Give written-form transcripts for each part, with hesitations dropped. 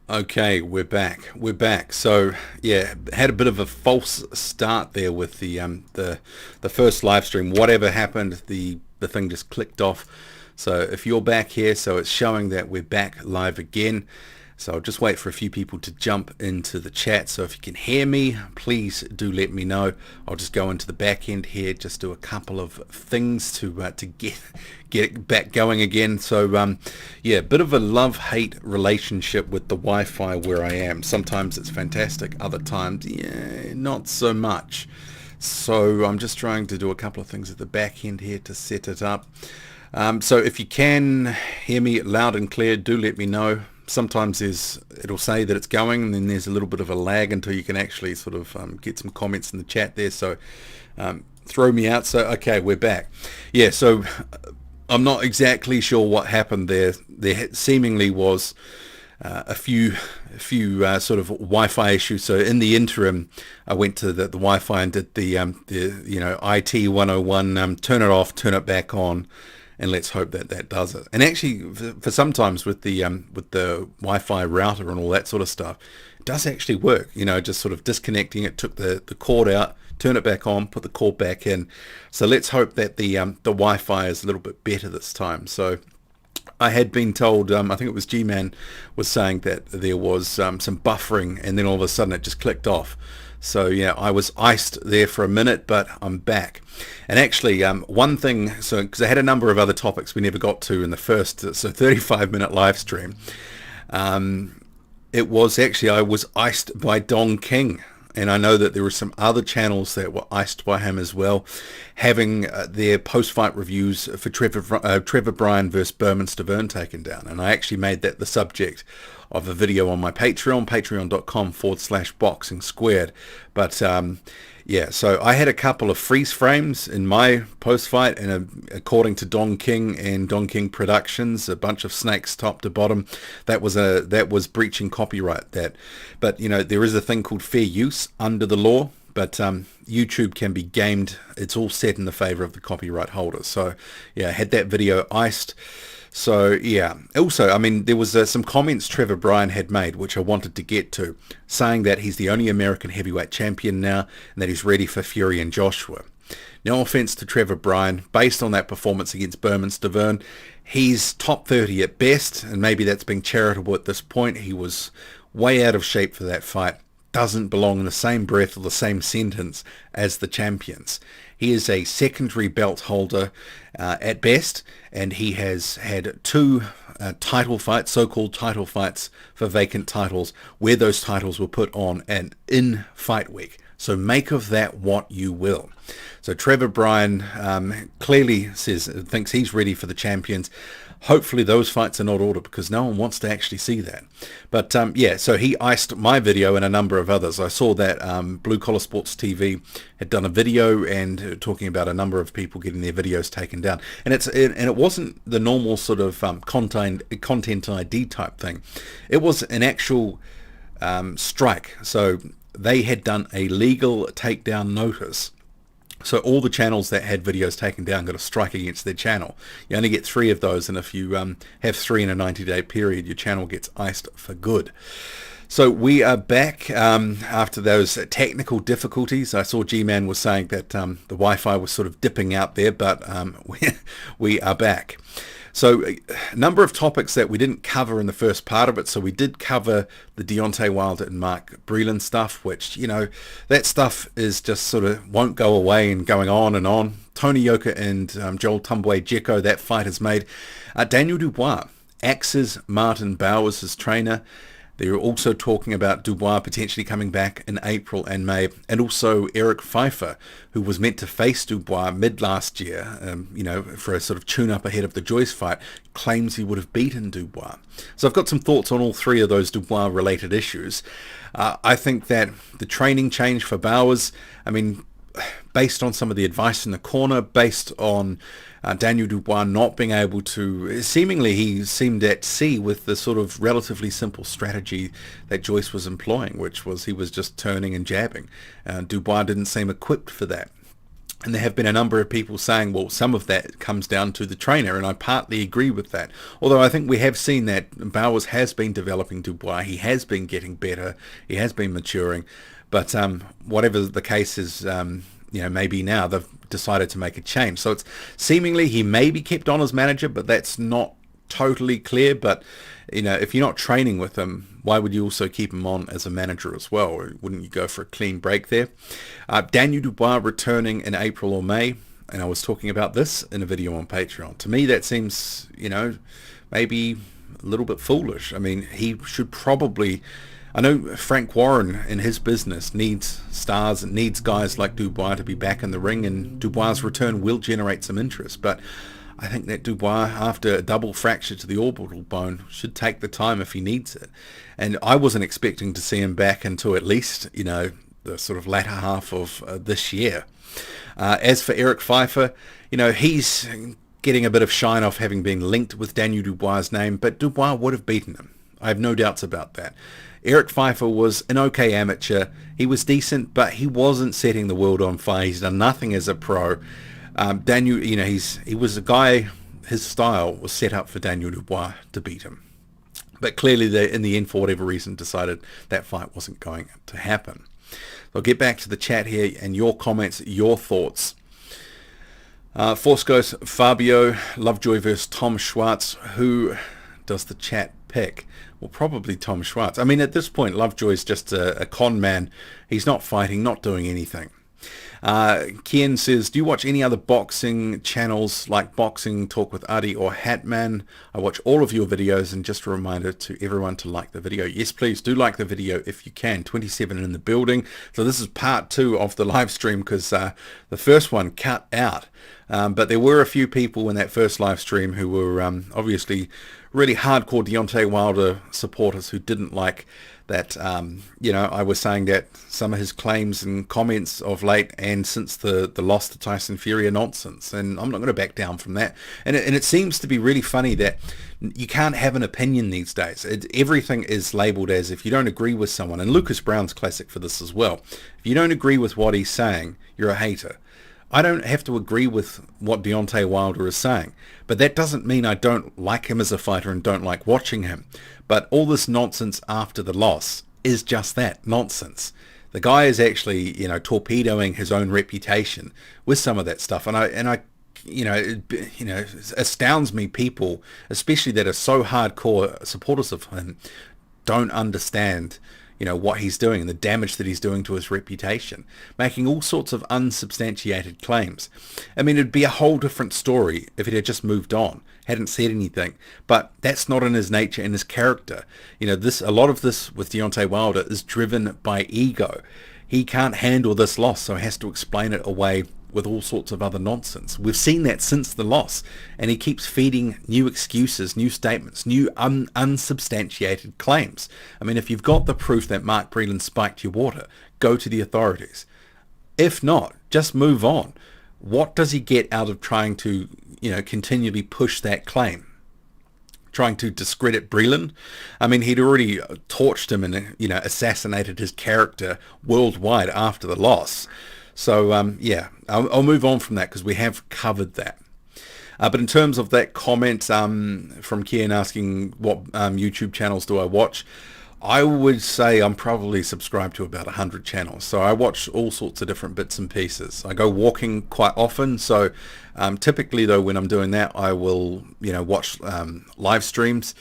Okay, we're back. We're back. So yeah, had a bit of a false start there with the first live stream. Whatever happened, the thing just clicked off. So if you're back here, so it's showing that we're back live again. So I'll just wait for a few people to jump into the chat. So if you can hear me, please do let me know. I'll just go into the back end here, just do a couple of things to get it back going again. So yeah, bit of a love-hate relationship with the Wi-Fi where I am. Sometimes it's fantastic, other times, yeah, not so much. So I'm just trying to do a couple of things at the back end here to set it up. So if you can hear me loud and clear, do let me know. Sometimes it'll say that it's going, and then there's a little bit of a lag until you can actually sort of get some comments in the chat there. So throw me out. So okay, we're back. Yeah, so I'm not exactly sure what happened there. There seemingly was a few sort of Wi-Fi issues. So in the interim, I went to the Wi-Fi and did the IT 101, turn it off, turn it back on. And let's hope that that does it. And actually, for sometimes with the Wi-Fi router and all that sort of stuff, it does actually work. You know, just sort of disconnecting it, took the cord out, turn it back on, put the cord back in. So let's hope that the Wi-Fi is a little bit better this time. So I had been told, I think it was G-Man was saying that there was some buffering, and then all of a sudden it just clicked off. So yeah, I was iced there for a minute, but I'm back. And actually, one thing, so because I had a number of other topics we never got to in the first 35-minute live stream, it was actually, I was iced by Don King. And I know that there were some other channels that were iced by him as well, having their post-fight reviews for Trevor Bryan versus Berman Stavern taken down. And I actually made that the subject of a video on my Patreon, patreon.com/boxing squared. But yeah, so I had a couple of freeze frames in my post-fight, and according to Don King and Don King Productions, a bunch of snakes top to bottom. That was breaching copyright. But you know, there is a thing called fair use under the law. But YouTube can be gamed. It's all set in the favor of the copyright holder. So yeah, I had that video iced. So yeah, also, I mean, there was some comments Trevor Bryan had made, which I wanted to get to, saying that he's the only American heavyweight champion now, and that he's ready for Fury and Joshua. No offense to Trevor Bryan, based on that performance against Berman Stavern, he's top 30 at best, and maybe that's being charitable at this point. He was way out of shape for that fight. Doesn't belong in the same breath or the same sentence as the champions. He is a secondary belt holder at best, and he has had two title fights, so-called title fights for vacant titles, where those titles were put on and in fight week. So make of that what you will. So Trevor Bryan clearly thinks he's ready for the champions. Hopefully those fights are not ordered, because no one wants to actually see that. But yeah, so he iced my video and a number of others. I saw that Blue Collar Sports TV had done a video and talking about a number of people getting their videos taken down. And it wasn't the normal sort of content ID type thing. It was an actual strike. So they had done a legal takedown notice. So all the channels that had videos taken down got a strike against their channel. You only get 3 of those, and if you have 3 in a 90-day period, your channel gets iced for good. So we are back after those technical difficulties. I saw G-Man was saying that the Wi-Fi was sort of dipping out there, but we are back. So a number of topics that we didn't cover in the first part of it. So we did cover the Deontay Wilder and Mark Breland stuff, which, you know, that stuff is just sort of won't go away and going on and on. Tony Yoka and Joel Tambwe Djeko, that fight is made. Daniel Dubois axes Martin Bowers, his trainer. They're also talking about Dubois potentially coming back in April and May, and also Eric Pfeifer, who was meant to face Dubois mid last year, you know, for a sort of tune-up ahead of the Joyce fight, claims he would have beaten Dubois. So I've got some thoughts on all 3 of those Dubois-related issues. I think that the training change for Bowers, I mean, based on some of the advice in the corner, based on Daniel Dubois not being able to, seemingly he seemed at sea with the sort of relatively simple strategy that Joyce was employing, which was he was just turning and jabbing. Dubois didn't seem equipped for that. And there have been a number of people saying, well, some of that comes down to the trainer, and I partly agree with that. Although I think we have seen that Bowers has been developing Dubois. He has been getting better. He has been maturing. But whatever the case is, maybe now they've decided to make a change. So it's seemingly he may be kept on as manager, but that's not totally clear. But if you're not training with him, why would you also keep him on as a manager as well? Or wouldn't you go for a clean break there? Daniel Dubois returning in April or May, and I was talking about this in a video on Patreon. To me, that seems, maybe a little bit foolish. I mean, he should probably... I know Frank Warren in his business needs stars and needs guys like Dubois to be back in the ring, and Dubois' return will generate some interest, but I think that Dubois, after a double fracture to the orbital bone, should take the time if he needs it. And I wasn't expecting to see him back until at least, the sort of latter half of this year. As for Eric Pfeifer, he's getting a bit of shine off having been linked with Daniel Dubois' name, but Dubois would have beaten him. I have no doubts about that. Eric Pfeifer was an okay amateur. He was decent, but he wasn't setting the world on fire. He's done nothing as a pro. Daniel, he was a guy, his style was set up for Daniel Dubois to beat him. But clearly they, in the end, for whatever reason, decided that fight wasn't going to happen. So I'll get back to the chat here and your comments, your thoughts. Force goes Fabio, Lovejoy versus Tom Schwartz. Who does the chat pick? Well, probably Tom Schwartz. I mean, at this point, Lovejoy's just a con man. He's not fighting, not doing anything. Kean says, do you watch any other boxing channels like Boxing Talk with Adi or Hatman? I watch all of your videos, and just a reminder to everyone to like the video. Yes, please do like the video if you can. 27 in the building. So this is part 2 of the live stream because the first one cut out. But there were a few people in that first live stream who were obviously really hardcore Deontay Wilder supporters who didn't like that, I was saying that some of his claims and comments of late and since the loss to Tyson Fury are nonsense, and I'm not going to back down from that. And it seems to be really funny that you can't have an opinion these days. Everything is labelled as if you don't agree with someone, and Lucas Brown's classic for this as well. If you don't agree with what he's saying, you're a hater. I don't have to agree with what Deontay Wilder is saying, but that doesn't mean I don't like him as a fighter and don't like watching him. But all this nonsense after the loss is just that, nonsense. The guy is actually, torpedoing his own reputation with some of that stuff, and it astounds me people, especially that are so hardcore supporters of him, don't understand what he's doing and the damage that he's doing to his reputation, making all sorts of unsubstantiated claims. I mean, it'd be a whole different story if it had just moved on, hadn't said anything, but that's not in his nature and his character. A lot of this with Deontay Wilder is driven by ego. He can't handle this loss, so he has to explain it away with all sorts of other nonsense. We've seen that since the loss, and he keeps feeding new excuses, new statements, new unsubstantiated claims. I mean, if you've got the proof that Mark Breland spiked your water, go to the authorities. If not, just move on. What does he get out of trying to, continually push that claim? Trying to discredit Breland? I mean, he'd already torched him and, assassinated his character worldwide after the loss. So, I'll move on from that because we have covered that. But in terms of that comment from Kean asking what YouTube channels do I watch, I would say I'm probably subscribed to about 100 channels. So I watch all sorts of different bits and pieces. I go walking quite often. So typically, though, when I'm doing that, I will, watch live streams.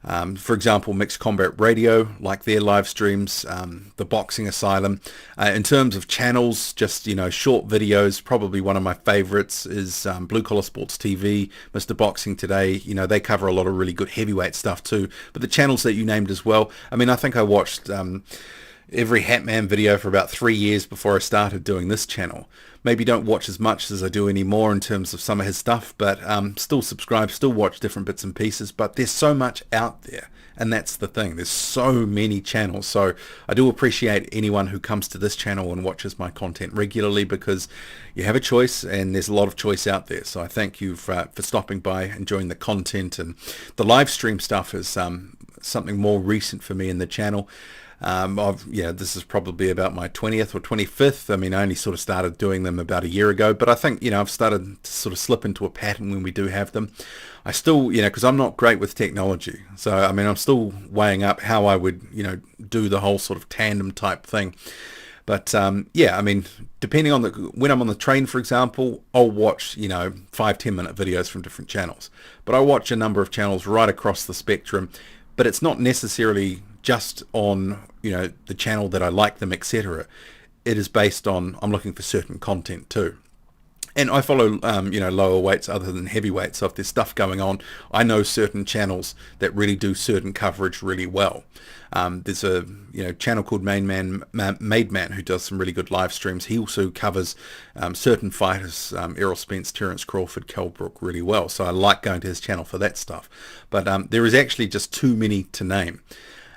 For example, Mixed Combat Radio, like their live streams, the Boxing Asylum. In terms of channels, just, short videos, probably one of my favorites is Blue Collar Sports TV, Mr. Boxing Today. They cover a lot of really good heavyweight stuff too. But the channels that you named as well, I mean, I think I watched every Hatman video for about 3 years before I started doing this channel. Maybe don't watch as much as I do anymore in terms of some of his stuff, but still subscribe, still watch different bits and pieces. But there's so much out there, and that's the thing. There's so many channels. So I do appreciate anyone who comes to this channel and watches my content regularly, because you have a choice and there's a lot of choice out there. So I thank you for stopping by, enjoying the content. And the live stream stuff is something more recent for me in the channel. This is probably about my 20th or 25th. I mean, I only sort of started doing them about a year ago, but I think, I've started to sort of slip into a pattern when we do have them. I still, because I'm not great with technology. So, I mean, I'm still weighing up how I would, do the whole sort of tandem type thing. But I mean, depending on when I'm on the train, for example, I'll watch, 5-10 minute videos from different channels. But I watch a number of channels right across the spectrum, but it's not necessarily just on, the channel that I like them, etc. It is based on, I'm looking for certain content too. And I follow, lower weights other than heavyweights. So if there's stuff going on, I know certain channels that really do certain coverage really well. There's a channel called Made Man who does some really good live streams. He also covers certain fighters, Errol Spence, Terence Crawford, Kell Brook really well. So I like going to his channel for that stuff. But there is actually just too many to name.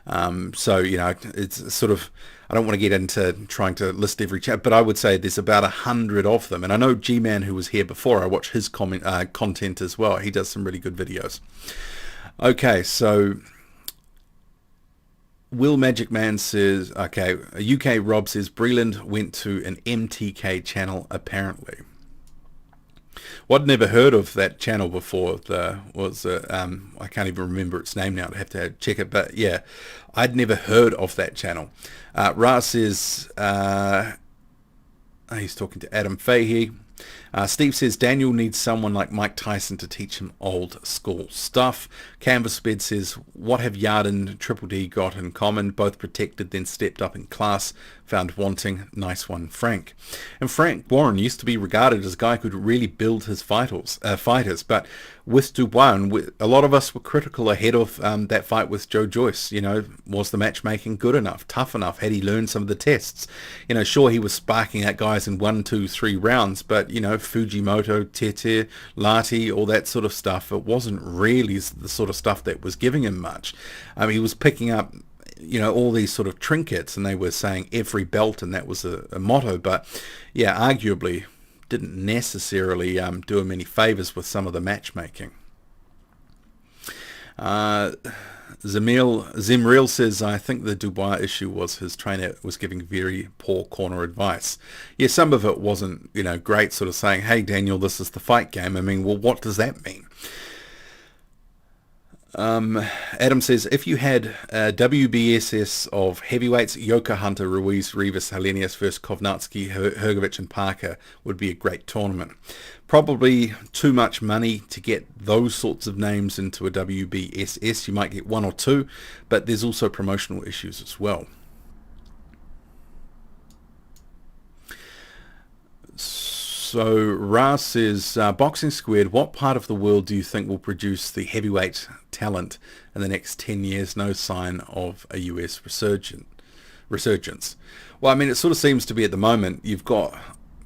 It's sort of, I don't want to get into trying to list every chat, but I would say there's about 100 of them. And I know G-Man, who was here before, I watch his content as well. He does some really good videos. Okay, so Will Magic Man says, okay, UK Rob says, Breland went to an MTK channel, apparently. Well, I'd never heard of that channel before. I can't even remember its name now. I'd have to check it. But yeah, I'd never heard of that channel. Ra says, he's talking to Adam Fahey. Steve says, Daniel needs someone like Mike Tyson to teach him old school stuff. Canvas Bed says, what have Yard and Triple D got in common? Both protected, then stepped up in class. Found wanting. Nice one, Frank. And Frank Warren used to be regarded as a guy who could really build his fighters. But with Dubois, a lot of us were critical ahead of that fight with Joe Joyce. Was the matchmaking good enough, tough enough? Had he learned some of the tests? Sure, he was sparking at guys in 1, 2, 3 rounds, but, Fujimoto, Tete, Lati, all that sort of stuff, it wasn't really the sort of stuff that was giving him much. He was picking up all these sort of trinkets, and they were saying every belt, and that was a motto. But yeah, arguably didn't necessarily do him any favors with some of the matchmaking. Zimril says, I think the Dubois issue was his trainer was giving very poor corner advice. Yeah, some of it wasn't, great, sort of saying, hey, Daniel, this is the fight game. I mean, well, what does that mean? Adam says, if you had a WBSS of heavyweights, Yoka, Hunter, Ruiz, Rivas, Helenius versus Kovnatski, Hergovich and Parker would be a great tournament. Probably too much money to get those sorts of names into a WBSS. You might get 1 or 2, but there's also promotional issues as well. So Ra says, Boxing Squared, what part of the world do you think will produce the heavyweight talent in the next 10 years? No sign of a US resurgence. Well, I mean, it sort of seems to be at the moment. You've got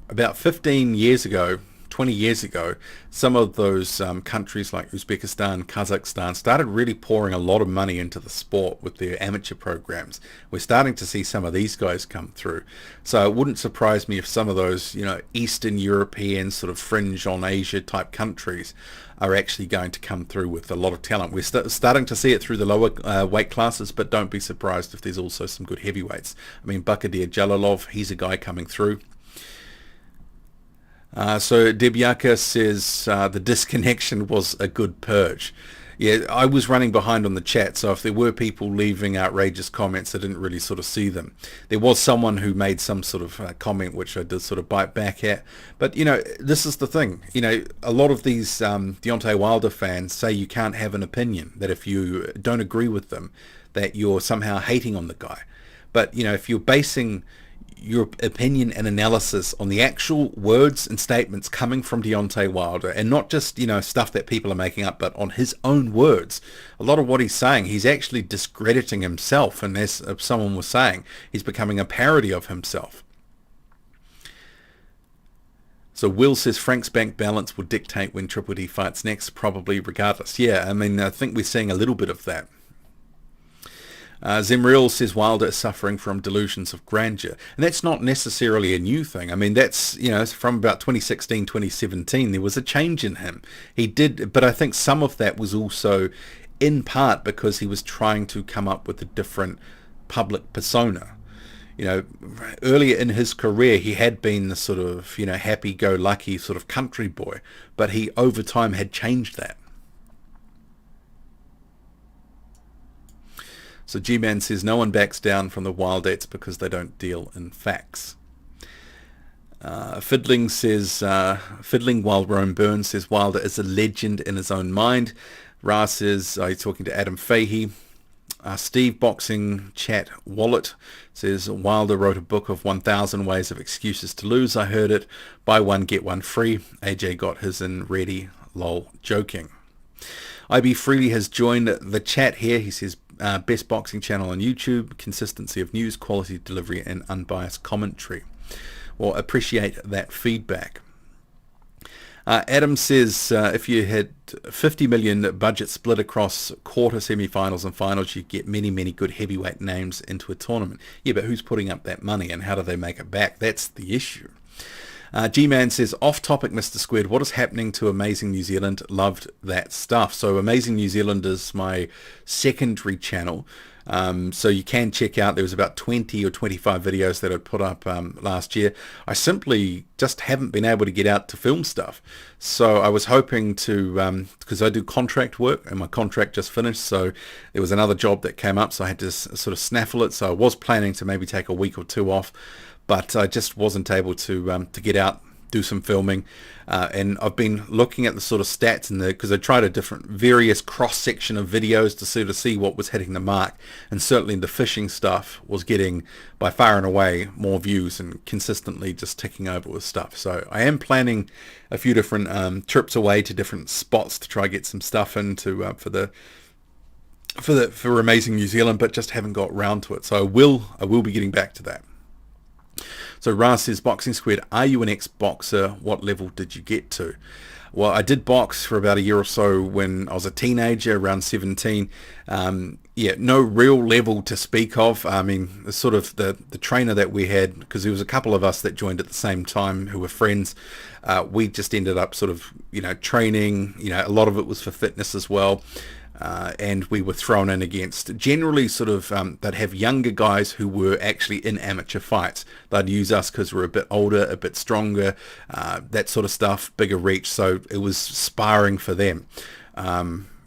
about 15 years ago, 20 years ago, some of those countries like Uzbekistan, Kazakhstan started really pouring a lot of money into the sport with their amateur programs. We're starting to see some of these guys come through. So it wouldn't surprise me if some of those, Eastern European sort of fringe on Asia type countries are actually going to come through with a lot of talent. We're starting to see it through the lower weight classes, but don't be surprised if there's also some good heavyweights. I mean, Bakadir Jalalov, he's a guy coming through. So Debyaka says the disconnection was a good purge. Yeah, I was running behind on the chat, so if there were people leaving outrageous comments, I didn't really sort of see them. There was someone who made some sort of comment which I did sort of bite back at. But, this is the thing. A lot of these Deontay Wilder fans say you can't have an opinion, that if you don't agree with them, that you're somehow hating on the guy. But, if you're basing your opinion and analysis on the actual words and statements coming from Deontay Wilder, and not just, stuff that people are making up, but on his own words. A lot of what he's saying, he's actually discrediting himself, and as someone was saying, he's becoming a parody of himself. So Will says Frank's bank balance will dictate when Triple D fights next, probably regardless. Yeah, I mean, I think we're seeing a little bit of that. Zimriel says Wilder is suffering from delusions of grandeur. And that's not necessarily a new thing. I mean, that's, from about 2016, 2017, there was a change in him. He did, but I think some of that was also in part because he was trying to come up with a different public persona. You know, earlier in his career, he had been the sort of, you know, happy-go-lucky sort of country boy, but he, over time, had changed that. So G-Man says, no one backs down from the Wildettes because they don't deal in facts. Fiddling says, Fiddling while Rome burns says, Wilder is a legend in his own mind. Ra says, he's talking to Adam Fahey. Steve Boxing Chat Wallet says, Wilder wrote a book of 1,000 ways of excuses to lose. I heard it. Buy one, get one free. AJ got his in ready. Lol. Joking. IB Freely has joined the chat here. He says, best boxing channel on YouTube. Consistency of news, quality delivery, and unbiased commentary. Well, appreciate that feedback. Adam says, if you had 50 million budget split across quarter, semi-finals and finals, you get many, many good heavyweight names into a tournament. Yeah, but who's putting up that money and how do they make it back? That's the issue. G-Man says, off topic, Mr. Squared, what is happening to Amazing New Zealand? Loved that stuff. So Amazing New Zealand is my secondary channel. So you can check out, there was about 20 or 25 videos that I put up last year. I simply just haven't been able to get out to film stuff. So I was hoping to, because I do contract work and my contract just finished, so there was another job that came up, so I had to sort of snaffle it. So I was planning to maybe take a week or two off, but I just wasn't able to get out, do some filming, and I've been looking at the sort of stats in there because I tried a different various cross-section of videos to sort of see what was hitting the mark, and certainly the fishing stuff was getting by far and away more views and consistently just ticking over with stuff. So I am planning a few different trips away to different spots to try get some stuff into for Amazing New Zealand, but just haven't got round to it. So I will be getting back to that. So Raz says, Boxing Squared, are you an ex-boxer? What level did you get to? Well, I did box for about a year or so when I was a teenager, around 17. Yeah, no real level to speak of. I mean, the sort of the trainer that we had, because there was a couple of us that joined at the same time who were friends, we just ended up sort of, you know, training. You know, a lot of it was for fitness as well. And we were thrown in against generally sort of they'd have younger guys who were actually in amateur fights. They'd use us because we're a bit older, a bit stronger, that sort of stuff, bigger reach, so it was sparring for them.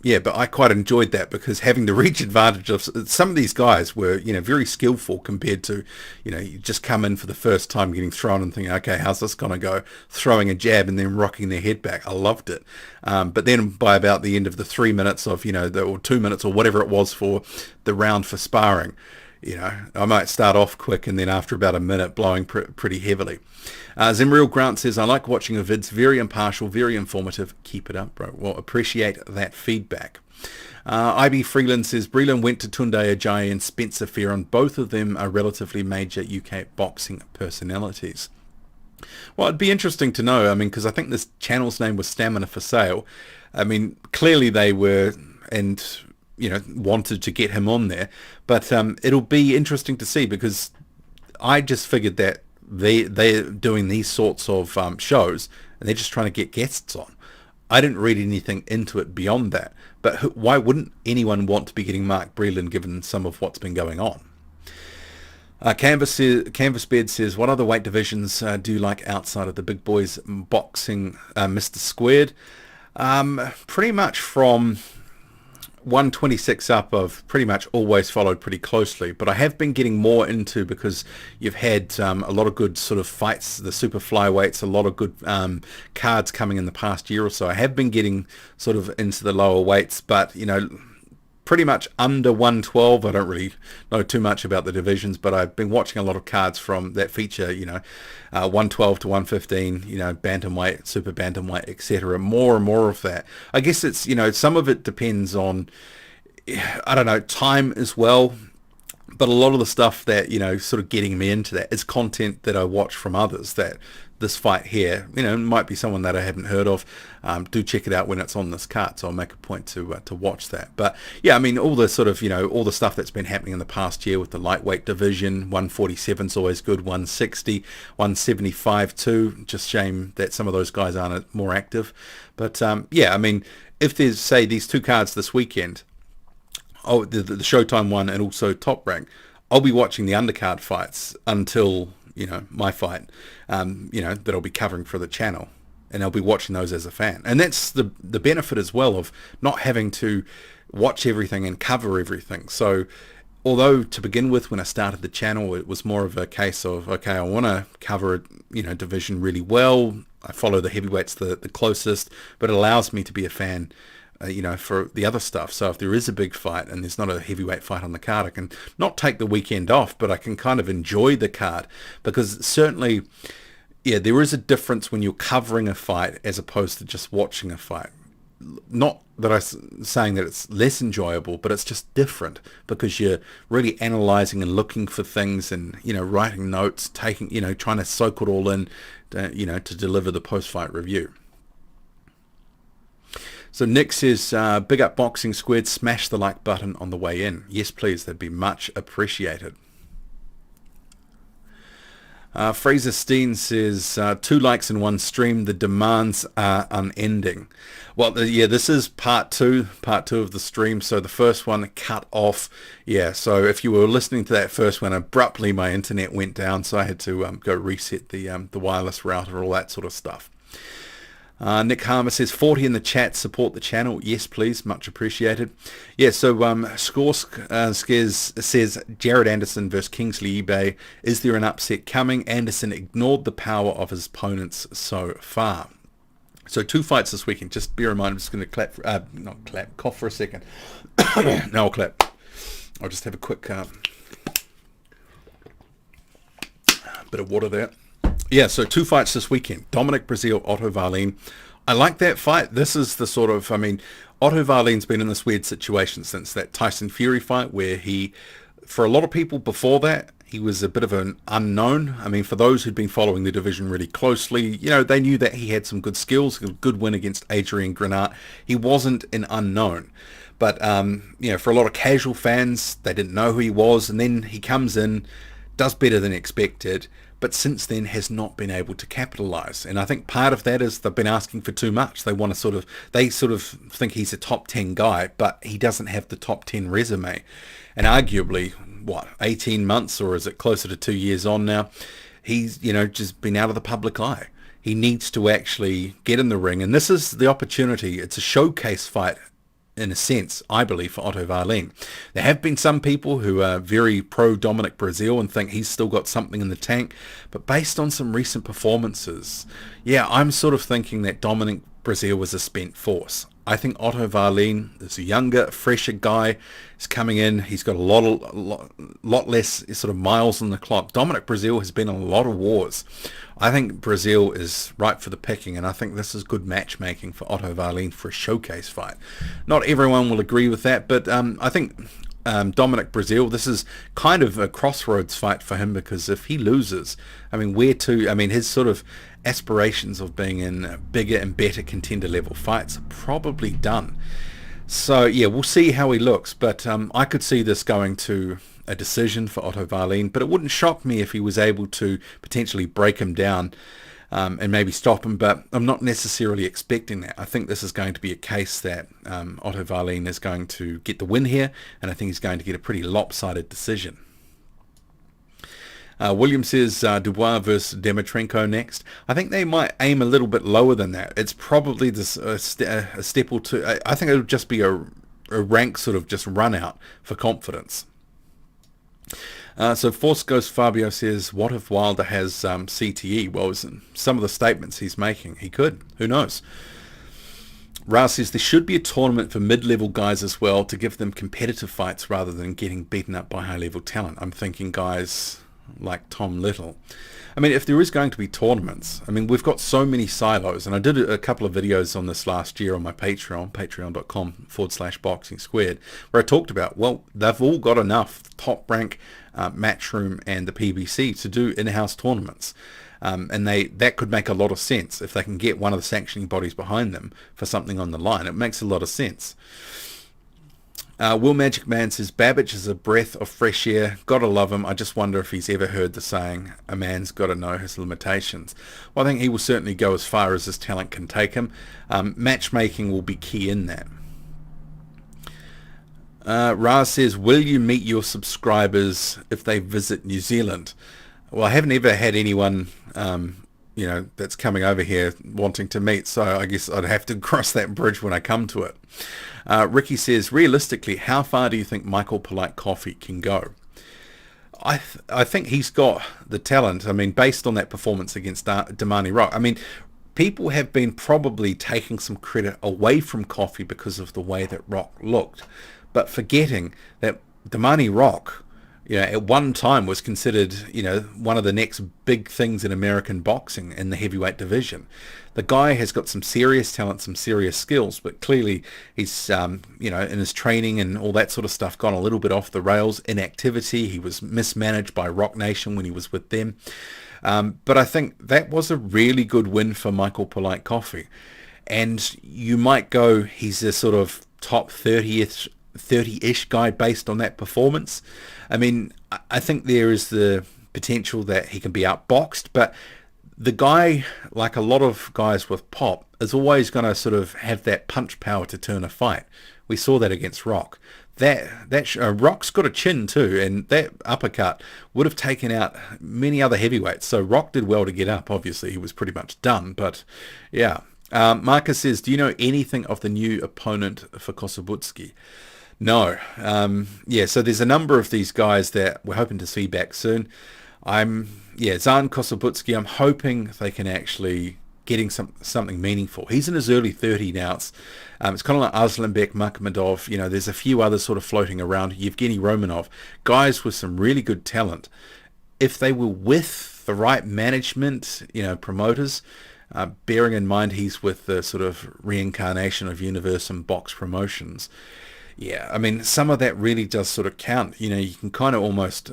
Yeah, but I quite enjoyed that because having the reach advantage of some of these guys were, you know, very skillful compared to, you know, you just come in for the first time getting thrown and thinking, okay, how's this going to go? Throwing a jab and then rocking their head back. I loved it. But then by about the end of the 3 minutes of, you know, or 2 minutes or whatever it was for the round for sparring, you know, I might start off quick and then after about a minute blowing pretty heavily. Zimriel Grant says, I like watching your vids, very impartial, very informative. Keep it up, bro. Well, appreciate that feedback. IB Freeland says, Breland went to Tunde Ajayi and Spencer Fearon. Both of them are relatively major UK boxing personalities. Well, it'd be interesting to know, I mean, because I think this channel's name was Stamina for Sale. I mean, clearly they were, and, you know, wanted to get him on there. But it'll be interesting to see because I just figured that they're doing these sorts of shows and they're just trying to get guests on. I didn't read anything into it beyond that. But why wouldn't anyone want to be getting Mark Breland given some of what's been going on? Canvas Bed says, what other weight divisions do you like outside of the big boys boxing, Mr. Squared? Pretty much from 126 up, I've pretty much always followed pretty closely, but I have been getting more into, because you've had a lot of good sort of fights, the super flyweights, a lot of good cards coming in the past year or so. I have been getting sort of into the lower weights, but, you know, pretty much under 112. I don't really know too much about the divisions, but I've been watching a lot of cards from that feature, you know, 112 to 115, you know, bantamweight, super bantamweight, etc. More and more of that. I guess it's, you know, some of it depends on, I don't know, time as well. But a lot of the stuff that, you know, sort of getting me into that is content that I watch from others. That this fight here, you know, might be someone that I haven't heard of. Do check it out when it's on this card, so I'll make a point to watch that. But yeah, I mean, all the sort of, you know, all the stuff that's been happening in the past year with the lightweight division, 147 is always good, 160, 175 too. Just shame that some of those guys aren't more active. But yeah, I mean, if there's, say, these two cards this weekend, oh, the Showtime one and also Top Rank, I'll be watching the undercard fights until, you know, my fight, you know, that I'll be covering for the channel. And I'll be watching those as a fan. And that's the benefit as well of not having to watch everything and cover everything. So although to begin with, when I started the channel, it was more of a case of, okay, I want to cover, you know, division really well. I follow the heavyweights the closest, but it allows me to be a fan, you know, for the other stuff. So if there is a big fight and there's not a heavyweight fight on the card, I can not take the weekend off, but I can kind of enjoy the card, because certainly, yeah, there is a difference when you're covering a fight as opposed to just watching a fight. Not that I'm saying that it's less enjoyable, but it's just different because you're really analyzing and looking for things and, you know, writing notes, taking, you know, trying to soak it all in, you know, to deliver the post-fight review. So Nick says, big up Boxing Squared, smash the like button on the way in. Yes, please, that'd be much appreciated. Fraser Steen says, 2 likes in one stream, the demands are unending. Well, yeah, this is part two of the stream. So the first one cut off. Yeah, so if you were listening to that first one, abruptly my internet went down, so I had to go reset the wireless router, all that sort of stuff. Nick Harmer says, 40 in the chat, support the channel. Yes, please, much appreciated. Yeah, so Scares says, Jared Anderson versus Kingsley Ibeh. Is there an upset coming? Anderson ignored the power of his opponents so far. So 2 fights this weekend. Just bear in mind, I'm just going to cough for a second. No, I'll clap. I'll just have a quick bit of water there. Yeah, so 2 fights this weekend. Dominic Breazeale, Otto Wallin. I like that fight. This is the sort of, I mean, Otto Wallin's been in this weird situation since that Tyson Fury fight where he, for a lot of people before that, he was a bit of an unknown. I mean, for those who'd been following the division really closely, you know, they knew that he had some good skills, a good win against Adrian Granat. He wasn't an unknown. But, you know, for a lot of casual fans, they didn't know who he was. And then he comes in, does better than expected, but since then has not been able to capitalize. And I think part of that is they've been asking for too much. They want to they sort of think he's a top 10 guy, but he doesn't have the top 10 resume. And arguably, 18 months, or is it closer to 2 years on now, he's, you know, just been out of the public eye. He needs to actually get in the ring. And this is the opportunity. It's a showcase fight, in a sense, I believe, for Otto Wallin. There have been some people who are very pro Dominic Breazeale and think he's still got something in the tank, but based on some recent performances, yeah, I'm sort of thinking that Dominic Breazeale was a spent force. I think Otto Wallin is a younger, fresher guy. He's coming in. He's got a lot less sort of miles on the clock. Dominic Breazeale has been in a lot of wars. I think Breazeale is right for the picking, and I think this is good matchmaking for Otto Wallin for a showcase fight. Not everyone will agree with that, but I think Dominic Breazeale, this is kind of a crossroads fight for him, because if he loses, I mean, where to? I mean, his sort of aspirations of being in bigger and better contender level fights are probably done. So yeah, we'll see how he looks, but I could see this going to a decision for Otto Wallin, but it wouldn't shock me if he was able to potentially break him down and maybe stop him, but I'm not necessarily expecting that. I think this is going to be a case that Otto Wallin is going to get the win here, and I think he's going to get a pretty lopsided decision. William says Dubois versus Dimitrenko next. I think they might aim a little bit lower than that. It's probably this a step or two. I think it'll just be a rank sort of just run out for confidence. So Force Ghost Fabio says, what if Wilder has CTE? Well, some of the statements he's making, he could. Who knows? Ra says there should be a tournament for mid-level guys as well to give them competitive fights rather than getting beaten up by high-level talent. I'm thinking guys like Tom Little. I mean, if there is going to be tournaments, I mean, we've got so many silos, and I did a couple of videos on this last year on my Patreon, patreon.com/boxing squared, where I talked about, well, they've all got enough Top Rank, Matchroom and the PBC to do in-house tournaments. And that could make a lot of sense if they can get one of the sanctioning bodies behind them for something on the line. It makes a lot of sense. Will Magic Man says, Babbage is a breath of fresh air. Gotta love him. I just wonder if he's ever heard the saying, a man's got to know his limitations. Well, I think he will certainly go as far as his talent can take him. Matchmaking will be key in that. Raz says, will you meet your subscribers if they visit New Zealand? Well, I haven't ever had anyone, that's coming over here wanting to meet, so I guess I'd have to cross that bridge when I come to it. Ricky says, realistically, how far do you think Michael Polite Coffee can go? I think he's got the talent. I mean, based on that performance against Damani Rock, I mean, people have been probably taking some credit away from Coffee because of the way that Rock looked, but forgetting that Damani Rock, at one time was considered, one of the next big things in American boxing in the heavyweight division. The guy has got some serious talent, some serious skills, but clearly he's, in his training and all that sort of stuff, gone a little bit off the rails. Inactivity, he was mismanaged by Rock Nation when he was with them. But I think that was a really good win for Michael Polite Coffee. And you might go, he's a sort of top 30-ish guy based on that performance. I mean, I think there is the potential that he can be outboxed, but the guy, like a lot of guys with pop, is always going to sort of have that punch power to turn a fight. We saw that against Rock. Rock's got a chin too, and that uppercut would have taken out many other heavyweights. So Rock did well to get up. Obviously, he was pretty much done, but yeah. Marcus says, do you know anything of the new opponent for Kossobutski? No. So there's a number of these guys that we're hoping to see back soon. Zan Kossobutski, I'm hoping they can actually getting something meaningful. He's in his early 30s now. It's kind of like Aslanbek, Makhmadov. There's a few others sort of floating around. Yevgeny Romanov, guys with some really good talent. If they were with the right management, promoters, bearing in mind he's with the sort of reincarnation of Universe and Box Promotions. Yeah, I mean, some of that really does sort of count. You can kind of almost,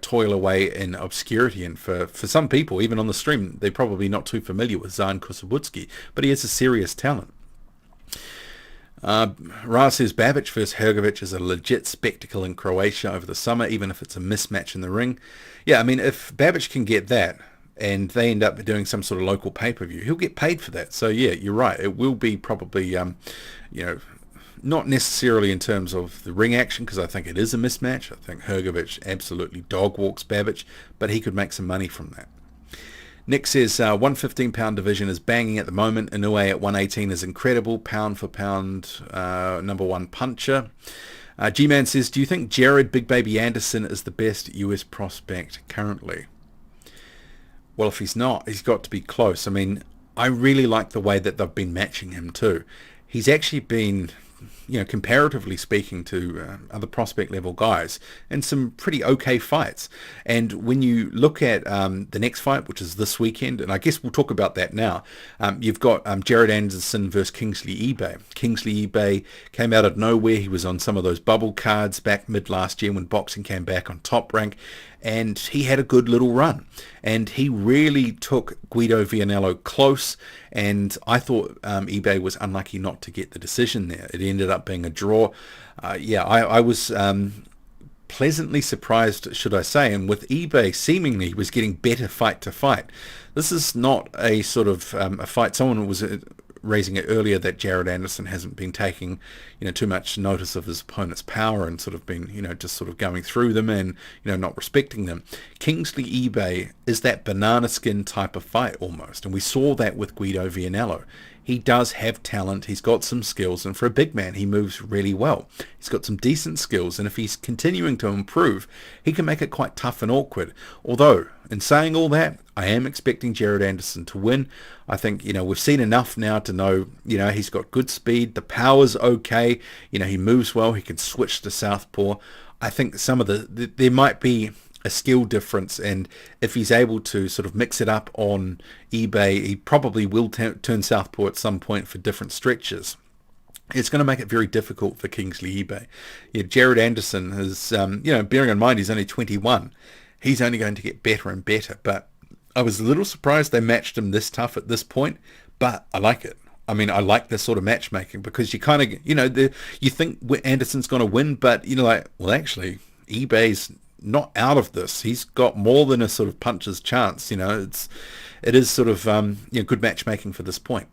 toil away in obscurity. And for some people, even on the stream, they're probably not too familiar with Zan Kossobutski, but he has a serious talent. Ra says, Babic versus Hrgovic is a legit spectacle in Croatia over the summer, even if it's a mismatch in the ring. Yeah, I mean, if Babic can get that, and they end up doing some sort of local pay-per-view, he'll get paid for that. So yeah, you're right. It will be probably, not necessarily in terms of the ring action, because I think it is a mismatch. I think Hrgovic absolutely dog walks Babic, but he could make some money from that. Nick says, 115-pound division is banging at the moment. Inoue at 118 is incredible. Pound for pound, number one puncher. G-Man says, do you think Jared Big Baby Anderson is the best US prospect currently? Well, if he's not, he's got to be close. I mean, I really like the way that they've been matching him too. He's actually been, comparatively speaking to other prospect level guys, and some pretty okay fights. And when you look at the next fight, which is this weekend, and I guess we'll talk about that now, you've got Jared Anderson versus Kingsley Ibeh. Kingsley Ibeh came out of nowhere. He was on some of those bubble cards back mid last year when boxing came back on Top Rank, and he had a good little run. And he really took Guido Vianello close, and I thought Ibeh was unlucky not to get the decision there. It ended up being a draw. I was pleasantly surprised, should I say, and with Ibeh seemingly he was getting better fight to fight. This is not a sort of a fight. Someone was raising it earlier that Jared Anderson hasn't been taking, too much notice of his opponent's power and sort of been, just sort of going through them and, not respecting them. Kingsley Ibeh is that banana skin type of fight almost, and we saw that with Guido Vianello. He does have talent, he's got some skills, and for a big man, he moves really well. He's got some decent skills, and if he's continuing to improve, he can make it quite tough and awkward. Although, in saying all that, I am expecting Jared Anderson to win. I think, we've seen enough now to know, he's got good speed, the power's okay, he moves well, he can switch to southpaw. I think some of there might be a skill difference, and if he's able to sort of mix it up on Ibeh, he probably will turn southpaw at some point for different stretches. It's going to make it very difficult for Kingsley Ibeh. Yeah, Jared Anderson is, bearing in mind he's only 21, he's only going to get better and better, but I was a little surprised they matched him this tough at this point, but I like it. I mean, I like this sort of matchmaking, because you kind of, you think Anderson's going to win, but, actually, Ibeh's not out of this. He's got more than a sort of puncher's chance. It is sort of good matchmaking for this point.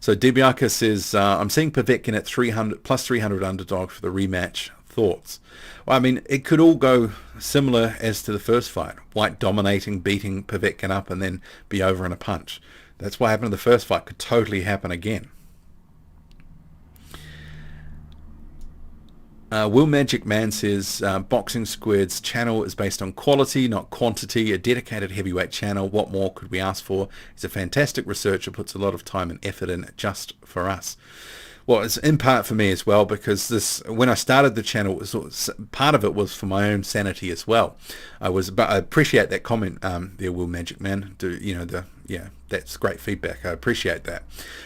So Debiaka says, I'm seeing Povetkin at 300 plus 300 underdog for the rematch. Thoughts? Well, I mean, it could all go similar as to the first fight. White dominating, beating Povetkin up, and then be over in a punch. That's what happened in the first fight. Could totally happen again. Will Magic Man says, Boxing Squared's channel is based on quality, not quantity, a dedicated heavyweight channel. What more could we ask for? He's a fantastic researcher, puts a lot of time and effort in just for us. Well, it's in part for me as well, because when I started the channel, part of it was for my own sanity as well. But I appreciate that comment there, Will Magic Man. That's great feedback. I appreciate that.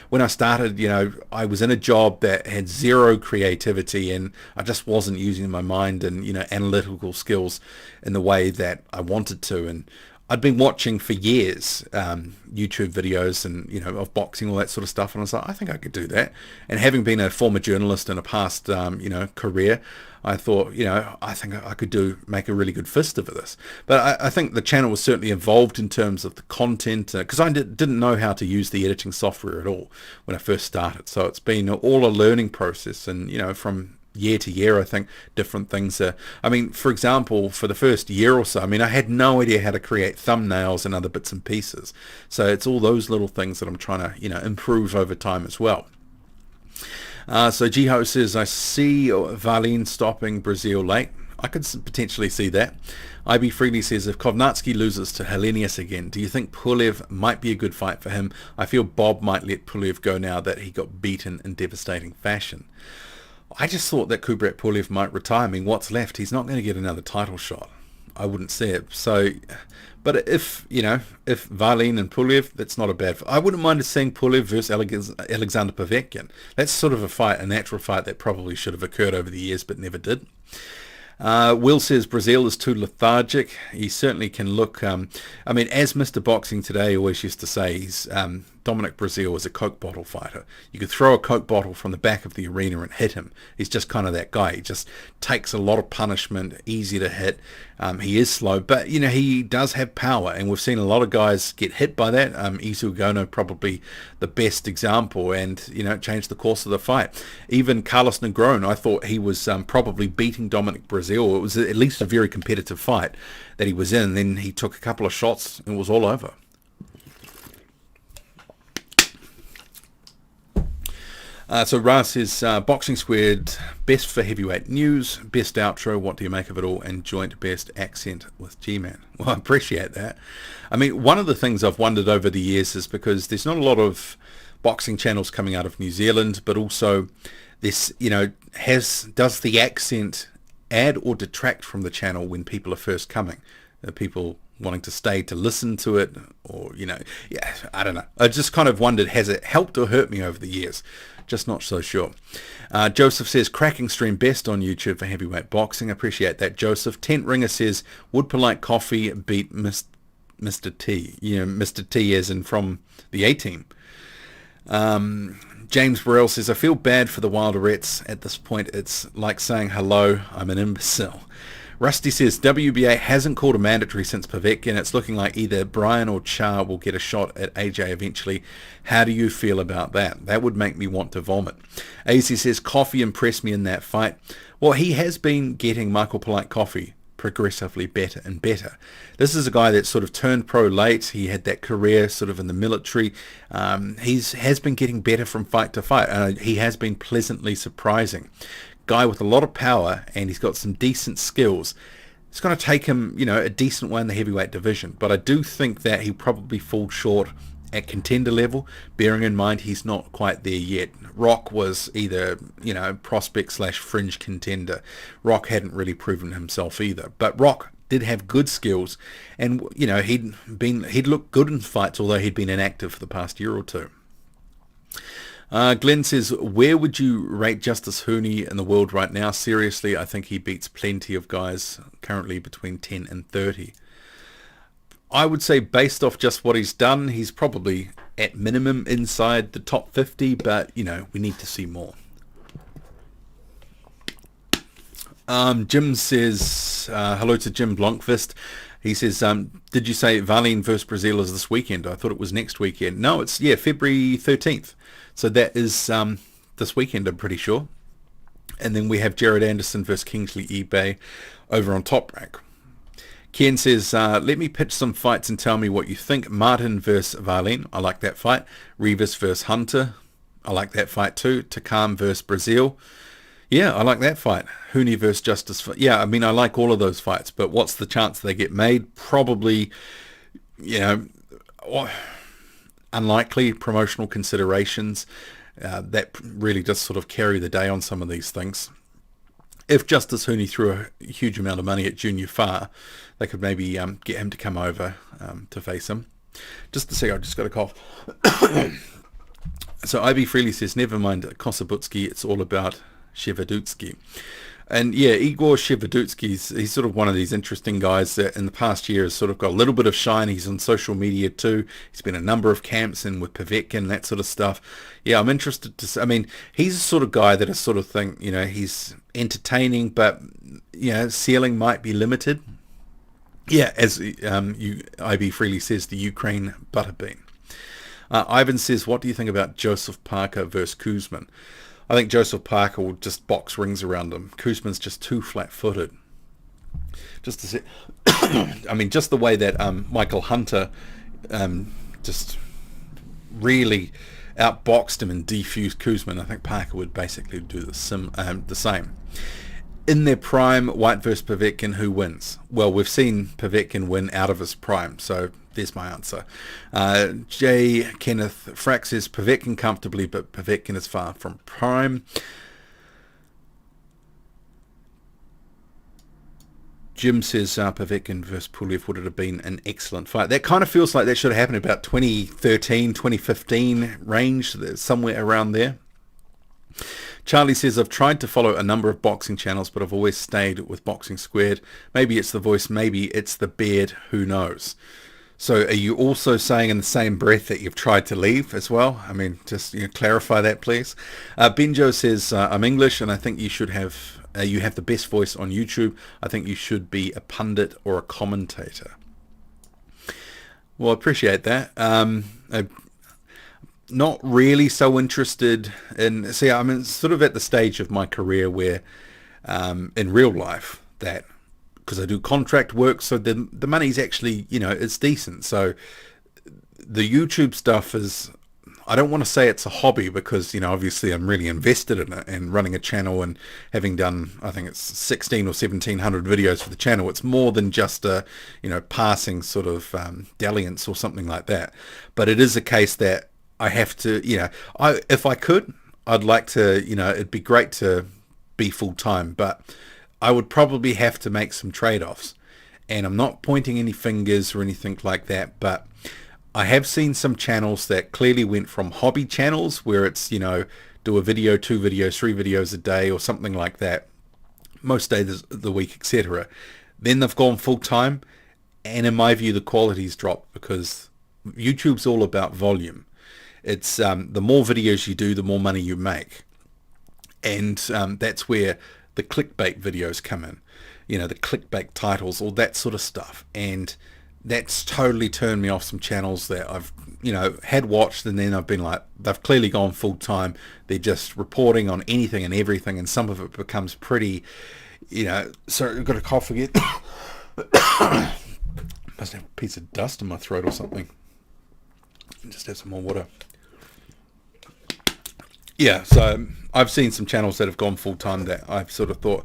When I started, I was in a job that had zero creativity, and I just wasn't using my mind and analytical skills in the way that I wanted to. And I'd been watching for years YouTube videos and of boxing, all that sort of stuff, and I was like, I think I could do that. And having been a former journalist in a past career, I thought I think I could make a really good fist of this. But I think the channel was certainly involved in terms of the content, because I didn't know how to use the editing software at all when I first started. So it's been all a learning process, and from year to year, I think different things are. I mean, for example, for the first year or so, I had no idea how to create thumbnails and other bits and pieces. So it's all those little things that I'm trying to, improve over time as well. So Jiho says, I see Valene stopping Breazeale late. I could potentially see that. Ibeh Freely says, if Kovnatsky loses to Helenius again, do you think Pulev might be a good fight for him? I feel Bob might let Pulev go now that he got beaten in devastating fashion. I just thought that Kubrat Pulev might retire. What's left? He's not going to get another title shot. I wouldn't see it. So, but if Valene and Pulev, that's not a bad fight. I wouldn't mind seeing Pulev versus Alexander Povetkin. That's sort of a natural fight that probably should have occurred over the years, but never did. Will says Breazeale is too lethargic. He certainly can look, as Mr. Boxing Today always used to say, he's Dominic Breazeale was a Coke bottle fighter. You could throw a Coke bottle from the back of the arena and hit him. He's just kind of that guy. He just takes a lot of punishment, easy to hit. He is slow, but he does have power, and we've seen a lot of guys get hit by that. Isu Gono probably the best example, and changed the course of the fight. Even Carlos Negron, I thought he was probably beating Dominic Breazeale. It was at least a very competitive fight that he was in. Then he took a couple of shots and it was all over. So Ras says, Boxing Squared, best for heavyweight news, best outro, what do you make of it all, and joint best accent with G-Man. Well, I appreciate that. One of the things I've wondered over the years is because there's not a lot of boxing channels coming out of New Zealand, but also this, does the accent add or detract from the channel when people are first coming? People wanting to stay to listen to it, or, I don't know. I just kind of wondered, has it helped or hurt me over the years? Just not so sure. Joseph says, cracking stream, best on YouTube for heavyweight boxing. Appreciate that, Joseph. Tent Ringer says, would Polite Coffee beat Mr. T? Mr. T as in from the A-Team. James Burrell says, I feel bad for the Wilderettes at this point. It's like saying, hello, I'm an imbecile. Rusty says, WBA hasn't called a mandatory since Povetkin. It's looking like either Brian or Char will get a shot at AJ eventually. How do you feel about that? That would make me want to vomit. AZ says, Coffee impressed me in that fight. Well, he has been getting Michael Polite Coffee progressively better and better. This is a guy that sort of turned pro late. He had that career sort of in the military. He has been getting better from fight to fight. He has been pleasantly surprising. Guy with a lot of power, and he's got some decent skills. It's going to take him, a decent way in the heavyweight division, but I do think that he probably falls short at contender level, bearing in mind he's not quite there yet. Rock was either, prospect / fringe contender. Rock hadn't really proven himself either, but Rock did have good skills, and he'd looked good in fights, although he'd been inactive for the past year or two. Glenn says, where would you rate Justice Hooni in the world right now? Seriously, I think he beats plenty of guys currently between 10 and 30. I would say based off just what he's done, he's probably at minimum inside the top 50, but, we need to see more. Jim says, hello to Jim Blomqvist. He says, did you say Valene versus Brazile is this weekend? I thought it was next weekend. No, it's, February 13th. So that is this weekend, I'm pretty sure. And then we have Jared Anderson versus Kingsley Ibeh over on Top Rank. Kean says, let me pitch some fights and tell me what you think. Martin versus Valene. I like that fight. Rivas versus Hunter. I like that fight too. Takam versus Brazile. Yeah, I like that fight. Hooni versus Justice. Yeah, I mean, I like all of those fights, but what's the chance they get made? Probably, unlikely. Promotional considerations that really just sort of carry the day on some of these things. If Justice Hooni threw a huge amount of money at Junior Farr, they could maybe get him to come over to face him. Just to see, I just got a cough. So Ibeh Freely says, never mind Kosabutsky, it's all about Shevadutsky. And yeah, Igor Shevadutsky, he's sort of one of these interesting guys that in the past year has sort of got a little bit of shine. He's on social media too. He's been in a number of camps and with Povetkin, that sort of stuff. Yeah, I'm interested to, I mean, he's the sort of guy that I sort of think, he's entertaining, but, ceiling might be limited. Yeah, as Ibeh Freely says, the Ukraine butterbean. Ivan says, what do you think about Joseph Parker versus Kuzman? I think Joseph Parker will just box rings around him. Kuzman's just too flat-footed. Just to say, I mean, just the way that Michael Hunter just really outboxed him and defused Kuzman, I think Parker would basically do the same. In their prime, White versus Povetkin, who wins? Well, we've seen Povetkin win out of his prime, so there's my answer. J. Kenneth Frack says Povetkin comfortably, but Povetkin is far from prime. Jim says Povetkin versus Pulev would have been an excellent fight. That kind of feels like that should have happened about 2013, 2015 range, somewhere around there. Charlie says, I've tried to follow a number of boxing channels, but I've always stayed with Boxing Squared. Maybe it's the voice, maybe it's the beard, who knows? So are you also saying in the same breath that you've tried to leave as well? I mean, just clarify that, please. Benjo says, I'm English, and I think you should have, you have the best voice on YouTube. I think you should be a pundit or a commentator. Well, I appreciate that. Not really so interested in, see, I'm sort of at the stage of my career where in real life that, because I do contract work, so the money's actually, it's decent. So the YouTube stuff is, I don't want to say it's a hobby because, obviously I'm really invested in it and running a channel and having done, I think it's 16 or 1700 videos for the channel. It's more than just a, passing sort of dalliance or something like that. But it is a case that I have to, if I could, I'd like to, it'd be great to be full-time, but I would probably have to make some trade-offs. And I'm not pointing any fingers or anything like that, but I have seen some channels that clearly went from hobby channels where it's, do a video, 2 videos, 3 videos a day or something like that, most days of the week, etc. Then they've gone full-time, and in my view, the quality's dropped because YouTube's all about volume. It's the more videos you do, the more money you make. And that's where the clickbait videos come in. The clickbait titles, all that sort of stuff. And that's totally turned me off some channels that I've, had watched, and then I've been like, they've clearly gone full time. They're just reporting on anything and everything, and some of it becomes pretty, sorry, I've got a cough again. Must have a piece of dust in my throat or something. Just have some more water. Yeah, so I've seen some channels that have gone full-time that I've sort of thought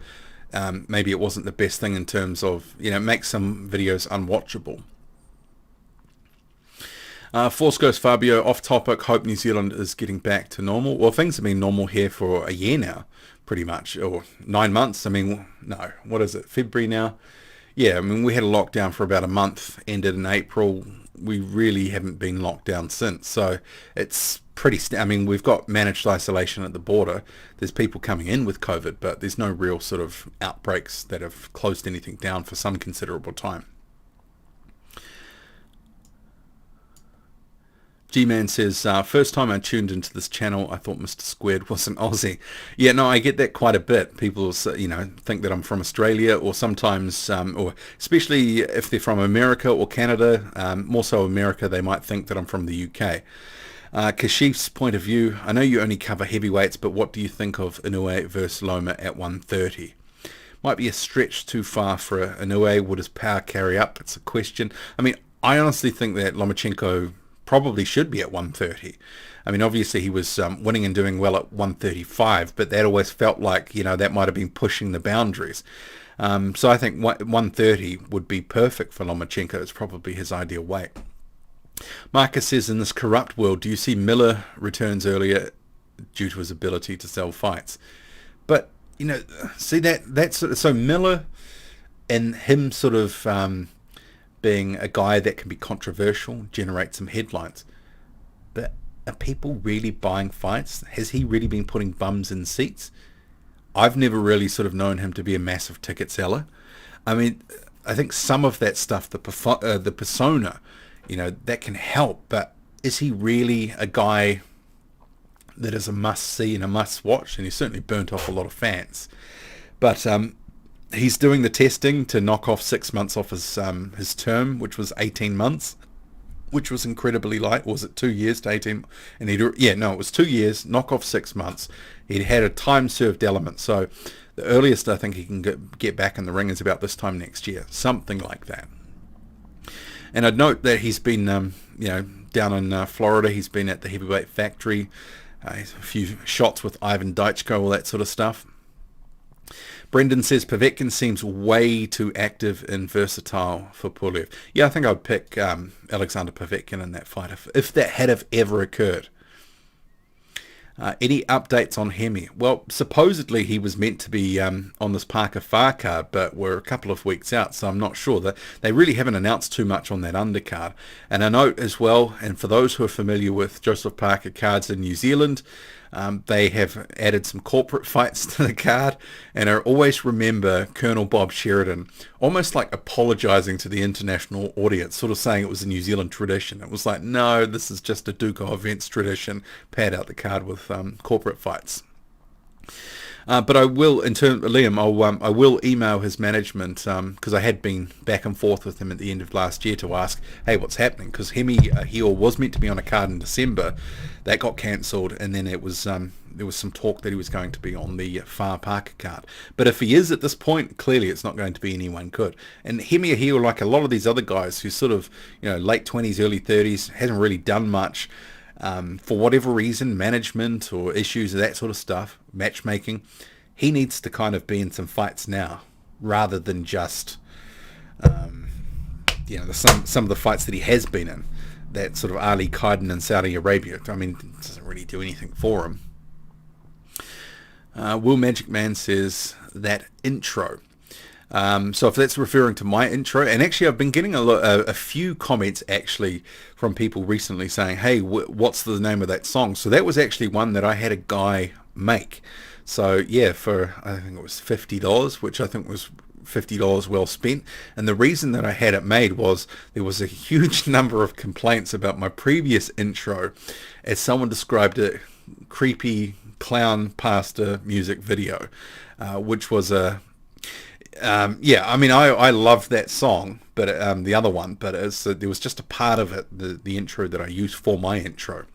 maybe it wasn't the best thing in terms of, make some videos unwatchable. Force Ghost Fabio, off topic, hope New Zealand is getting back to normal. Well, things have been normal here for a year now, pretty much, or 9 months. I mean, no, what is it, February now? Yeah, I mean, we had a lockdown for about a month, ended in April. We really haven't been locked down since. So it's pretty, I mean, we've got managed isolation at the border. There's people coming in with COVID, but there's no real sort of outbreaks that have closed anything down for some considerable time. G-Man says, first time I tuned into this channel, I thought Mr. Squared was an Aussie. Yeah, no, I get that quite a bit. People, think that I'm from Australia, or sometimes, or especially if they're from America or Canada, more so America, they might think that I'm from the UK. Kashif's point of view, I know you only cover heavyweights, but what do you think of Inoue versus Loma at 130? Might be a stretch too far for Inoue. Would his power carry up? It's a question. I mean, I honestly think that Lomachenko probably should be at 130. I mean, obviously he was winning and doing well at 135, but that always felt like, that might have been pushing the boundaries. So I think 130 would be perfect for Lomachenko. It's probably his ideal weight. Marcus says, in this corrupt world, do you see Miller returns earlier due to his ability to sell fights? But, see that's sort of, so Miller and him sort of being a guy that can be controversial, generate some headlines. But are people really buying fights? Has he really been putting bums in seats? I've never really sort of known him to be a massive ticket seller. I mean, I think some of that stuff, the persona, that can help. But is he really a guy that is a must-see and a must-watch? And he's certainly burnt off a lot of fans. But he's doing the testing to knock off 6 months off his term, which was 18 months, which was incredibly light. Was it 2 years to 18? And it was 2 years, knock off 6 months. He'd had a time-served element. So the earliest I think he can get back in the ring is about this time next year, something like that. And I'd note that he's been, down in Florida. He's been at the Heavyweight Factory, a few shots with Ivan Djeko, all that sort of stuff. Brendan says Povetkin seems way too active and versatile for Pulev. Yeah, I think I'd pick Alexander Povetkin in that fight if that had have ever occurred. Any updates on Hemi? Well, supposedly he was meant to be on this Parker Farr card, but we're a couple of weeks out, so I'm not sure. They really haven't announced too much on that undercard. And I note as well, and for those who are familiar with Joseph Parker cards in New Zealand, they have added some corporate fights to the card, and I always remember Colonel Bob Sheridan almost like apologizing to the international audience, sort of saying it was a New Zealand tradition. It was like, no, this is just a Duco events tradition. Pad out the card with corporate fights. But I will, Liam, I will email his management because I had been back and forth with him at the end of last year to ask, hey, what's happening? Because Hemi Hill was meant to be on a card in December. That got cancelled, and then it was there was some talk that he was going to be on the Farr Parker card. But if he is at this point, clearly it's not going to be anyone good. And Hemi Hill, like a lot of these other guys who sort of, late 20s, early 30s, hasn't really done much. For whatever reason, management or issues, that sort of stuff, matchmaking, he needs to kind of be in some fights now rather than just, some of the fights that he has been in, that sort of Ali Qaiden in Saudi Arabia. I mean, it doesn't really do anything for him. Will Magic Man says that intro. So if that's referring to my intro, and actually I've been getting a few comments actually from people recently saying, hey, what's the name of that song? So that was actually one that I had a guy make. So yeah, for I think it was $50, which I think was $50 well spent. And the reason that I had it made was there was a huge number of complaints about my previous intro, as someone described it, creepy clown pastor music video, which was a I loved that song, but the other one, but there was just a part of it, the intro that I used for my intro,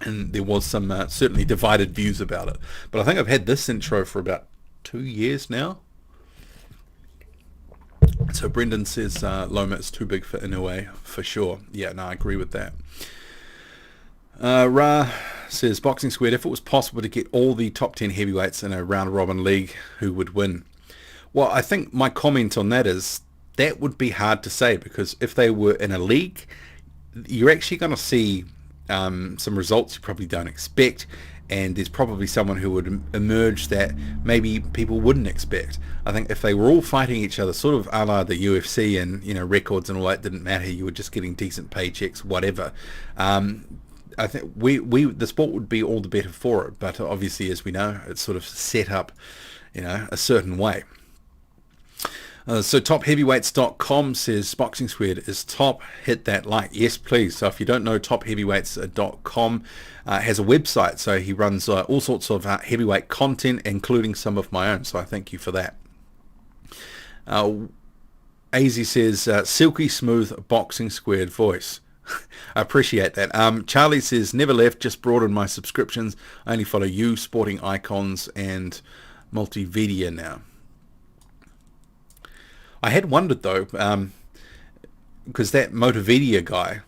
and there was some certainly divided views about it. But I think I've had this intro for about 2 years now. So Brendan says Loma is too big for Inoue, for sure. Yeah, no, I agree with that. Ra says, Boxing Squared, if it was possible to get all the top 10 heavyweights in a round-robin league, who would win? Well, I think my comment on that is that would be hard to say, because if they were in a league, you're actually going to see some results you probably don't expect, and there's probably someone who would emerge that maybe people wouldn't expect. I think if they were all fighting each other, sort of a la the UFC, and records and all that didn't matter, you were just getting decent paychecks, whatever. I think the sport would be all the better for it, but obviously, as we know, it's sort of set up, a certain way. So topheavyweights.com says Boxing Squared is top. Hit that like. Yes, please. So if you don't know, topheavyweights.com has a website. So he runs all sorts of heavyweight content, including some of my own. So I thank you for that. AZ says, silky smooth Boxing Squared voice. I appreciate that. Charlie says, never left, just broadened my subscriptions. I only follow you, Sporting Icons, and Multimedia now. I had wondered though, because that Motivedia guy,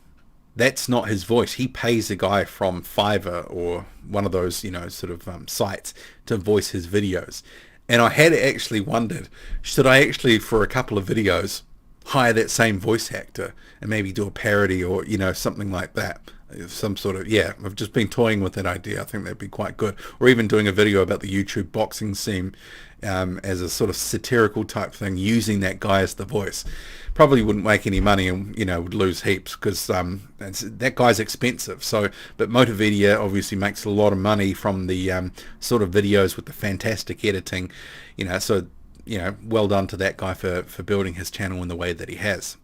that's not his voice. He pays a guy from Pfeifer or one of those, sort of sites to voice his videos. And I had actually wondered, should I actually, for a couple of videos, hire that same voice actor and maybe do a parody or, something like that. Some sort of, I've just been toying with that idea. I think that'd be quite good. Or even doing a video about the YouTube boxing scene as a sort of satirical type thing, using that guy as the voice. Probably wouldn't make any money and, would lose heaps because that guy's expensive. So, but Motivedia obviously makes a lot of money from the sort of videos with the fantastic editing, so, well done to that guy for building his channel in the way that he has.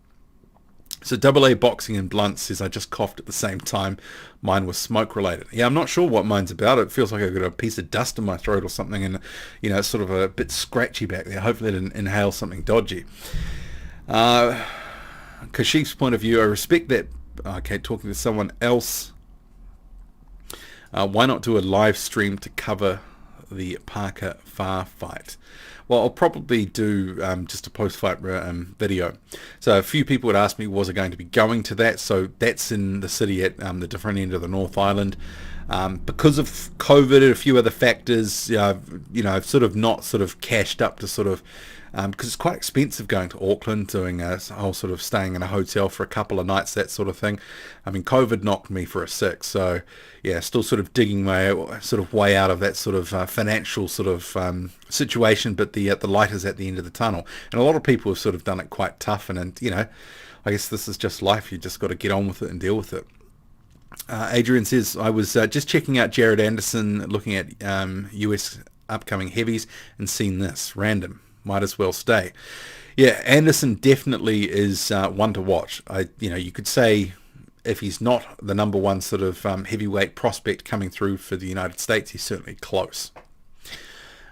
So AA Boxing and Blunt says, I just coughed at the same time. Mine was smoke related. Yeah, I'm not sure what mine's about. It feels like I've got a piece of dust in my throat or something, and it's sort of a bit scratchy back there. Hopefully I didn't inhale something dodgy. Kashif's point of view, I respect that. Okay, talking to someone else. Why not do a live stream to cover the Parker Farr fight? Well, I'll probably do just a post-fight video. So a few people would ask me, was I going to be going to that? So that's in the city at the different end of the North Island. Because of COVID and a few other factors, I've sort of not sort of cashed up to sort of, because it's quite expensive going to Auckland, doing a whole sort of staying in a hotel for a couple of nights, that sort of thing. I mean, COVID knocked me for a six, so yeah, still sort of digging my sort of way out of that sort of financial sort of situation, but the light is at the end of the tunnel. And a lot of people have sort of done it quite tough, and I guess this is just life. You just got to get on with it and deal with it. Adrian says, I was just checking out Jared Anderson, looking at US upcoming heavies, and seen this. Random. Might as well stay. Yeah, Anderson definitely is one to watch. You could say if he's not the number one sort of heavyweight prospect coming through for the United States, he's certainly close.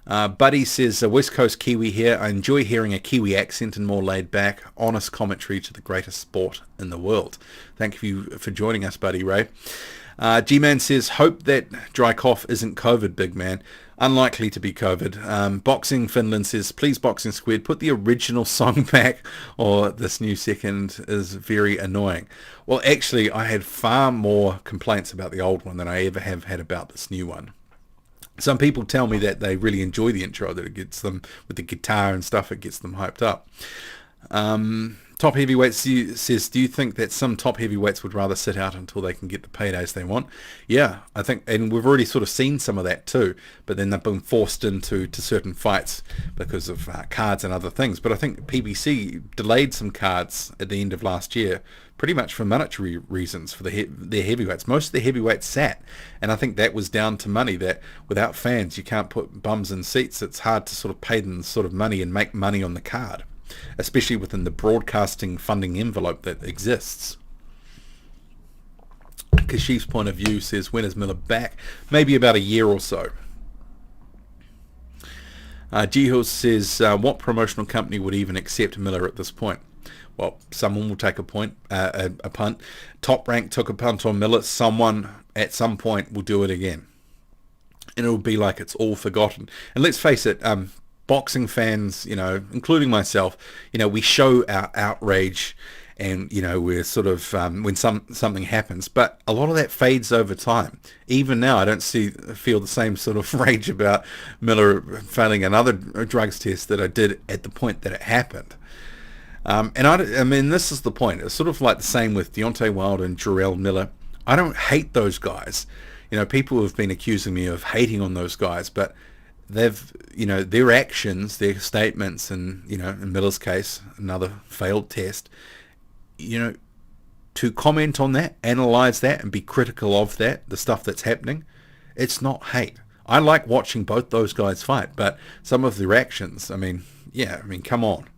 Buddy says, West Coast Kiwi here. I enjoy hearing a Kiwi accent and more laid back, honest commentary to the greatest sport in the world. Thank you for joining us, Buddy Ray. G-Man says, hope that dry cough isn't COVID, big man. Unlikely to be COVID. Boxing Finland says, please Boxing Squared, put the original song back, or this new second is very annoying. Well, actually, I had far more complaints about the old one than I ever have had about this new one. Some people tell me that they really enjoy the intro, that it gets them, with the guitar and stuff, it gets them hyped up. Top Heavyweights says, do you think that some top heavyweights would rather sit out until they can get the paydays they want? Yeah, I think, and we've already sort of seen some of that too, but then they've been forced into certain fights because of cards and other things. But I think PBC delayed some cards at the end of last year, pretty much for monetary reasons for their heavyweights. Most of the heavyweights sat, and I think that was down to money, that without fans you can't put bums in seats. It's hard to sort of pay them sort of money and make money on the card, especially within the broadcasting funding envelope that exists. Kashif's point of view says, when is Miller back? Maybe about a year or so. G-Hill says, what promotional company would even accept Miller at this point? Well, someone will take a punt. Top Rank took a punt on Miller. Someone at some point will do it again. And it'll be like it's all forgotten. And let's face it, boxing fans, including myself, we show our outrage, and we're sort of when something happens, but a lot of that fades over time. Even now, I don't feel the same sort of rage about Miller failing another drugs test that I did at the point that it happened. And I mean, this is the point. It's sort of like the same with Deontay Wilder and Jarrell Miller. I don't hate those guys. People have been accusing me of hating on those guys, but they've, their actions, their statements, and, in Miller's case, another failed test, to comment on that, analyze that, and be critical of that, the stuff that's happening, it's not hate. I like watching both those guys fight, but some of their actions, come on.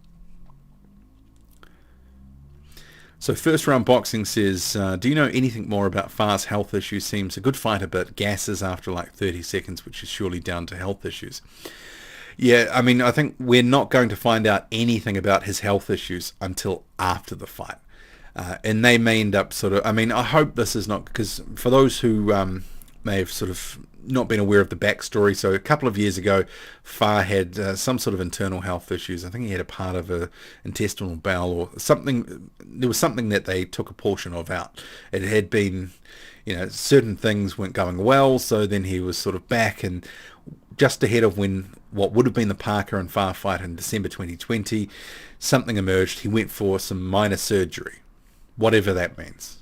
So First Round Boxing says, do you know anything more about Far's health issues? Seems a good fighter, but gasses after like 30 seconds, which is surely down to health issues. Yeah, I mean, I think we're not going to find out anything about his health issues until after the fight. And they may end up sort of, I mean, I hope this is not, because for those who may have sort of not been aware of the backstory, so a couple of years ago, Far had some sort of internal health issues. I think he had a part of a intestinal bowel or something. There was something that they took a portion of out. It had been, certain things weren't going well, so then he was sort of back, and just ahead of when what would have been the Parker and Far fight in December 2020, something emerged. He went for some minor surgery, whatever that means.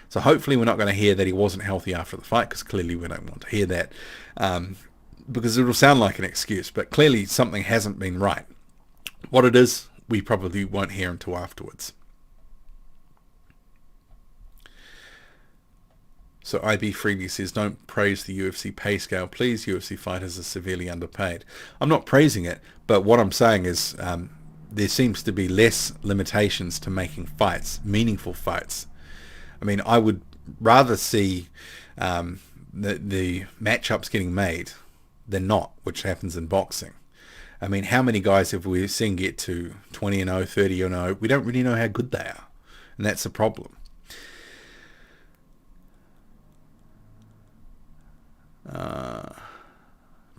So hopefully we're not going to hear that he wasn't healthy after the fight, because clearly we don't want to hear that, because it will sound like an excuse, but clearly something hasn't been right. What it is, we probably won't hear until afterwards. So IB Freebie says, don't praise the UFC pay scale, please. UFC fighters are severely underpaid. I'm not praising it, but what I'm saying is there seems to be less limitations to making fights, meaningful fights. I mean, I would rather see the matchups getting made than not, which happens in boxing. I mean, how many guys have we seen get to 20-0, 30-0? We don't really know how good they are, and that's the problem.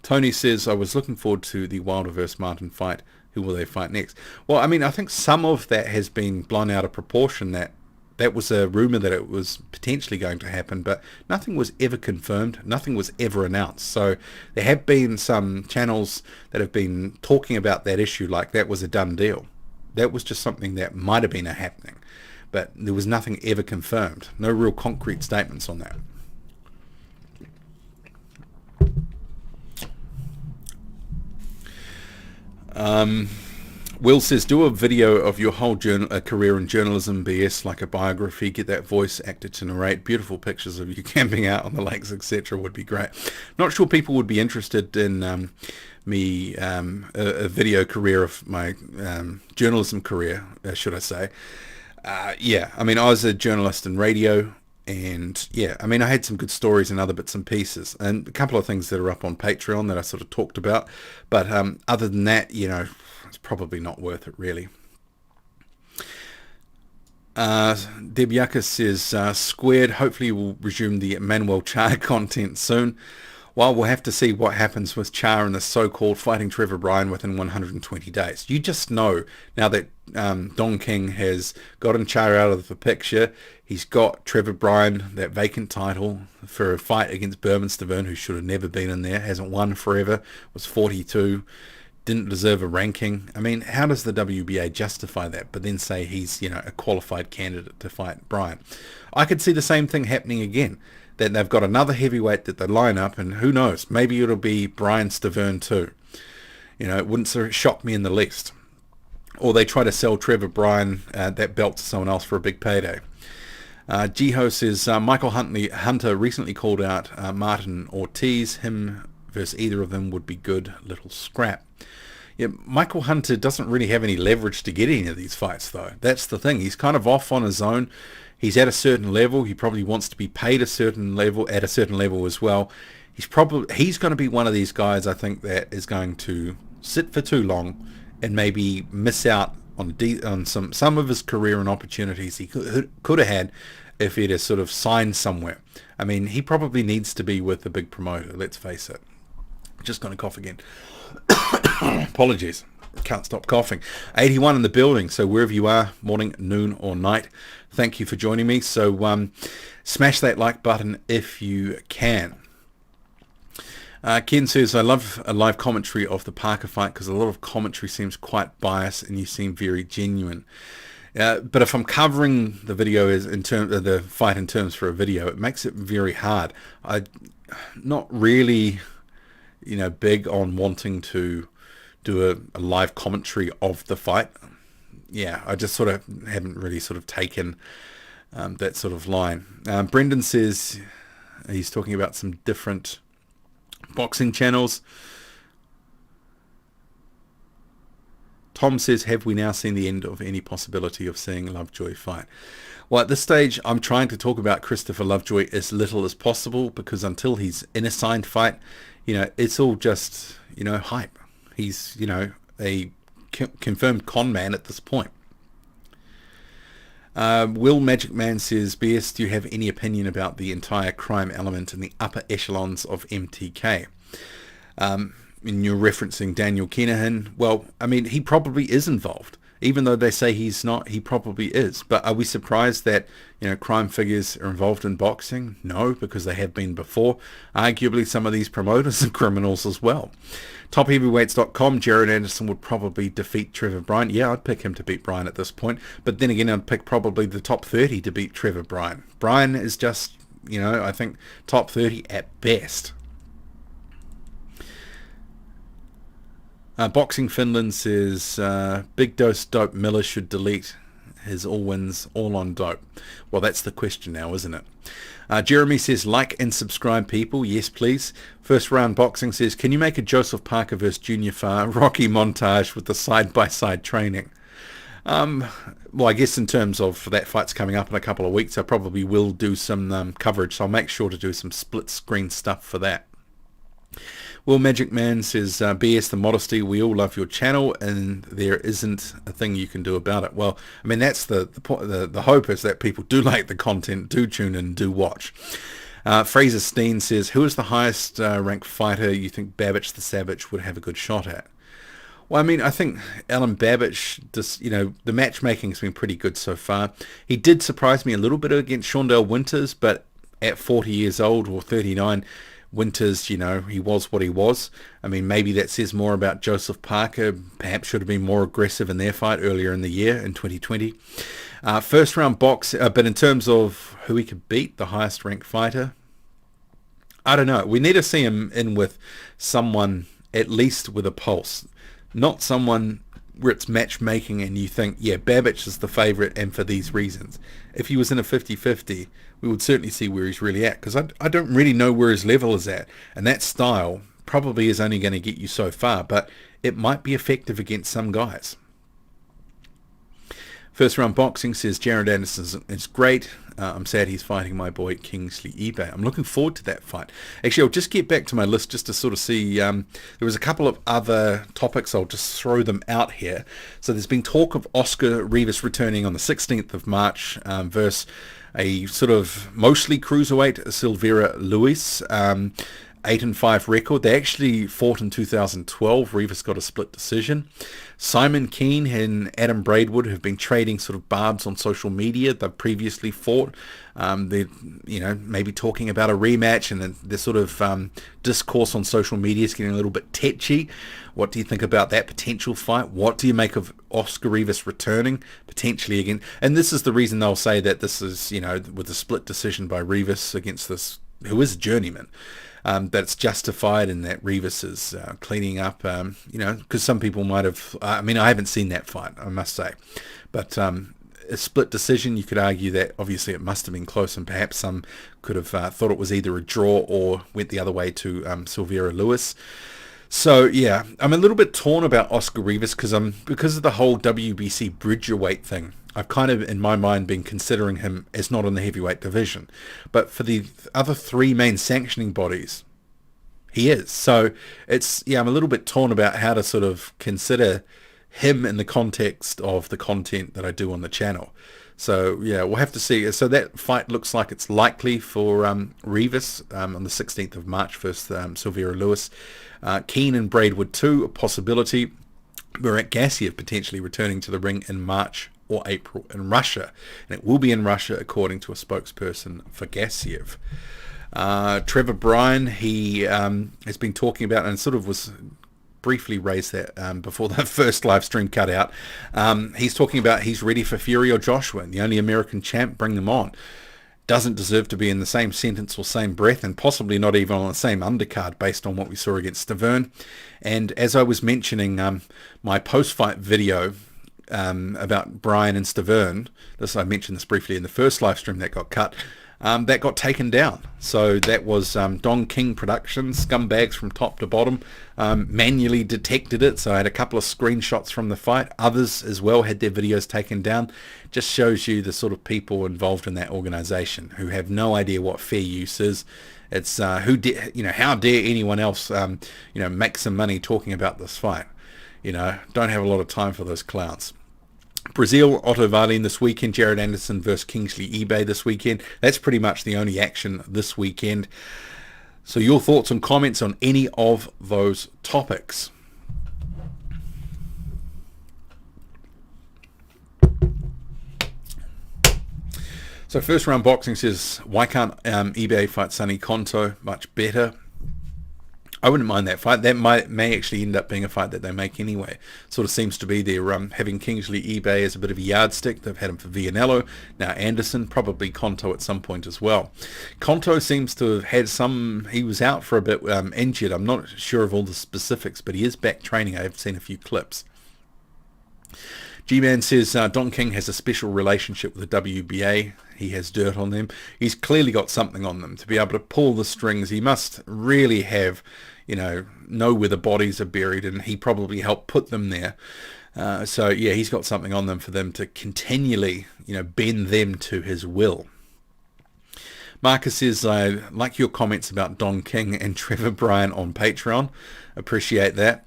Tony says, I was looking forward to the Wilder vs. Martin fight. Who will they fight next? Well, I mean, I think some of that has been blown out of proportion. That was a rumor that it was potentially going to happen, but nothing was ever confirmed. Nothing was ever announced. So there have been some channels that have been talking about that issue like that was a done deal. That was just something that might have been happening, but there was nothing ever confirmed. No real concrete statements on that. Will says, do a video of your whole career in journalism, BS, like a biography. Get that voice actor to narrate. Beautiful pictures of you camping out on the lakes, etc. would be great. Not sure people would be interested in a video career of my journalism career, should I say. Yeah, I mean, I was a journalist in radio, and yeah, I mean, I had some good stories and other bits and pieces, and a couple of things that are up on Patreon that I sort of talked about. But other than that, it's probably not worth it, really. Deb Yucca says, Squared, hopefully we'll resume the Manuel Char content soon. Well, we'll have to see what happens with Char and the so-called fighting Trevor Bryan within 120 days. You just know now that Don King has gotten Char out of the picture. He's got Trevor Bryan, that vacant title, for a fight against Berman Stavern, who should have never been in there, hasn't won forever, was 42, didn't deserve a ranking. I mean, how does the WBA justify that, but then say he's, a qualified candidate to fight Bryan? I could see the same thing happening again, that they've got another heavyweight that they line up, and who knows, maybe it'll be Bryan Stavern too. It wouldn't sort of shock me in the least. Or they try to sell Trevor Bryan that belt to someone else for a big payday. Jiho says, Michael Hunter recently called out Martin Ortiz. Him versus either of them would be good little scrap. Yeah, Michael Hunter doesn't really have any leverage to get any of these fights, though. That's the thing. He's kind of off on his own. He's at a certain level. He probably wants to be paid at a certain level as well. He's going to be one of these guys, I think, that is going to sit for too long and maybe miss out on some of his career and opportunities he could have had if he'd have sort of signed somewhere. I mean, he probably needs to be with a big promoter, let's face it. Just going to cough again. Apologies. Can't stop coughing. 81 in the building, so wherever you are, morning, noon or night, thank you for joining me. So smash that like button if you can. Ken says, I love a live commentary of the Parker fight because a lot of commentary seems quite biased and you seem very genuine. But if I'm covering the video the fight in terms for a video, it makes it very hard. I'm not really, big on wanting to do a live commentary of the fight. Yeah, I just sort of haven't really sort of taken that sort of line. Brendan says he's talking about some different boxing channels. Tom says, have we now seen the end of any possibility of seeing Lovejoy fight? Well, at this stage, I'm trying to talk about Christopher Lovejoy as little as possible, because until he's in a signed fight, it's all just, hype. He's, a confirmed con man at this point. Will Magic Man says, BS, do you have any opinion about the entire crime element in the upper echelons of MTK? And you're referencing Daniel Kinahan. Well, I mean, he probably is involved. Even though they say he's not, he probably is. But are we surprised that, crime figures are involved in boxing? No, because they have been before. Arguably, some of these promoters are criminals as well. TopHeavyweights.com, Jared Anderson would probably defeat Trevor Bryan. Yeah, I'd pick him to beat Bryan at this point. But then again, I'd pick probably the top 30 to beat Trevor Bryan. Bryan is just, I think top 30 at best. Boxing Finland says, big dose dope Miller should delete his all wins all on dope. Well, that's the question now, isn't it? Jeremy says, like and subscribe, people. Yes, please. First Round Boxing says, can you make a Joseph Parker vs. Junior Farr Rocky montage with the side-by-side training? Well, I guess in terms of that fight's coming up in a couple of weeks, I probably will do some coverage, so I'll make sure to do some split-screen stuff for that. Will Magic Man says, BS the modesty, we all love your channel and there isn't a thing you can do about it. Well, I mean, that's the hope, is that people do like the content, do tune in, do watch. Fraser Steen says, who is the highest ranked fighter you think Babbage the Savage would have a good shot at? Well, I mean, I think Alan Babbage, the matchmaking's been pretty good so far. He did surprise me a little bit against Shondell Winters, but at 40 years old or 39, Winters, he was what he was. I mean, maybe that says more about Joseph Parker. Perhaps should have been more aggressive in their fight earlier in the year in 2020. First round box, but in terms of who he could beat, the highest ranked fighter, I don't know. We need to see him in with someone at least with a pulse, not someone where it's matchmaking and you think, yeah, Babbage is the favourite and for these reasons. If he was in a 50-50, we would certainly see where he's really at, because I don't really know where his level is at, and that style probably is only going to get you so far, but it might be effective against some guys. First Round Boxing says, Jared Anderson is great. I'm sad he's fighting my boy Kingsley Ibeh. I'm looking forward to that fight. Actually, I'll just get back to my list just to sort of see. There was a couple of other topics. I'll just throw them out here. So there's been talk of Oscar Rivas returning on the 16th of March versus a sort of mostly cruiserweight Silveira Luis. 8-5 record. They actually fought in 2012. Rivas got a split decision. Simon Kean and Adam Braidwood have been trading sort of barbs on social media. They've previously fought. They're, maybe talking about a rematch, and the sort of discourse on social media is getting a little bit tetchy. What do you think about that potential fight? What do you make of Oscar Rivas returning potentially again? And this is the reason they'll say that this is, with a split decision by Rivas against this, who is a journeyman. That it's justified and that Rivas is cleaning up, because some people might have, I haven't seen that fight, I must say. But a split decision, you could argue that obviously it must have been close, and perhaps some could have thought it was either a draw or went the other way to Silveira Luis. So, yeah, I'm a little bit torn about Oscar Rivas because of the whole WBC bridgerweight thing. I've kind of, in my mind, been considering him as not in the heavyweight division. But for the other three main sanctioning bodies, he is. So I'm a little bit torn about how to sort of consider him in the context of the content that I do on the channel. So, yeah, we'll have to see. So that fight looks like it's likely for Rivas on the 16th of March versus Silveira Luis. Kean and Braidwood 2, a possibility. Murat Gassiev potentially returning to the ring in March or April in Russia, and it will be in Russia according to a spokesperson for Gassiev. Trevor Bryan, he has been talking about, and sort of was briefly raised that before the first live stream cut out. He's talking about he's ready for Fury or Joshua, the only American champ, bring them on. Doesn't deserve to be in the same sentence or same breath, and possibly not even on the same undercard based on what we saw against Stavern. And as I was mentioning, my post-fight video about Bryan and Stavern, I mentioned this briefly in the first live stream that got cut, that got taken down. So that was Don King Productions, scumbags from top to bottom, manually detected it. So I had a couple of screenshots from the fight. Others as well had their videos taken down. Just shows you the sort of people involved in that organization who have no idea what fair use is. It's how dare anyone else make some money talking about this fight. Don't have a lot of time for those clowns. Breazeale, Otto Wallin this weekend, Jared Anderson versus Kingsley Ibeh this weekend. That's pretty much the only action this weekend. So your thoughts and comments on any of those topics. So first round boxing says, why can't Ibeh fight Sonny Konto? Much better. I wouldn't mind that fight. That may actually end up being a fight that they make anyway. Sort of seems to be their having Kingsley Ibeh as a bit of a yardstick. They've had him for Villanello, now Anderson, probably Konto at some point as well. Konto seems to have had he was out for a bit injured. I'm not sure of all the specifics, but he is back training. I have seen a few clips. G-Man says Don King has a special relationship with the WBA. He has dirt on them. He's clearly got something on them. To be able to pull the strings, he must really have, know where the bodies are buried, and he probably helped put them there. So yeah, he's got something on them for them to continually, bend them to his will. Marcus says, I like your comments about Don King and Trevor Bryan on Patreon. Appreciate that.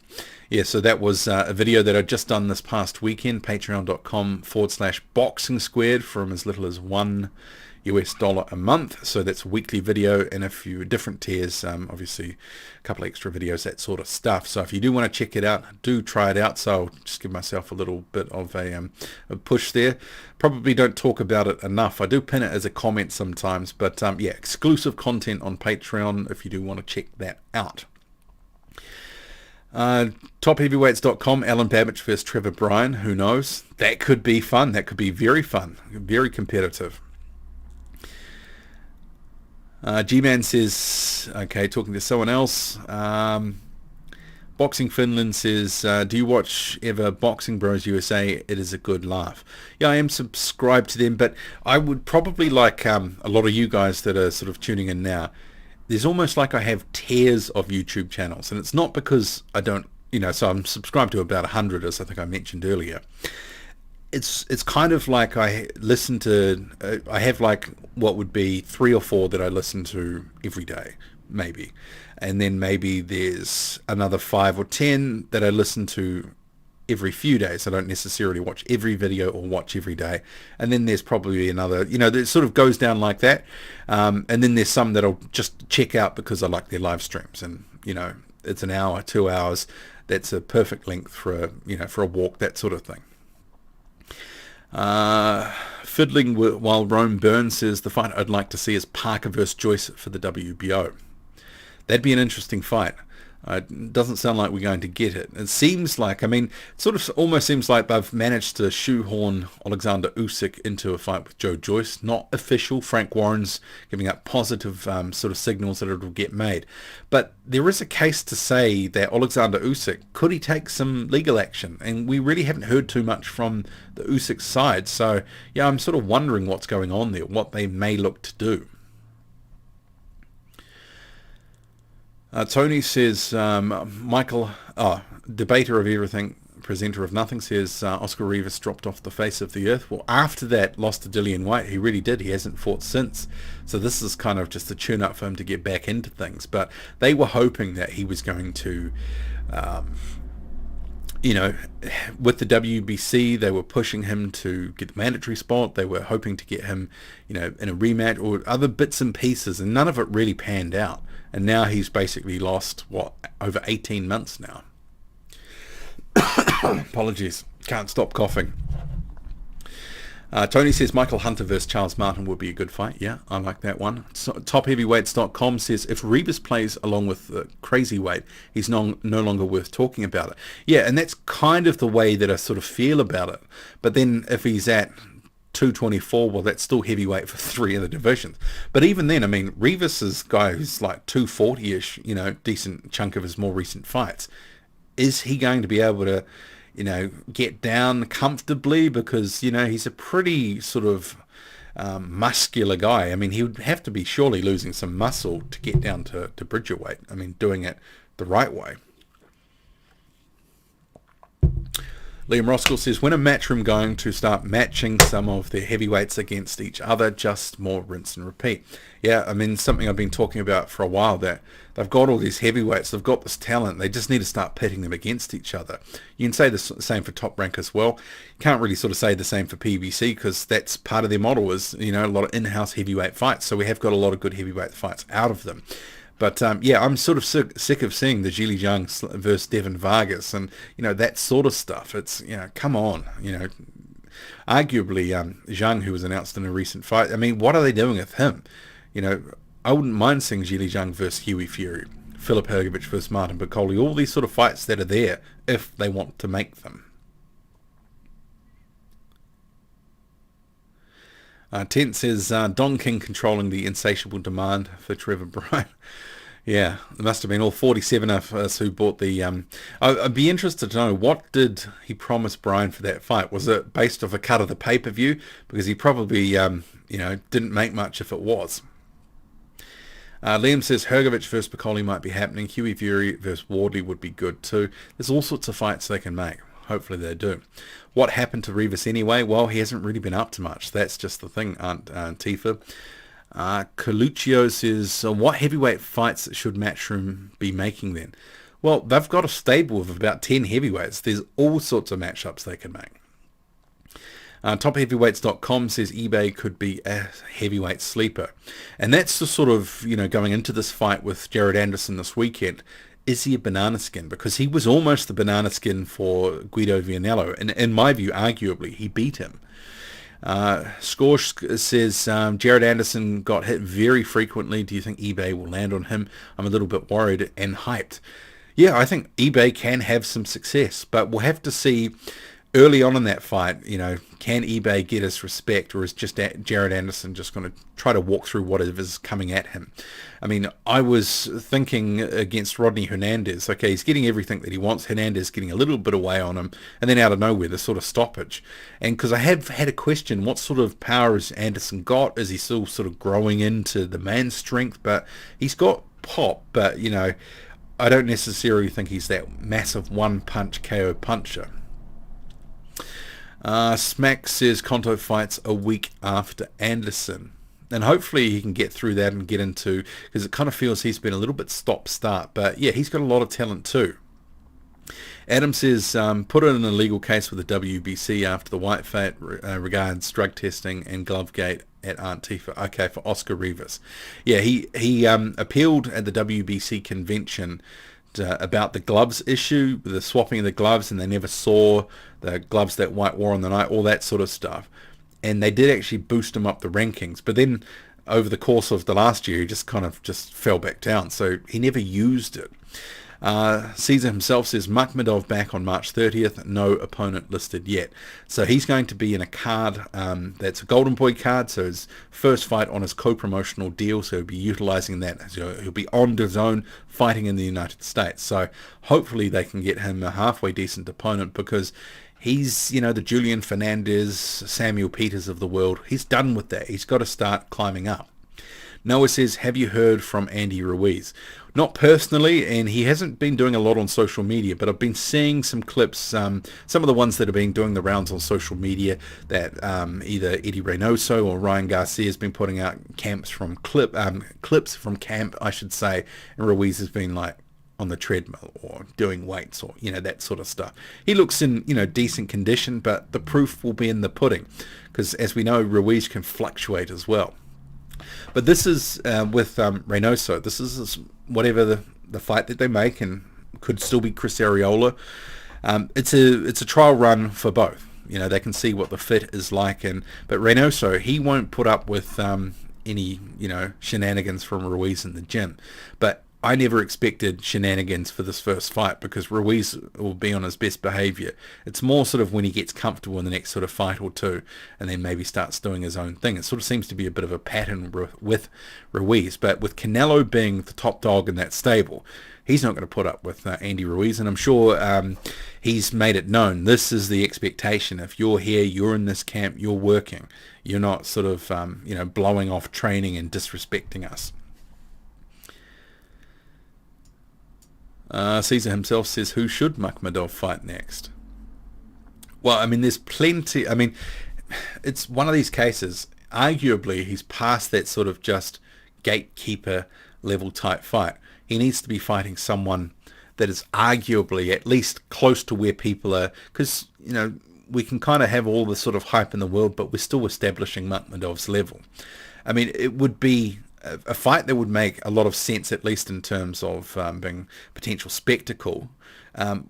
Yeah, so that was a video that I'd just done this past weekend, patreon.com/boxing squared, from as little as $1 a month. So that's a weekly video and a few different tiers, obviously a couple of extra videos, that sort of stuff. So if you do want to check it out, do try it out. So I'll just give myself a little bit of a push there. Probably don't talk about it enough. I do pin it as a comment sometimes, but yeah, exclusive content on Patreon if you do want to check that out. Topheavyweights.com, Alan Babbage versus Trevor Bryan. Who knows? That could be fun. That could be very fun. Very competitive. G-Man says, okay, talking to someone else. Boxing Finland says, do you watch ever Boxing Bros USA? It is a good laugh. Yeah, I am subscribed to them, but I would probably like a lot of you guys that are sort of tuning in now. There's almost like I have tiers of YouTube channels, and it's not because I don't, so I'm subscribed to about 100, as I think I mentioned earlier. It's kind of like I listen to, I have like what would be 3 or 4 that I listen to every day, maybe. And then maybe there's another 5 or 10 that I listen to every few days. I don't necessarily watch every video or watch every day. And then there's probably another, that sort of goes down like that. And then there's some that I'll just check out because I like their live streams. And, it's an hour, 2 hours. That's a perfect length for a walk, that sort of thing. Fiddling While Rome Burns says, the fight I'd like to see is Parker versus Joyce for the WBO. That'd be an interesting fight. It doesn't sound like we're going to get it. It seems like, it sort of almost seems like they've managed to shoehorn Alexander Usyk into a fight with Joe Joyce. Not official. Frank Warren's giving up positive sort of signals that it'll get made. But there is a case to say that Alexander Usyk, could he take some legal action? And we really haven't heard too much from the Usyk side. So, yeah, I'm sort of wondering what's going on there, what they may look to do. Tony says, Michael, debater of everything, presenter of nothing, says Oscar Rivas dropped off the face of the earth. Well, after that, lost to Dillian White. He really did. He hasn't fought since. So this is kind of just a tune-up for him to get back into things. But they were hoping that he was going to, with the WBC, they were pushing him to get the mandatory spot. They were hoping to get him, in a rematch or other bits and pieces, and none of it really panned out. And now he's basically lost, over 18 months now. Apologies. Can't stop coughing. Tony says Michael Hunter versus Charles Martin would be a good fight. Yeah, I like that one. Topheavyweights.com says if Rivas plays along with Crazyweight, he's no longer worth talking about it. Yeah, and that's kind of the way that I sort of feel about it. But then if he's at 224, well, that's still heavyweight for 3 of the divisions. But even then, Rivas is a guy who's like 240-ish, decent chunk of his more recent fights. Is he going to be able to, get down comfortably? Because, he's a pretty sort of muscular guy. I mean, he would have to be surely losing some muscle to get down to Bridger weight. I mean, doing it the right way. Liam Roskell says, when are Matchroom going to start matching some of their heavyweights against each other? Just more rinse and repeat. Yeah, I mean, something I've been talking about for a while, that they've got all these heavyweights, they've got this talent, they just need to start pitting them against each other. You can say the same for Top Rank as well. You can't really sort of say the same for PBC, because that's part of their model is, you know, a lot of in-house heavyweight fights. So we have got a lot of good heavyweight fights out of them. But yeah, I'm sort of sick of seeing the Zhili Zhang versus Devin Vargas and, you know, that sort of stuff. It's, you know, come on, you know. Arguably, Zhang, who was announced in a recent fight, I mean, what are they doing with him? You know, I wouldn't mind seeing Zhili Zhang versus Huey Fury, Filip Hrgovic versus Martin Bakole, all these sort of fights that are there if they want to make them. Tent says, Don King controlling the insatiable demand for Trevor Bryan. Yeah, it must have been all 47 of us who bought the... I'd be interested to know, what did he promise Bryan for that fight? Was it based off a cut of the pay-per-view? Because he probably, you know, didn't make much if it was. Liam says, Hrgovic versus Bakole might be happening. Huey Fury versus Wardley would be good too. There's all sorts of fights they can make. Hopefully they do. What happened to Rivas anyway? Well, he hasn't really been up to much. That's just the thing, Tifa. Coluccio says, what heavyweight fights should Matchroom be making then? Well, they've got a stable of about 10 heavyweights. There's all sorts of matchups they can make. TopHeavyweights.com says Ibeh could be a heavyweight sleeper. And that's the sort of, you know, going into this fight with Jared Anderson this weekend. Is he a banana skin? Because he was almost the banana skin for Guido Vianello. And in my view, arguably, he beat him. Skorsh says, Jared Anderson got hit very frequently. Do you think Ibeh will land on him? I'm a little bit worried and hyped. Yeah, I think Ibeh can have some success, but we'll have to see early on in that fight, you know, can Ibeh get his respect, or is just Jared Anderson just going to try to walk through whatever's coming at him? I mean, I was thinking against Rodney Hernandez, okay, he's getting everything that he wants. Hernandez getting a little bit away on him, and then out of nowhere, the sort of stoppage. And because I have had a question, what sort of power has Anderson got? Is he still sort of growing into the man's strength? But he's got pop, but, you know, I don't necessarily think he's that massive one-punch KO puncher. Smack says Konto fights a week after Anderson, and hopefully he can get through that and get into, because it kind of feels he's been a little bit stop-start, but yeah, he's got a lot of talent too. Adam says, put in a legal case with the WBC after the white fight regards drug testing and Glovegate at Aunt Tifa. Okay, for Oscar Rivas. Yeah, he appealed at the WBC convention about the gloves issue, the swapping of the gloves, and they never saw the gloves that White wore on the night, all that sort of stuff. And they did actually boost him up the rankings, but then over the course of the last year, he just kind of just fell back down, so he never used it. Caesar himself says Makhmedov back on March 30th, no opponent listed yet. So he's going to be in a card that's a Golden Boy card, so his first fight on his co-promotional deal, so he'll be utilizing that. So he'll be on DAZN fighting in the United States. So hopefully they can get him a halfway decent opponent, because he's, you know, the Julian Fernandez, Samuel Peters of the world. He's done with that. He's got to start climbing up. Noah says, have you heard from Andy Ruiz? Not personally, and he hasn't been doing a lot on social media, but I've been seeing some clips, some of the ones that have been doing the rounds on social media, that either Eddie Reynoso or Ryan Garcia has been putting out clips from camp, I should say, and Ruiz has been like on the treadmill or doing weights or, you know, that sort of stuff. He looks in, you know, decent condition, but the proof will be in the pudding, because as we know, Ruiz can fluctuate as well. But this is with Reynoso. This is whatever the fight that they make, and could still be Chris Arreola. It's a trial run for both. You know, they can see what the fit is like, but Reynoso, he won't put up with any, you know, shenanigans from Ruiz in the gym. But I never expected shenanigans for this first fight because Ruiz will be on his best behaviour. It's more sort of when he gets comfortable in the next sort of fight or two and then maybe starts doing his own thing. It sort of seems to be a bit of a pattern with Ruiz. But with Canelo being the top dog in that stable, he's not going to put up with Andy Ruiz. And I'm sure he's made it known. This is the expectation. If you're here, you're in this camp, you're working. You're not sort of, blowing off training and disrespecting us. Caesar himself says, who should Makhmudov fight next? Well, I mean, there's plenty. I mean, it's one of these cases. Arguably, he's past that sort of just gatekeeper level type fight. He needs to be fighting someone that is arguably at least close to where people are. Because, we can kind of have all the sort of hype in the world, but we're still establishing Makhmudov's level. I mean, it would be a fight that would make a lot of sense, at least in terms of being potential spectacle,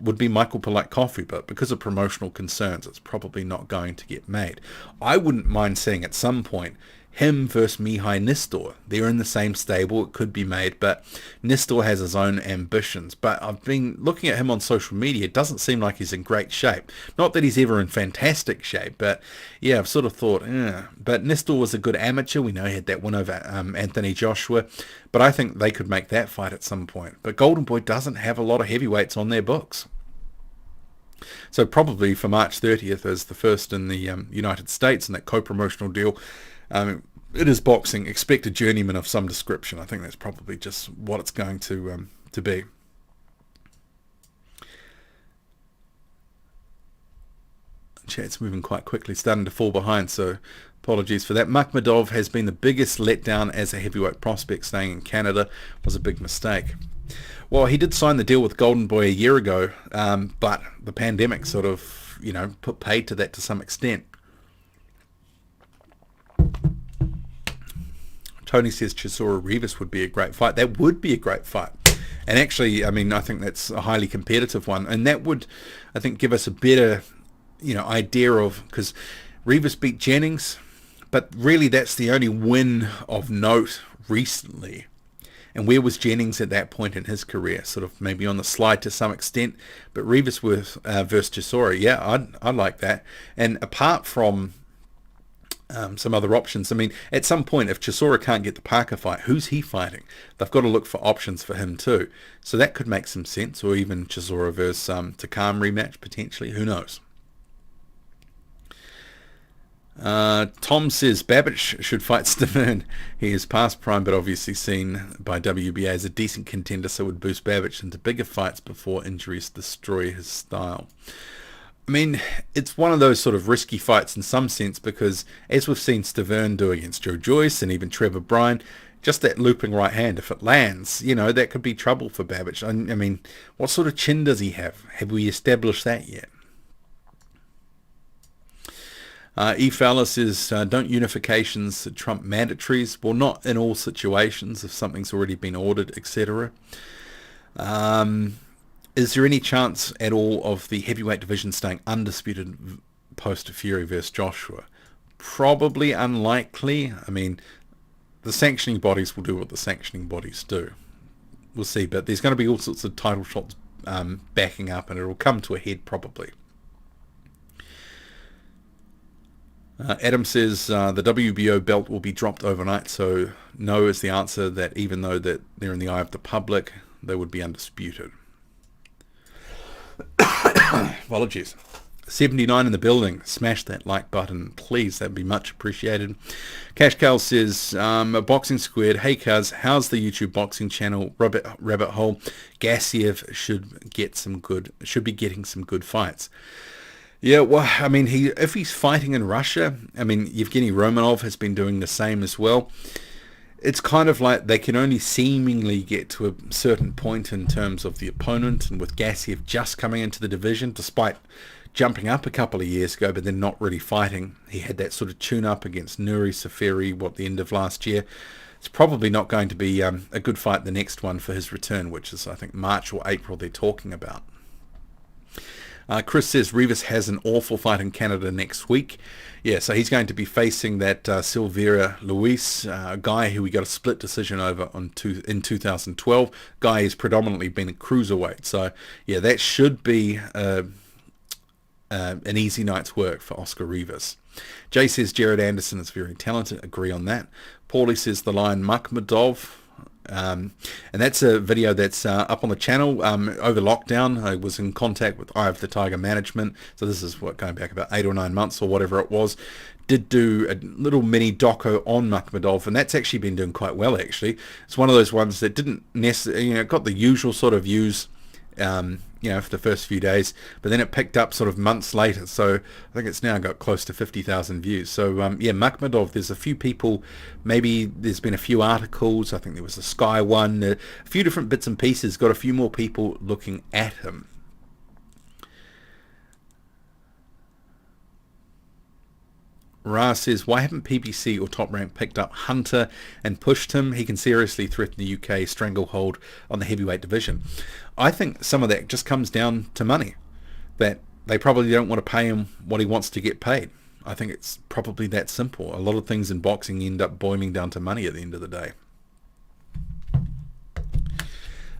would be Michael Polite Coffee, but because of promotional concerns, it's probably not going to get made. I wouldn't mind seeing at some point him versus Mihai Nistor. They're in the same stable. It could be made, but Nistor has his own ambitions. But I've been looking at him on social media. It doesn't seem like he's in great shape. Not that he's ever in fantastic shape, but yeah, I've sort of thought, But Nistor was a good amateur. We know he had that win over Anthony Joshua, but I think they could make that fight at some point. But Golden Boy doesn't have a lot of heavyweights on their books. So probably for March 30th as the first in the United States in that co-promotional deal, it is boxing. Expect a journeyman of some description. I think that's probably just what it's going to be. Chat's moving quite quickly, starting to fall behind, so apologies for that. Makhmudov has been the biggest letdown as a heavyweight prospect. Staying in Canada was a big mistake. Well, he did sign the deal with Golden Boy a year ago, but the pandemic sort of, put paid to that to some extent. Tony says Chisora Rivas would be a great fight. That would be a great fight. And actually, I mean, I think that's a highly competitive one. And that would, I think, give us a better, idea of, because Rivas beat Jennings, but really that's the only win of note recently. And where was Jennings at that point in his career? Sort of maybe on the slide to some extent. But Rivas versus Chisora, yeah, I'd like that. And apart from some other options. I mean, at some point, if Chisora can't get the Parker fight, who's he fighting? They've got to look for options for him too. So that could make some sense, or even Chisora versus Takam rematch potentially. Who knows? Tom says Babic should fight Stiverne. He is past prime, but obviously seen by WBA as a decent contender, so would boost Babic into bigger fights before injuries destroy his style. I mean, it's one of those sort of risky fights in some sense because, as we've seen Stiverne do against Joe Joyce and even Trevor Bryan, just that looping right hand, if it lands, that could be trouble for Babic. I mean, what sort of chin does he have? Have we established that yet? Fowler says, don't unifications trump mandatories? Well, not in all situations if something's already been ordered, etc. Is there any chance at all of the heavyweight division staying undisputed post Fury versus Joshua? Probably unlikely. I mean, the sanctioning bodies will do what the sanctioning bodies do. We'll see, but there's going to be all sorts of title shots backing up, and it'll come to a head probably. Adam says the WBO belt will be dropped overnight, so no is the answer, that even though that they're in the eye of the public, they would be undisputed. Apologies. 79 in the building. Smash that like button, please. That'd be much appreciated. Cash Cal says, Boxing Squared. Hey, cuz, how's the YouTube boxing channel? Rabbit Hole. Gassiev should be getting some good fights. Yeah, well, I mean, if he's fighting in Russia, I mean, Yevgeny Romanov has been doing the same as well. It's kind of like they can only seemingly get to a certain point in terms of the opponent, and with Gassiev just coming into the division, despite jumping up a couple of years ago, but then not really fighting. He had that sort of tune-up against Nuri Safiri, the end of last year. It's probably not going to be a good fight, the next one for his return, which is, I think, March or April they're talking about. Chris says Rivas has an awful fight in Canada next week. Yeah, so he's going to be facing that Silveira Luis guy who we got a split decision over in 2012. Guy has predominantly been a cruiserweight. So, yeah, that should be an easy night's work for Oscar Rivas. Jay says Jared Anderson is very talented. Agree on that. Paulie says the Lion Makhmedov. And that's a video that's up on the channel over lockdown. I was in contact with Eye of the Tiger management, so this is going back about 8 or 9 months or whatever it was. Did do a little mini doco on Makhmedov, and that's actually been doing quite well. Actually, it's one of those ones that didn't necessarily, got the usual sort of views, for the first few days, but then it picked up sort of months later. So I think it's now got close to 50,000 views. So Makhmedov, there's a few people, maybe there's been a few articles. I think there was a Sky one, a few different bits and pieces, got a few more people looking at him. Ra says, why haven't PBC or Top Rank picked up Hunter and pushed him? He can seriously threaten the UK stranglehold on the heavyweight division. I think some of that just comes down to money, that they probably don't want to pay him what he wants to get paid. I think it's probably that simple. A lot of things in boxing end up boiling down to money at the end of the day.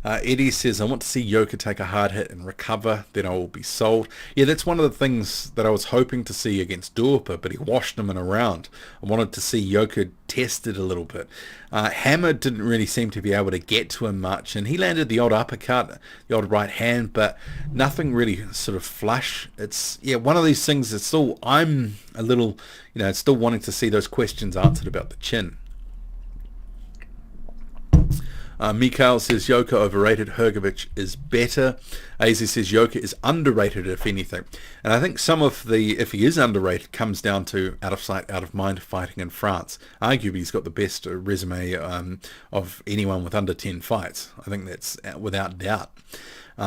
Eddie says, I want to see Yoka take a hard hit and recover, then I will be sold. Yeah, that's one of the things that I was hoping to see against Dubois, but he washed him in a round. I wanted to see Yoka tested a little bit. Hammer didn't really seem to be able to get to him much, and he landed the odd uppercut, the odd right hand, but nothing really sort of flush. It's, one of these things that still, I'm a little, still wanting to see those questions answered about the chin. Mikhail says Yoka overrated, Hrgovic is better. AZ says Yoka is underrated, if anything. And I think some of the, if he is underrated, comes down to out of sight, out of mind fighting in France. Arguably, he's got the best resume of anyone with under 10 fights. I think that's without doubt.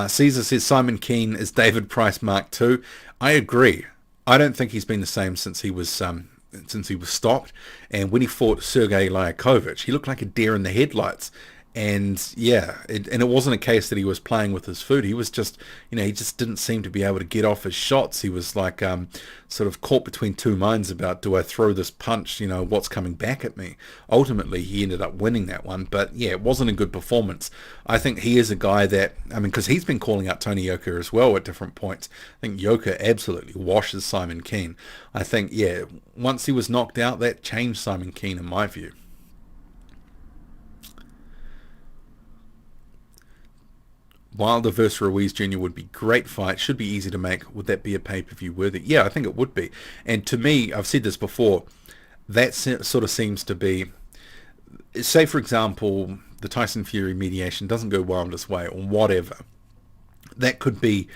Caesar says Simon Kean is David Price Mark II. I agree. I don't think he's been the same since he was stopped. And when he fought Sergei Lyakovich, he looked like a deer in the headlights. And it wasn't a case that he was playing with his food. He was just, he just didn't seem to be able to get off his shots. He was like sort of caught between two minds about, do I throw this punch, what's coming back at me? Ultimately, he ended up winning that one. But it wasn't a good performance. I think he is a guy that, because he's been calling out Tony Yoka as well at different points. I think Yoka absolutely washes Simon Kean. I think, once he was knocked out, that changed Simon Kean in my view. Wilder versus Ruiz Jr. would be great fight. Should be easy to make. Would that be a pay-per-view worthy? Yeah, I think it would be. And to me, I've said this before, that sort of seems to be, say for example, the Tyson Fury mediation doesn't go Wilder's way or whatever. That could be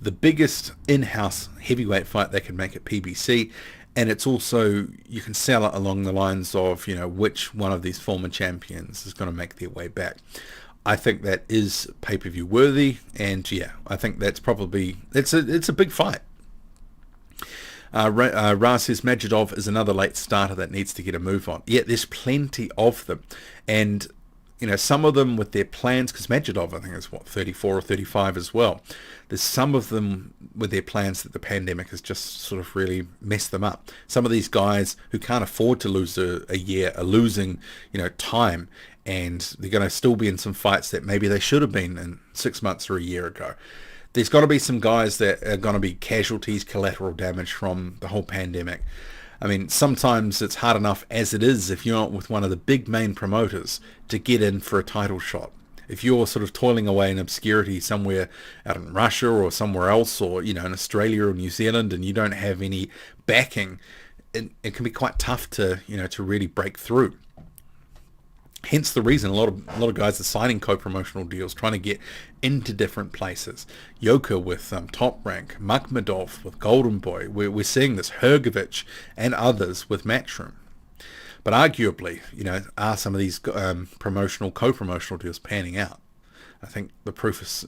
the biggest in-house heavyweight fight they can make at PBC. And it's also, you can sell it along the lines of, which one of these former champions is going to make their way back. I think that is pay-per-view worthy, and I think that's probably, it's a big fight. Ra says Majidov is another late starter that needs to get a move on. Yeah, there's plenty of them, and some of them with their plans, because Majidov I think is 34 or 35 as well. There's some of them with their plans that the pandemic has just sort of really messed them up. Some of these guys who can't afford to lose a year are losing time, and they're going to still be in some fights that maybe they should have been in 6 months or a year ago. There's got to be some guys that are going to be casualties, collateral damage from the whole pandemic. Sometimes it's hard enough as it is if you're not with one of the big main promoters to get in for a title shot. If you're sort of toiling away in obscurity somewhere out in Russia or somewhere else, or in Australia or New Zealand, and you don't have any backing, it can be quite tough to to really break through. Hence the reason a lot of guys are signing co-promotional deals, trying to get into different places. Yoka with Top Rank, Makhmedov with Golden Boy. We're seeing this, Hrgovic and others with Matchroom. But arguably, are some of these co-promotional deals panning out? I think the proof is,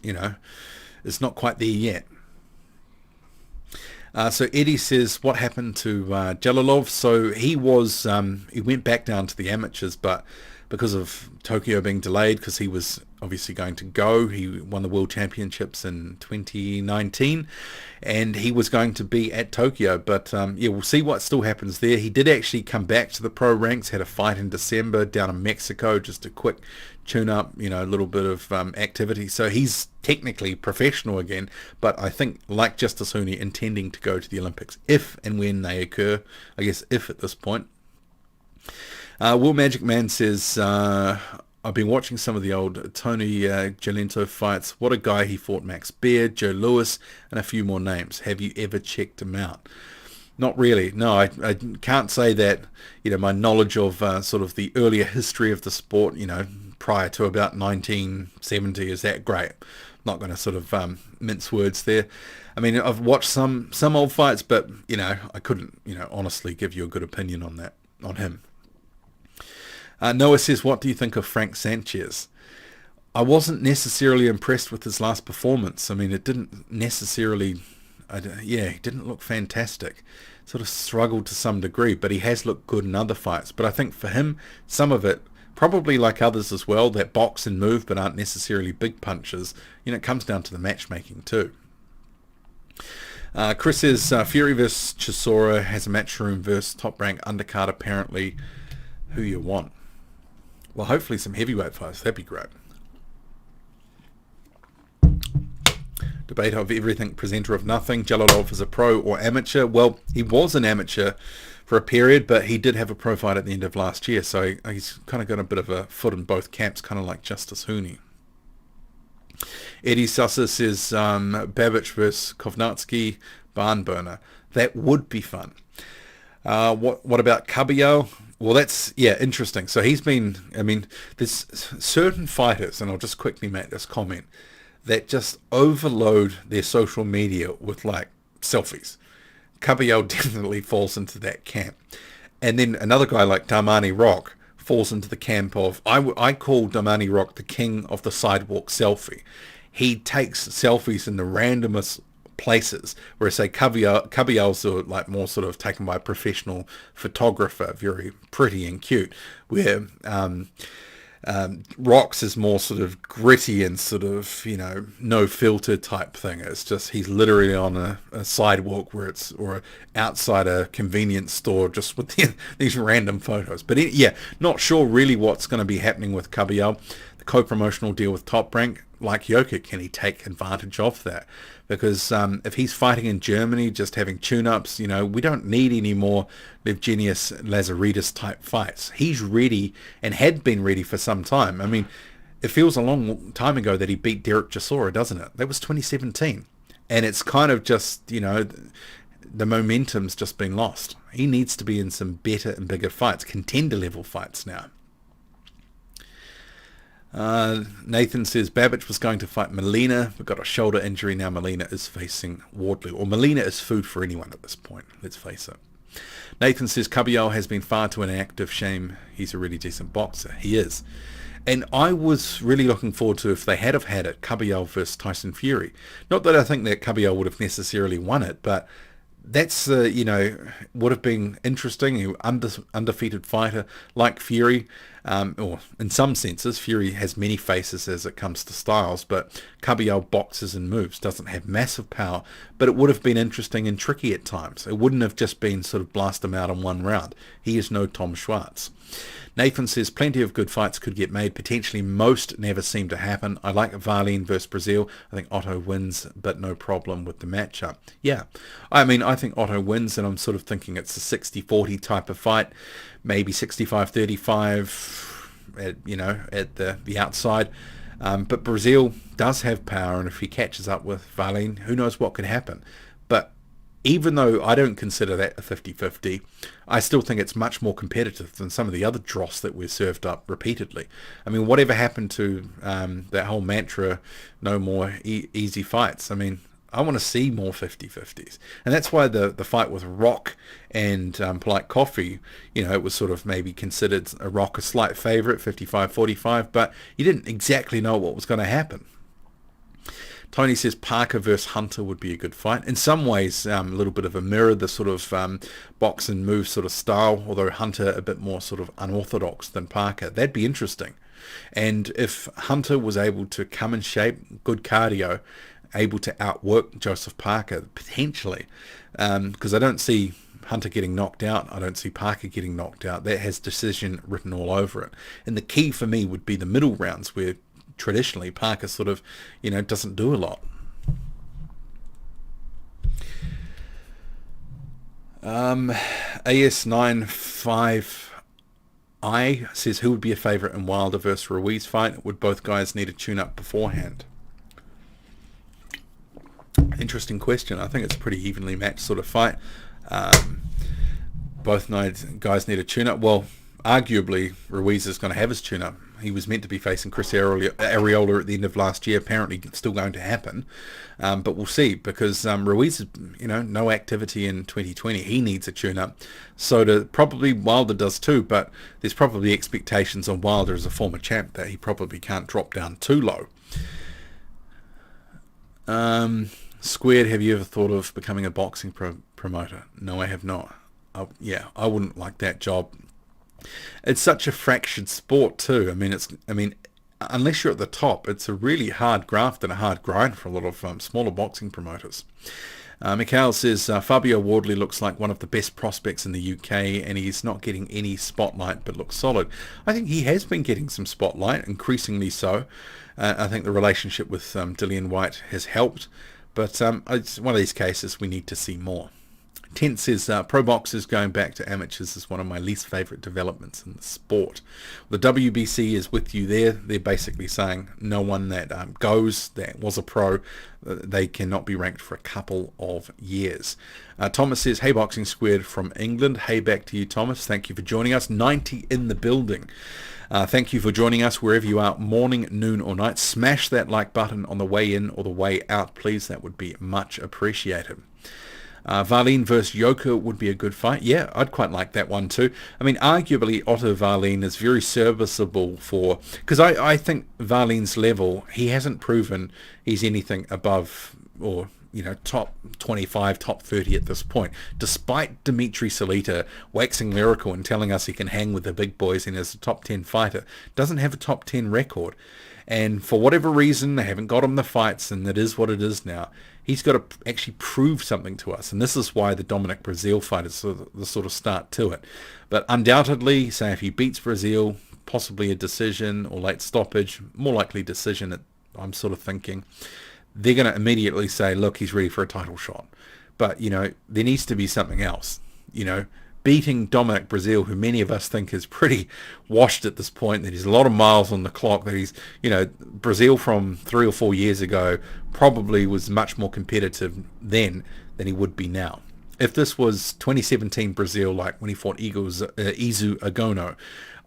it's not quite there yet. So Eddie says, what happened to Jalalov? So he went back down to the amateurs, but because of Tokyo being delayed, because he was obviously going to go. He won the World Championships in 2019, and he was going to be at Tokyo. But yeah, we'll see what still happens there. He did actually come back to the pro ranks, had a fight in December down in Mexico, just a quick tune-up, you know, a little bit of activity. So he's technically professional again, but I think, like Justice Hooni, intending to go to the Olympics if and when they occur. I guess if at this point. Will Magic Man says, I've been watching some of the old Tony Gelento fights. What a guy. He fought Max Baird, Joe Louis, and a few more names. Have you ever checked him out? Not really. No, I can't say that, you know, my knowledge of sort of the earlier history of the sport, you know, prior to about 1970 is that great. Not going to sort of mince words there. I mean, I've watched some old fights, but, you know, I couldn't, you know, honestly give you a good opinion on that, on him. Noah says, what do you think of Frank Sanchez? I wasn't necessarily impressed with his last performance. I mean, it didn't necessarily, he didn't look fantastic. Sort of struggled to some degree, but he has looked good in other fights. But I think for him, some of it, probably like others as well, that box and move but aren't necessarily big punches, you know, it comes down to the matchmaking too. Chris says, Fury vs Chisora has a matchroom versus top rank undercard apparently. Who you want? Well, hopefully some heavyweight fights. That'd be great. Debate of everything, presenter of nothing. Jaladov is a pro or amateur. Well, he was an amateur for a period, but he did have a pro fight at the end of last year, so he's kind of got a bit of a foot in both camps, kind of like Justice Hooni. Eddie Sussa says, Babic versus Kovnatsky, barn burner. That would be fun. What about Caballero? Well, that's, yeah, interesting. So he's been, I mean, there's certain fighters, and I'll just quickly make this comment, that just overload their social media with, like, selfies. Caballero definitely falls into that camp. And then another guy like Damani Rock falls into the camp of, I call Damani Rock the king of the sidewalk selfie. He takes selfies in the randomest places, whereas say Caballero's are like more sort of taken by a professional photographer, very pretty and cute, where Rocks is more sort of gritty and sort of, you know, no filter type thing. It's just he's literally on a sidewalk where it's, or outside a convenience store, just with these random photos. But yeah, not sure really what's going to be happening with Caballero. The co-promotional deal with Top Rank, like Yoka, can he take advantage of that? Because if he's fighting in Germany, just having tune-ups, you know, we don't need any more Evgenius Lazaridis type fights. He's ready and had been ready for some time. I mean, it feels a long time ago that he beat Derek Chisora, doesn't it? That was 2017. And it's kind of just, you know, the momentum's just been lost. He needs to be in some better and bigger fights, contender level fights now. Nathan says Babic was going to fight Molina but got a shoulder injury. Now Molina is facing Wardley, or Molina is food for anyone at this point, let's face it. Nathan says Caballero has been far too inactive. Shame, he's a really decent boxer. He is. And I was really looking forward to, if they had have had it, Caballero versus Tyson Fury. Not that I think that Caballero would have necessarily won it, but that's, you know, would have been interesting. Undefeated fighter like Fury, or in some senses, Fury has many faces as it comes to styles, but Caballero boxes and moves, doesn't have massive power, but it would have been interesting and tricky at times. It wouldn't have just been sort of blast him out in one round. He is no Tom Schwartz. Nathan says plenty of good fights could get made. Potentially most never seem to happen. I like Valene versus Brazile. I think Otto wins, but no problem with the matchup. Yeah, I mean, I think Otto wins, and I'm sort of thinking it's a 60-40 type of fight. Maybe 65-35, you know, at the outside. But Brazile does have power, and if he catches up with Valene, who knows what could happen. But even though I don't consider that a 50-50, I still think it's much more competitive than some of the other dross that we're served up repeatedly. I mean, whatever happened to that whole mantra, no more easy fights? I mean, I want to see more 50-50s. And that's why the fight with Rock and Polite Coffee, you know, it was sort of maybe considered a Rock a slight favourite, 55-45, but you didn't exactly know what was going to happen. Tony says Parker versus Hunter would be a good fight. In some ways, a little bit of a mirror, the sort of box and move sort of style, although Hunter a bit more sort of unorthodox than Parker. That'd be interesting. And if Hunter was able to come in shape, good cardio, able to outwork Joseph Parker, potentially, because I don't see Hunter getting knocked out, I don't see Parker getting knocked out. That has decision written all over it. And the key for me would be the middle rounds, where traditionally Parker sort of, doesn't do a lot. AS95I says, who would be a favourite in Wilder versus Ruiz fight? Would both guys need a tune-up beforehand? Interesting question. I think it's a pretty evenly matched sort of fight. Both guys need a tune-up. Well, arguably, Ruiz is going to have his tune-up. He was meant to be facing Chris Arreola at the end of last year. Apparently, it's still going to happen. But we'll see, because Ruiz, no activity in 2020. He needs a tune-up. So probably Wilder does too, but there's probably expectations on Wilder as a former champ that he probably can't drop down too low. Squared, have you ever thought of becoming a boxing promoter? No, I have not. I wouldn't like that job. It's such a fractured sport too. I mean, unless you're at the top, it's a really hard graft and a hard grind for a lot of smaller boxing promoters. Mikhail says, Fabio Wardley looks like one of the best prospects in the UK, and he's not getting any spotlight but looks solid. I think he has been getting some spotlight, increasingly so. I think the relationship with Dillian White has helped, but it's one of these cases we need to see more. Tent says, pro boxers going back to amateurs is one of my least favourite developments in the sport. The WBC is with you there. They're basically saying no one that that was a pro, they cannot be ranked for a couple of years. Thomas says, hey Boxing Squared from England. Hey, back to you, Thomas. Thank you for joining us. 90 in the building. Thank you for joining us wherever you are, morning, noon or night. Smash that like button on the way in or the way out, please. That would be much appreciated. Valene versus Yoka would be a good fight. Yeah, I'd quite like that one too. I mean, arguably Otto Wallin is very serviceable for, because I think Valene's level, he hasn't proven he's anything above or top 25, top 30 at this point, despite Dimitri Salita waxing lyrical and telling us he can hang with the big boys and is a top 10 fighter. Doesn't have a top 10 record, and for whatever reason they haven't got him the fights, and it is what it is now. He's got to actually prove something to us, and this is why the Dominic Breazeale fight is the sort of start to it. But undoubtedly, say if he beats Breazeale, possibly a decision or late stoppage, more likely decision, I'm sort of thinking, they're going to immediately say, look, he's ready for a title shot. But, there needs to be something else. Beating Dominic Breazeale, who many of us think is pretty washed at this point, that he's a lot of miles on the clock, that he's, Breazeale from 3 or 4 years ago probably was much more competitive then than he would be now. If this was 2017 Breazeale, like when he fought Izu Agono,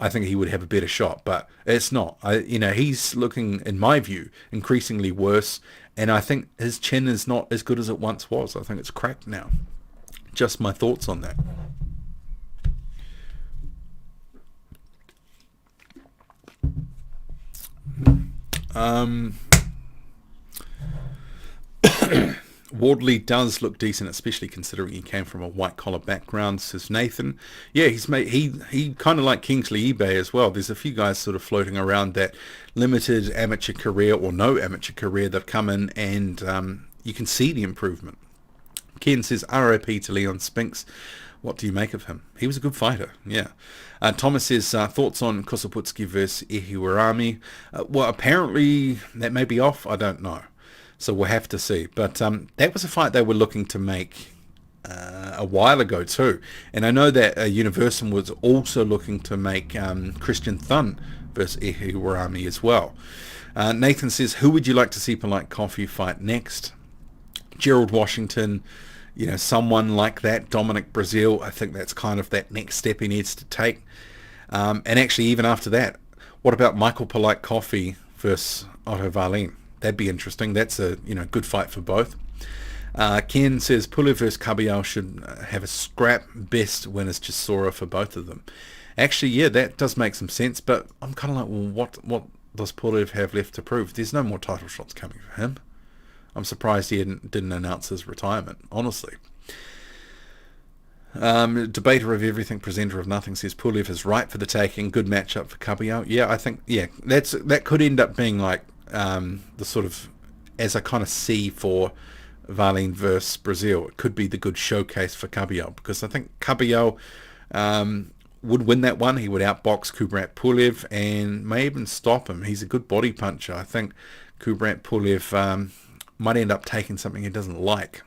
I think he would have a better shot, but it's not. He's looking, in my view, increasingly worse, and I think his chin is not as good as it once was. I think it's cracked now. Just my thoughts on that. Wardley does look decent, especially considering he came from a white collar background, says Nathan. Yeah, he kind of like Kingsley Ibeh as well. There's a few guys sort of floating around that limited amateur career or no amateur career that come in, and you can see the improvement. Kean says, RIP to Leon Spinks. What do you make of him? He was a good fighter, yeah. Thomas says, thoughts on Kosoputski versus Ehiwarami? Well, apparently that may be off. I don't know. So we'll have to see. But that was a fight they were looking to make a while ago too. And I know that Universum was also looking to make Christian Thun versus Ehiwarami as well. Nathan says, who would you like to see Polite Coffee fight next? Gerald Washington, someone like that. Dominic Breazeale, I think that's kind of that next step he needs to take. And actually, even after that, what about Michael Polite Coffee versus Otto Wallin? That'd be interesting. That's a good fight for both. Ken says Pulev versus Kabayel should have a scrap. Best win is Chisora for both of them. Actually, yeah, that does make some sense. But I'm kind of like, well, what does Pulev have left to prove? There's no more title shots coming for him. I'm surprised he didn't announce his retirement, honestly. Debater of everything, presenter of nothing says Pulev is right for the taking. Good matchup for Kabayel. Yeah, I think that could end up being like the sort of, as I kind of see for Valene versus Breazeale, it could be the good showcase for Kabayel, because I think Kabayel would win that one. He would outbox Kubrat Pulev and may even stop him. He's a good body puncher. I think Kubrat Pulev might end up taking something he doesn't like.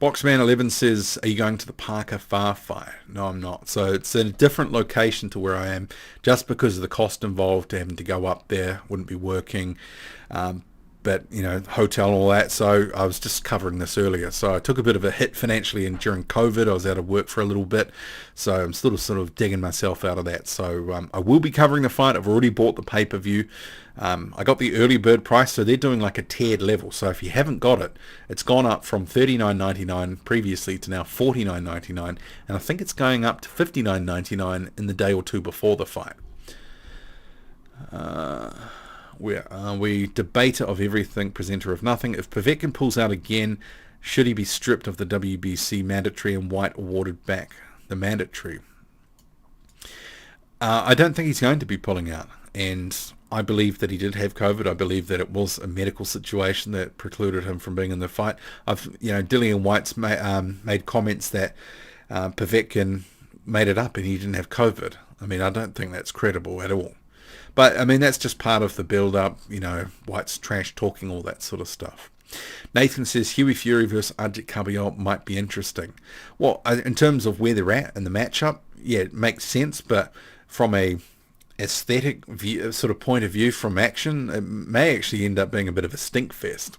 Boxman11 says, are you going to the Parker Far fight? No, I'm not. So it's in a different location to where I am, just because of the cost involved, having to go up there, wouldn't be working. But, hotel and all that. So I was just covering this earlier. So I took a bit of a hit financially, and during COVID I was out of work for a little bit. So I'm still sort of digging myself out of that. So I will be covering the fight. I've already bought the pay-per-view. I got the early bird price, so they're doing like a tiered level. So if you haven't got it, it's gone up from $39.99 previously to now $49.99. And I think it's going up to $59.99 in the day or two before the fight. Where are we? Debater of everything, presenter of nothing. If Povetkin pulls out again, should he be stripped of the WBC mandatory and White awarded back the mandatory? I don't think he's going to be pulling out, and I believe that he did have COVID. I believe that it was a medical situation that precluded him from being in the fight. Dillian White's made comments that Povetkin made it up and he didn't have COVID. I mean, I don't think that's credible at all. But, I mean, that's just part of the build-up, White's trash talking, all that sort of stuff. Nathan says, Huey Fury versus Ajit Kabayel might be interesting. Well, in terms of where they're at in the matchup, yeah, it makes sense, but from a aesthetic view, sort of point of view from action, it may actually end up being a bit of a stink fest.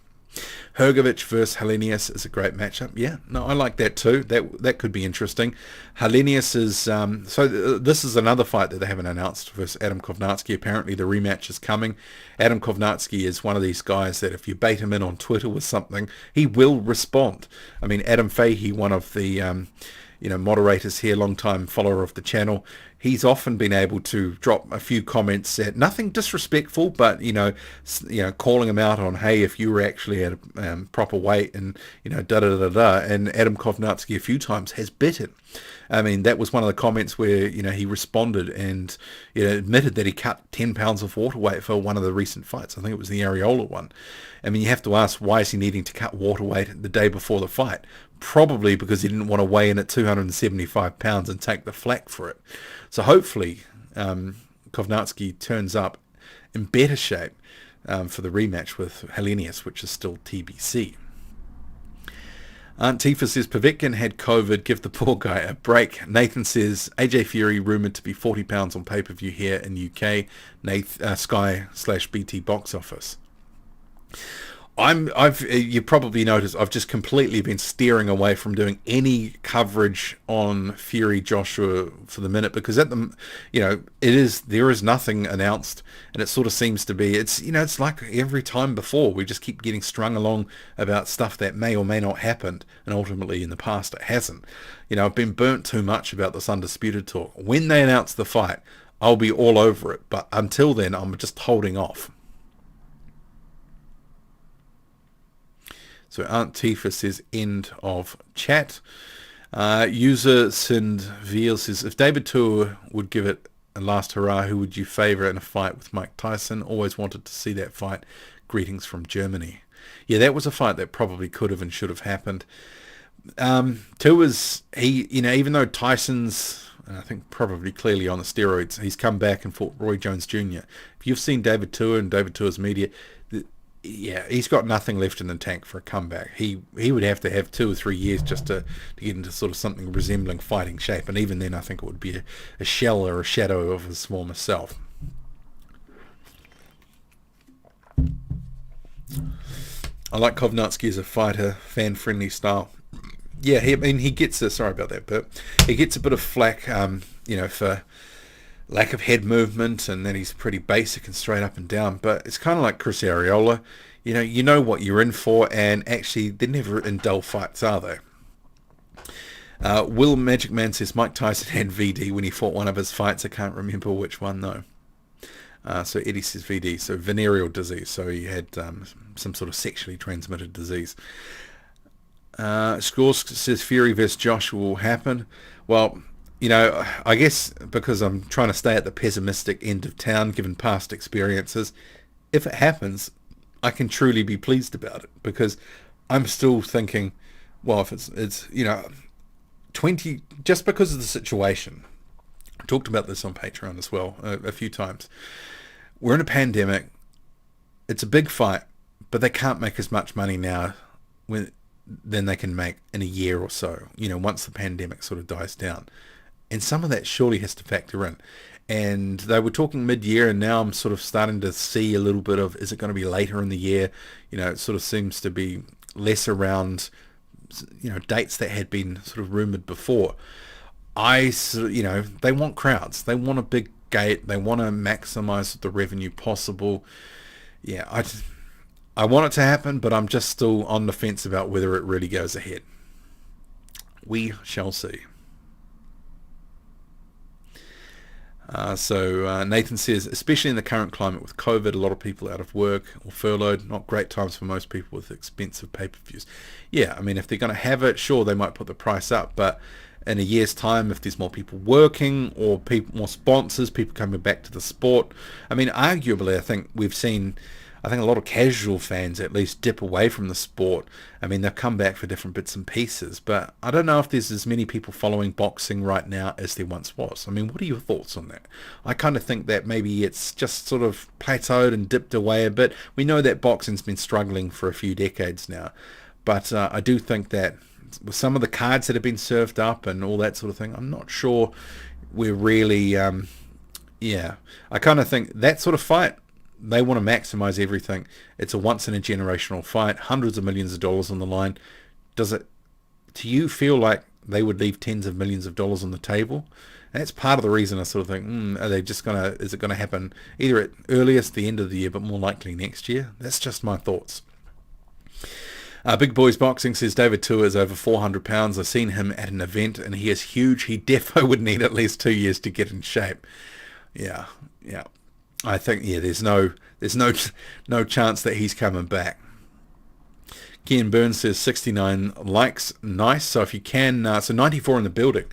Hrgovic versus Helenius is a great matchup. Yeah, no, I like that too. That could be interesting. Helenius is this is another fight that they haven't announced versus Adam Kovnatsky. Apparently the rematch is coming. Adam Kovnatsky is one of these guys that if you bait him in on Twitter with something, he will respond. I mean, Adam Fahey, one of the moderators here, long-time follower of the channel, he's often been able to drop a few comments that nothing disrespectful, but calling him out on, hey, if you were actually at a proper weight, and and Adam Kovnatsky a few times has bitten. I mean, that was one of the comments where he responded and admitted that he cut 10 pounds of water weight for one of the recent fights. I think it was the Areola one. I mean, you have to ask, why is he needing to cut water weight the day before the fight? Probably because he didn't want to weigh in at 275 pounds and take the flak for it. So hopefully Kovnatsky turns up in better shape for the rematch with Helenius, which is still TBC. Aunt Tifa says, Povetkin had COVID, give the poor guy a break. Nathan says, AJ Fury rumoured to be 40 pounds on pay-per-view here in UK, Sky/BT box office. You probably noticed I've just completely been steering away from doing any coverage on Fury Joshua for the minute, because there is nothing announced, and it sort of seems to be, it's like every time before, we just keep getting strung along about stuff that may or may not happen, and ultimately in the past it hasn't. I've been burnt too much about this Undisputed talk. When they announce the fight, I'll be all over it, but until then I'm just holding off. So Aunt Tifa says, end of chat. User Sindveal says, if David Tua would give it a last hurrah, who would you favour in a fight with Mike Tyson? Always wanted to see that fight. Greetings from Germany. Yeah, that was a fight that probably could have and should have happened. Tua's, even though Tyson's, I think probably clearly on the steroids, he's come back and fought Roy Jones Jr. If you've seen David Tua and David Tua's media, yeah, he's got nothing left in the tank for a comeback. He would have to have 2 or 3 years just to get into sort of something resembling fighting shape, and even then I think it would be a shell or a shadow of his former self. I like Kovnatsky as a fighter, fan-friendly style. Yeah, he gets a, sorry about that, but he gets a bit of flack, for lack of head movement, and then he's pretty basic and straight up and down. But it's kind of like Chris Areola. You know what you're in for, and actually they're never in dull fights, are they? Will Magic Man says Mike Tyson had VD when he fought one of his fights. I can't remember which one though. So Eddie says VD, so venereal disease. So he had some sort of sexually transmitted disease. Scores says Fury versus Joshua will happen. Well, I guess because I'm trying to stay at the pessimistic end of town, given past experiences, if it happens, I can truly be pleased about it, because I'm still thinking, well, if it's 20, just because of the situation. I talked about this on Patreon as well a few times. We're in a pandemic. It's a big fight, but they can't make as much money now than they can make in a year or so, once the pandemic sort of dies down. And some of that surely has to factor in. And they were talking mid-year, and now I'm sort of starting to see a little bit of, is it going to be later in the year? It sort of seems to be less around, dates that had been sort of rumoured before. They want crowds. They want a big gate. They want to maximise the revenue possible. Yeah, I want it to happen, but I'm just still on the fence about whether it really goes ahead. We shall see. So Nathan says, especially in the current climate with COVID, a lot of people out of work or furloughed, not great times for most people with expensive pay-per-views. Yeah, I mean, if they're going to have it, sure, they might put the price up, but in a year's time, if there's more people working or more sponsors, people coming back to the sport, I mean, arguably, I think we've seen, a lot of casual fans at least dip away from the sport. I mean, they've come back for different bits and pieces, but I don't know if there's as many people following boxing right now as there once was. I mean, what are your thoughts on that? I kind of think that maybe it's just sort of plateaued and dipped away a bit. We know that boxing's been struggling for a few decades now, but I do think that with some of the cards that have been served up and all that sort of thing, I'm not sure we're really, I kind of think that sort of fight, they want to maximize everything. It's a once in a generational fight, hundreds of millions of dollars on the line. Does it, to you, feel like they would leave tens of millions of dollars on the table? And that's part of the reason I sort of think, are they just is it going to happen either at earliest the end of the year, but more likely next year? That's just my thoughts. Big Boys Boxing says David Tua is over 400 pounds. I've seen him at an event and he is huge. He defo would need at least 2 years to get in shape. Yeah. I think, there's no chance that he's coming back. Kean Burns says 69 likes. Nice. So if you can, so 94 in the building.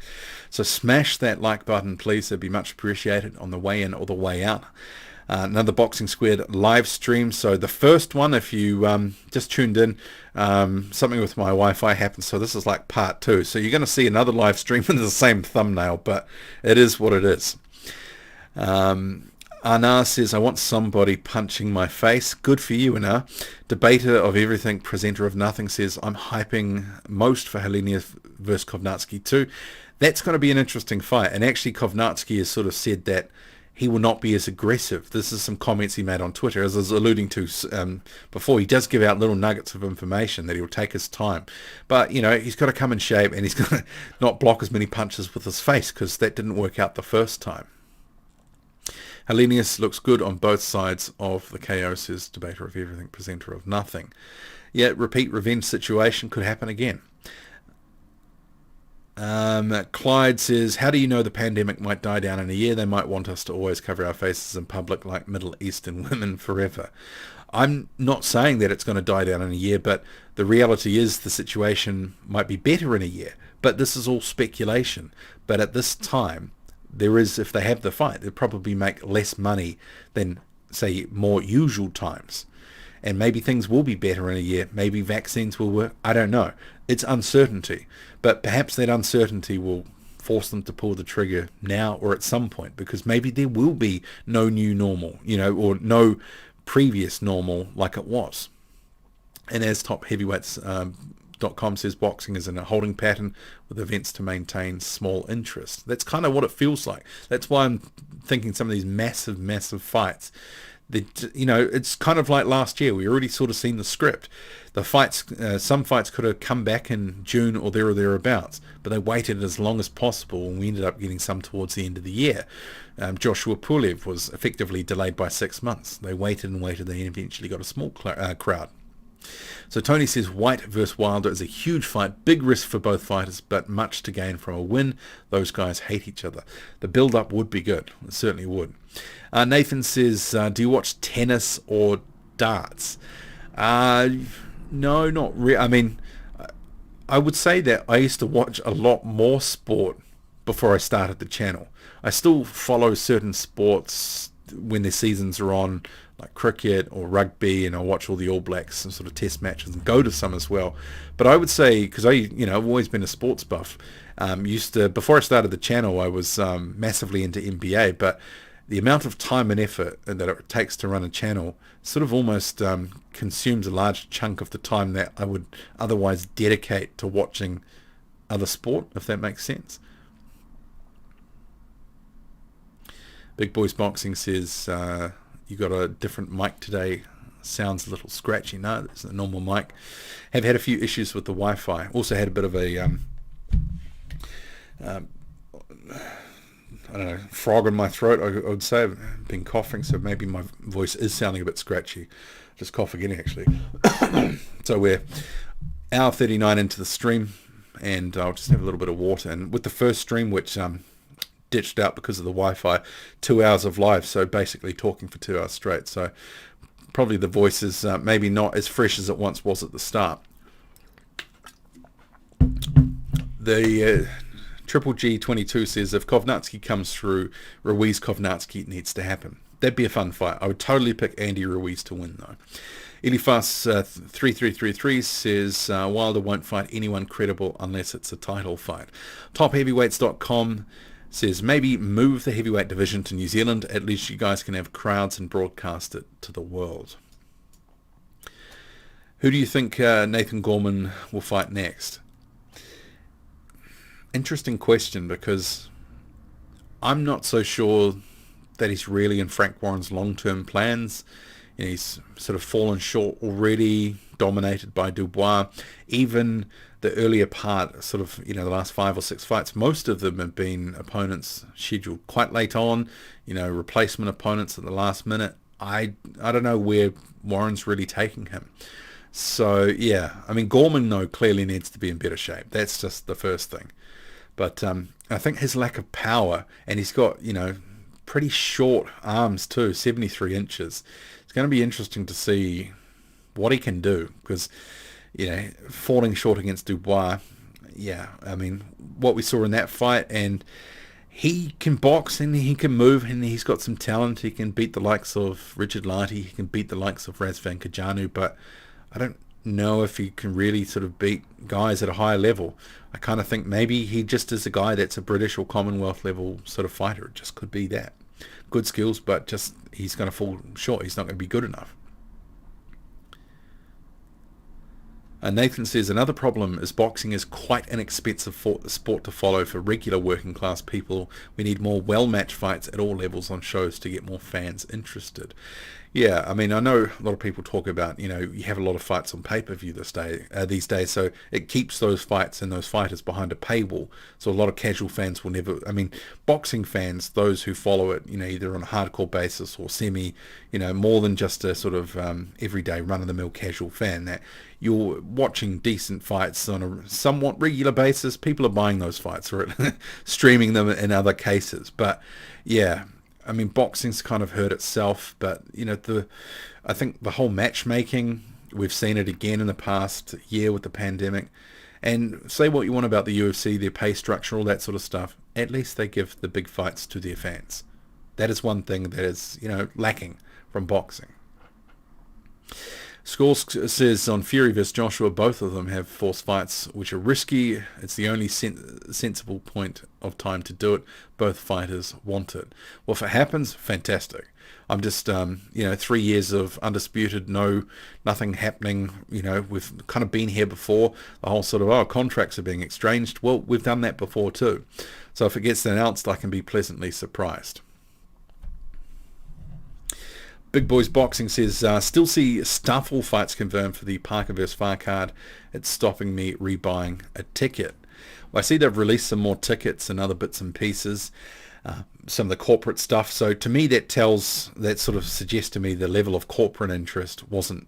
So smash that like button, please. It'd be much appreciated on the way in or the way out. Another Boxing Squared live stream. So the first one, if you just tuned in, something with my Wi-Fi happened. So this is like part 2. So you're going to see another live stream with the same thumbnail, but it is what it is. Anar says, I want somebody punching my face. Good for you, Anar. Debater of everything, presenter of nothing says, I'm hyping most for Helenius versus Kovnatski too. That's going to be an interesting fight. And actually, Kovnatski has sort of said that he will not be as aggressive. This is some comments he made on Twitter, as I was alluding to before. He does give out little nuggets of information that he'll take his time. But, he's got to come in shape and he's got to not block as many punches with his face, because that didn't work out the first time. Helenius looks good on both sides of the KO, says debater of everything, presenter of nothing. Yet repeat revenge situation could happen again. Clyde says, how do you know the pandemic might die down in a year? They might want us to always cover our faces in public like Middle Eastern women forever. I'm not saying that it's going to die down in a year, but the reality is the situation might be better in a year. But this is all speculation. But at this time, if they have the fight, they'll probably make less money than, say, more usual times. And maybe things will be better in a year. Maybe vaccines will work. I don't know. It's uncertainty. But perhaps that uncertainty will force them to pull the trigger now or at some point, because maybe there will be no new normal, or no previous normal like it was. And as Top Heavyweights .com says, boxing is in a holding pattern with events to maintain small interest. That's kind of what it feels like. That's why I'm thinking some of these massive fights, it's kind of like last year. We already sort of seen the script. The fights, some fights could have come back in June or thereabouts, but they waited as long as possible, and we ended up getting some towards the end of the year. Joshua Pulev was effectively delayed by 6 months. They waited, they eventually got a small crowd. So Tony says White versus Wilder is a huge fight, big risk for both fighters, but much to gain from a win. Those guys hate each other. The build-up would be good. It certainly would. Nathan says, do you watch tennis or darts? No, not really. I mean, I would say that I used to watch a lot more sport before I started the channel. I still follow certain sports when their seasons are on, like cricket or rugby, and I watch all the All Blacks and sort of test matches and go to some as well. But I would say, because I've always been a sports buff. Before I started the channel, I was massively into NBA, but the amount of time and effort that it takes to run a channel sort of almost consumes a large chunk of the time that I would otherwise dedicate to watching other sport, if that makes sense. Big Boys Boxing says, you got a different mic today. Sounds a little scratchy. No, it's a normal mic. Have had a few issues with the Wi-Fi. Also had a bit of a I don't know, frog in my throat, I would say. I've been coughing, so maybe my voice is sounding a bit scratchy. Just cough again, actually. So we're hour 39 into the stream, and I'll just have a little bit of water. And with the first stream, which ditched out because of the Wi-Fi, 2 hours of live, so basically talking for 2 hours straight. So probably the voice is maybe not as fresh as it once was at the start. The Triple G22 says, if Kovnatski comes through, Ruiz Kovnatski needs to happen. That'd be a fun fight. I would totally pick Andy Ruiz to win, though. Elifas 3333 says, Wilder won't fight anyone credible unless it's a title fight. TopHeavyweights.com says, maybe move the heavyweight division to New Zealand. At least you guys can have crowds and broadcast it to the world. Who do you think Nathan Gorman will fight next? Interesting question, because I'm not so sure that he's really in Frank Warren's long-term plans. He's sort of fallen short already, dominated by Dubois. Even the earlier part, sort of, the last 5 or 6 fights, most of them have been opponents scheduled quite late on, replacement opponents at the last minute. I don't know where Warren's really taking him. So, yeah, Gorman, though, clearly needs to be in better shape. That's just the first thing. But I think his lack of power, and he's got, pretty short arms too, 73 inches. It's going to be interesting to see what he can do, because, falling short against Dubois, what we saw in that fight, and he can box and he can move and he's got some talent. He can beat the likes of Richard Lartey, he can beat the likes of Razvan Kajanu, but I don't know if he can really sort of beat guys at a higher level. I kind of think maybe he just is a guy that's a British or Commonwealth level sort of fighter. It just could be that. Good skills, but just he's going to fall short. He's not going to be good enough. Nathan says, another problem is boxing is quite an expensive sport to follow for regular working class people. We need more well-matched fights at all levels on shows to get more fans interested. Yeah, I know a lot of people talk about, you have a lot of fights on pay-per-view these days, so it keeps those fights and those fighters behind a paywall. So a lot of casual fans will never, boxing fans, those who follow it, either on a hardcore basis or semi, more than just a sort of everyday run-of-the-mill casual fan, that you're watching decent fights on a somewhat regular basis. People are buying those fights or streaming them in other cases. But yeah, boxing's kind of hurt itself, but I think the whole matchmaking, we've seen it again in the past year with the pandemic. And say what you want about the UFC, their pay structure, all that sort of stuff, at least they give the big fights to their fans. That is one thing that is, lacking from boxing. Scores says on Fury vs Joshua, both of them have forced fights which are risky. It's the only sensible point of time to do it. Both fighters want it. Well, if it happens, fantastic. I'm just, 3 years of undisputed, nothing happening. We've kind of been here before. The whole sort of, contracts are being exchanged. Well, we've done that before too. So if it gets announced, I can be pleasantly surprised. Big Boys Boxing says, still see Starfall fights confirmed for the Parker vs Far card. It's stopping me rebuying a ticket. Well, I see they've released some more tickets and other bits and pieces, some of the corporate stuff. So to me, that sort of suggests to me the level of corporate interest wasn't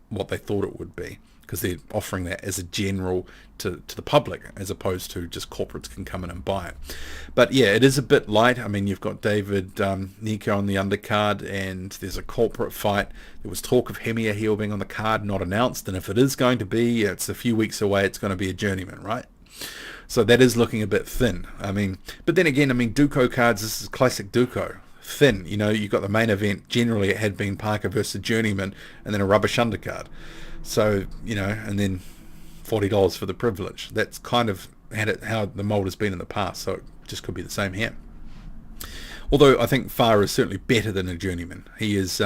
what they thought it would be, because they're offering that as a general to the public, as opposed to just corporates can come in and buy it. But yeah, it is a bit light. I mean, you've got David Nico on the undercard, and there's a corporate fight. There was talk of Hemia Heel being on the card, not announced, and if it is going to be, it's a few weeks away, it's going to be a journeyman, right? So that is looking a bit thin. I mean, but then again, I mean, Duco cards, this is classic Duco. Thin, you know, you got the main event, generally it had been Parker versus Journeyman, and then a rubbish undercard. So, you know, and then $40 for the privilege. That's kind of how the mold has been in the past, so it just could be the same here. Although I think Farr is certainly better than a Journeyman. He is,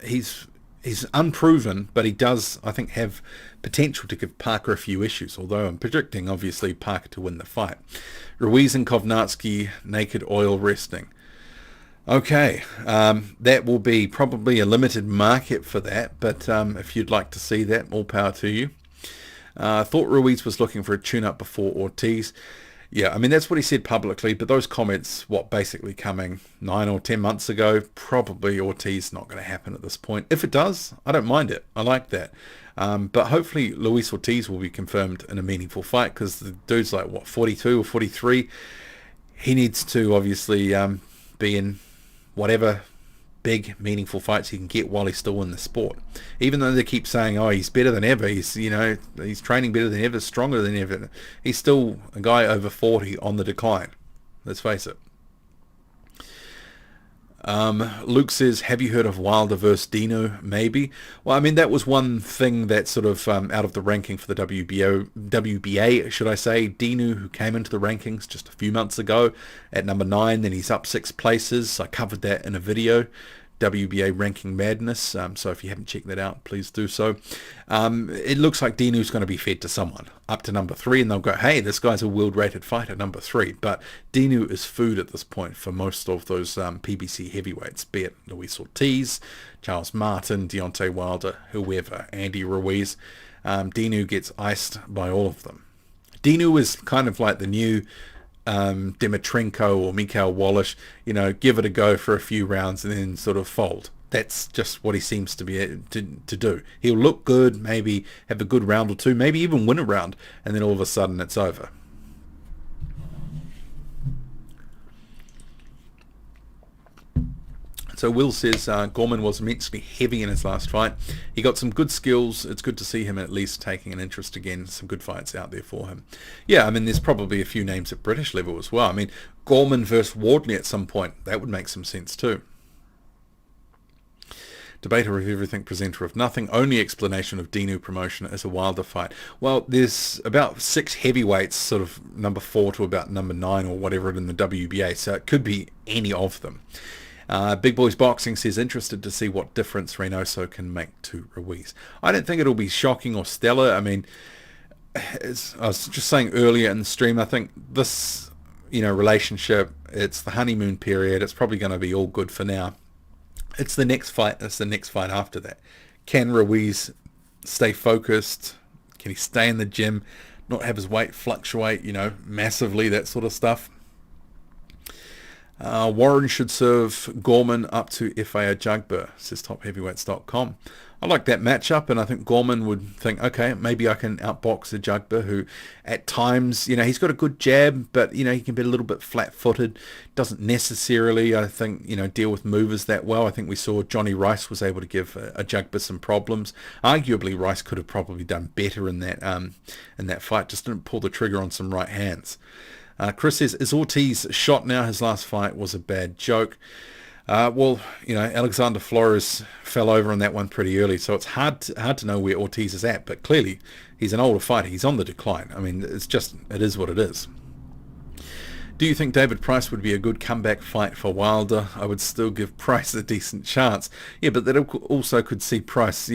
he's unproven, but he does, I think, have potential to give Parker a few issues, although I'm predicting, obviously, Parker to win the fight. Ruiz and Kovnarski, naked oil resting. Okay, that will be probably a limited market for that, but if you'd like to see that, all power to you. I thought Ruiz was looking for a tune-up before Ortiz. Yeah, I mean, that's what he said publicly, but those comments, basically coming 9 or 10 months ago, probably Ortiz not going to happen at this point. If it does, I don't mind it. I like that. But hopefully Luis Ortiz will be confirmed in a meaningful fight, because the dude's like, 42 or 43? He needs to obviously be in whatever big meaningful fights he can get while he's still in the sport. Even though they keep saying, oh, he's better than ever, he's training better than ever, stronger than ever, he's still a guy over 40 on the decline. Let's face it. Luke says, have you heard of Wilder versus Dino? Maybe. Well, I mean, that was one thing that sort of out of the ranking for the WBA, should I say. Dino, who came into the rankings just a few months ago at number 9, then he's up 6 places. I covered that in a video, WBA Ranking Madness, so if you haven't checked that out, please do so. It looks like Dino's going to be fed to someone up to number 3, and they'll go, hey, this guy's a world rated fighter, number 3. But Dino is food at this point for most of those PBC heavyweights, be it Luis Ortiz, Charles Martin, Deontay Wilder, whoever, Andy Ruiz. Dino gets iced by all of them. Dino is kind of like the new Dimitrenko or Mikhail Wallish, you know, give it a go for a few rounds and then sort of fold. That's just what he seems to be to do. He'll look good, maybe have a good round or two, maybe even win a round, and then all of a sudden it's over. So Will says Gorman was immensely heavy in his last fight. He got some good skills. It's good to see him at least taking an interest again. Some good fights out there for him. Yeah, I mean, there's probably a few names at British level as well. I mean, Gorman versus Wardley at some point. That would make some sense too. Debater of everything, presenter of nothing. Only explanation of Dino promotion as a Wilder fight. Well, there's about 6 heavyweights, sort of number 4 to about number 9 or whatever in the WBA. So it could be any of them. Big Boys Boxing says, interested to see what difference Reynoso can make to Ruiz. I don't think it'll be shocking or stellar. I mean, as I was just saying earlier in the stream, I think this, relationship, it's the honeymoon period. It's probably going to be all good for now. It's the next fight. It's the next fight after that. Can Ruiz stay focused? Can he stay in the gym, not have his weight fluctuate, massively, that sort of stuff? Warren should serve Gorman up to FAO Jugber, says topheavyweights.com. I like that matchup, and I think Gorman would think, okay, maybe I can outbox a Jugber who at times, he's got a good jab, but, he can be a little bit flat-footed. Doesn't necessarily, I think, deal with movers that well. I think we saw Johnny Rice was able to give a Jugber some problems. Arguably, Rice could have probably done better in that fight, just didn't pull the trigger on some right hands. Chris says, is Ortiz shot now? His last fight was a bad joke. Well, Alexander Flores fell over on that one pretty early, so it's hard to know where Ortiz is at, but clearly he's an older fighter. He's on the decline. I mean, it is what it is. Do you think David Price would be a good comeback fight for Wilder? I would still give Price a decent chance. Yeah, but that also could see Price,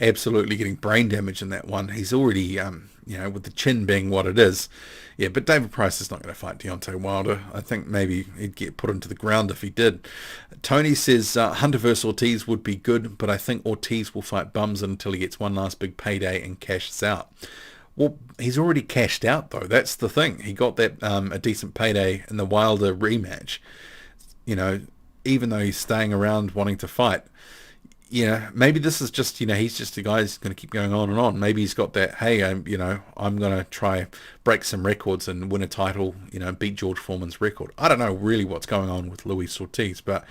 absolutely getting brain damage in that one. He's already, with the chin being what it is. Yeah, but David Price is not going to fight Deontay Wilder. I think maybe he'd get put into the ground if he did. Tony says Hunter versus Ortiz would be good, but I think Ortiz will fight bums until he gets one last big payday and cashes out. Well, he's already cashed out, though. That's the thing. He got that a decent payday in the Wilder rematch. Even though he's staying around wanting to fight, maybe this is just, he's just a guy who's going to keep going on and on. Maybe he's got that, hey, I'm going to try break some records and win a title, beat George Foreman's record. I don't know really what's going on with Luis Ortiz, but,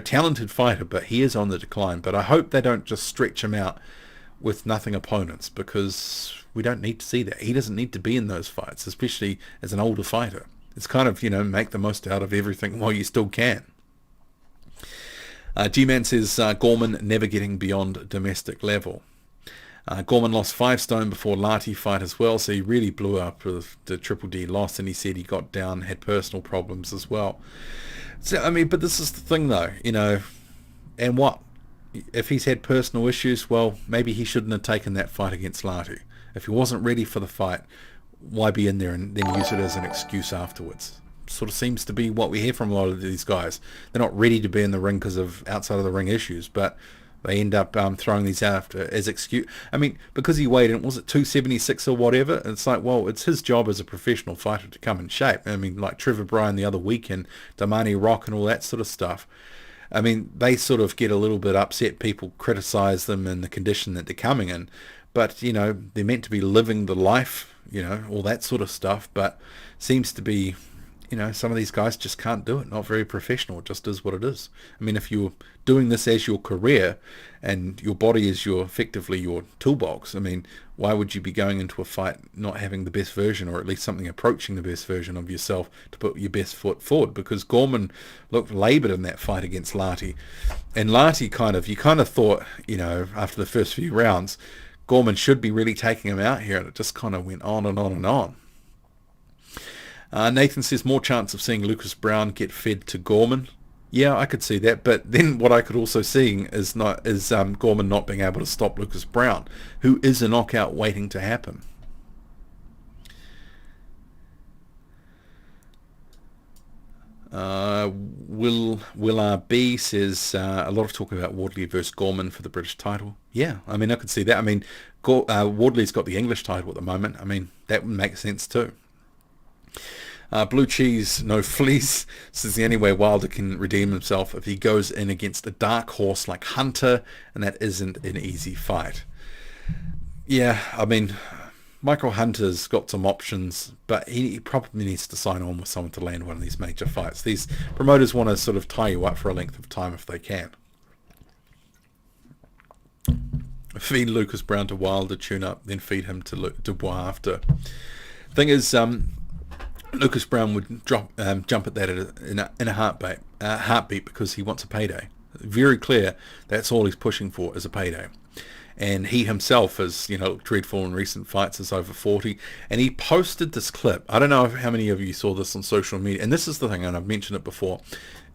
talented fighter, but he is on the decline. But I hope they don't just stretch him out with nothing opponents, because we don't need to see that. He doesn't need to be in those fights, especially as an older fighter. It's kind of, make the most out of everything while you still can. G-Man says Gorman never getting beyond domestic level. Gorman lost 5 stone before Lati fight as well, so he really blew up with the Triple D loss, and he said he got down, had personal problems as well. So, but this is the thing though, and what? If he's had personal issues, well, maybe he shouldn't have taken that fight against Lati. If he wasn't ready for the fight, why be in there and then use it as an excuse afterwards? Sort of seems to be what we hear from a lot of these guys. They're not ready to be in the ring because of outside of the ring issues, but they end up throwing these out as excuse. Because he weighed in, was it 276 or whatever? It's like, well, it's his job as a professional fighter to come in shape. Like Trevor Bryan the other week and Damani Rock and all that sort of stuff. They sort of get a little bit upset. People criticize them in the condition that they're coming in, but they're meant to be living the life, all that sort of stuff. But seems to be, some of these guys just can't do it. Not very professional. It just is what it is. If you're doing this as your career and your body is effectively your toolbox, why would you be going into a fight not having the best version, or at least something approaching the best version of yourself to put your best foot forward? Because Gorman looked laboured in that fight against Lati. And Lati you kind of thought, after the first few rounds, Gorman should be really taking him out here, and it just kind of went on and on and on. Nathan says more chance of seeing Lucas Brown get fed to Gorman. Yeah, I could see that, but then what I could also see is Gorman not being able to stop Lucas Brown, who is a knockout waiting to happen. Will RB says a lot of talk about Wardley versus Gorman for the British title. Yeah, I could see that. Wardley's got the English title at the moment. That would make sense too. Blue Cheese No Fleece says the only way Wilder can redeem himself if he goes in against a dark horse like Hunter, and that isn't an easy fight. Yeah, Michael Hunter's got some options, but he probably needs to sign on with someone to land one of these major fights. These promoters want to sort of tie you up for a length of time if they can. Feed Lucas Brown to Wilder, tune up, then feed him to Dubois after. Thing is, Lucas Brown would jump at that in a heartbeat because he wants a payday. Very clear, that's all he's pushing for is a payday. And he himself is, dreadful in recent fights, is over 40. And he posted this clip. I don't know how many of you saw this on social media. And this is the thing, and I've mentioned it before.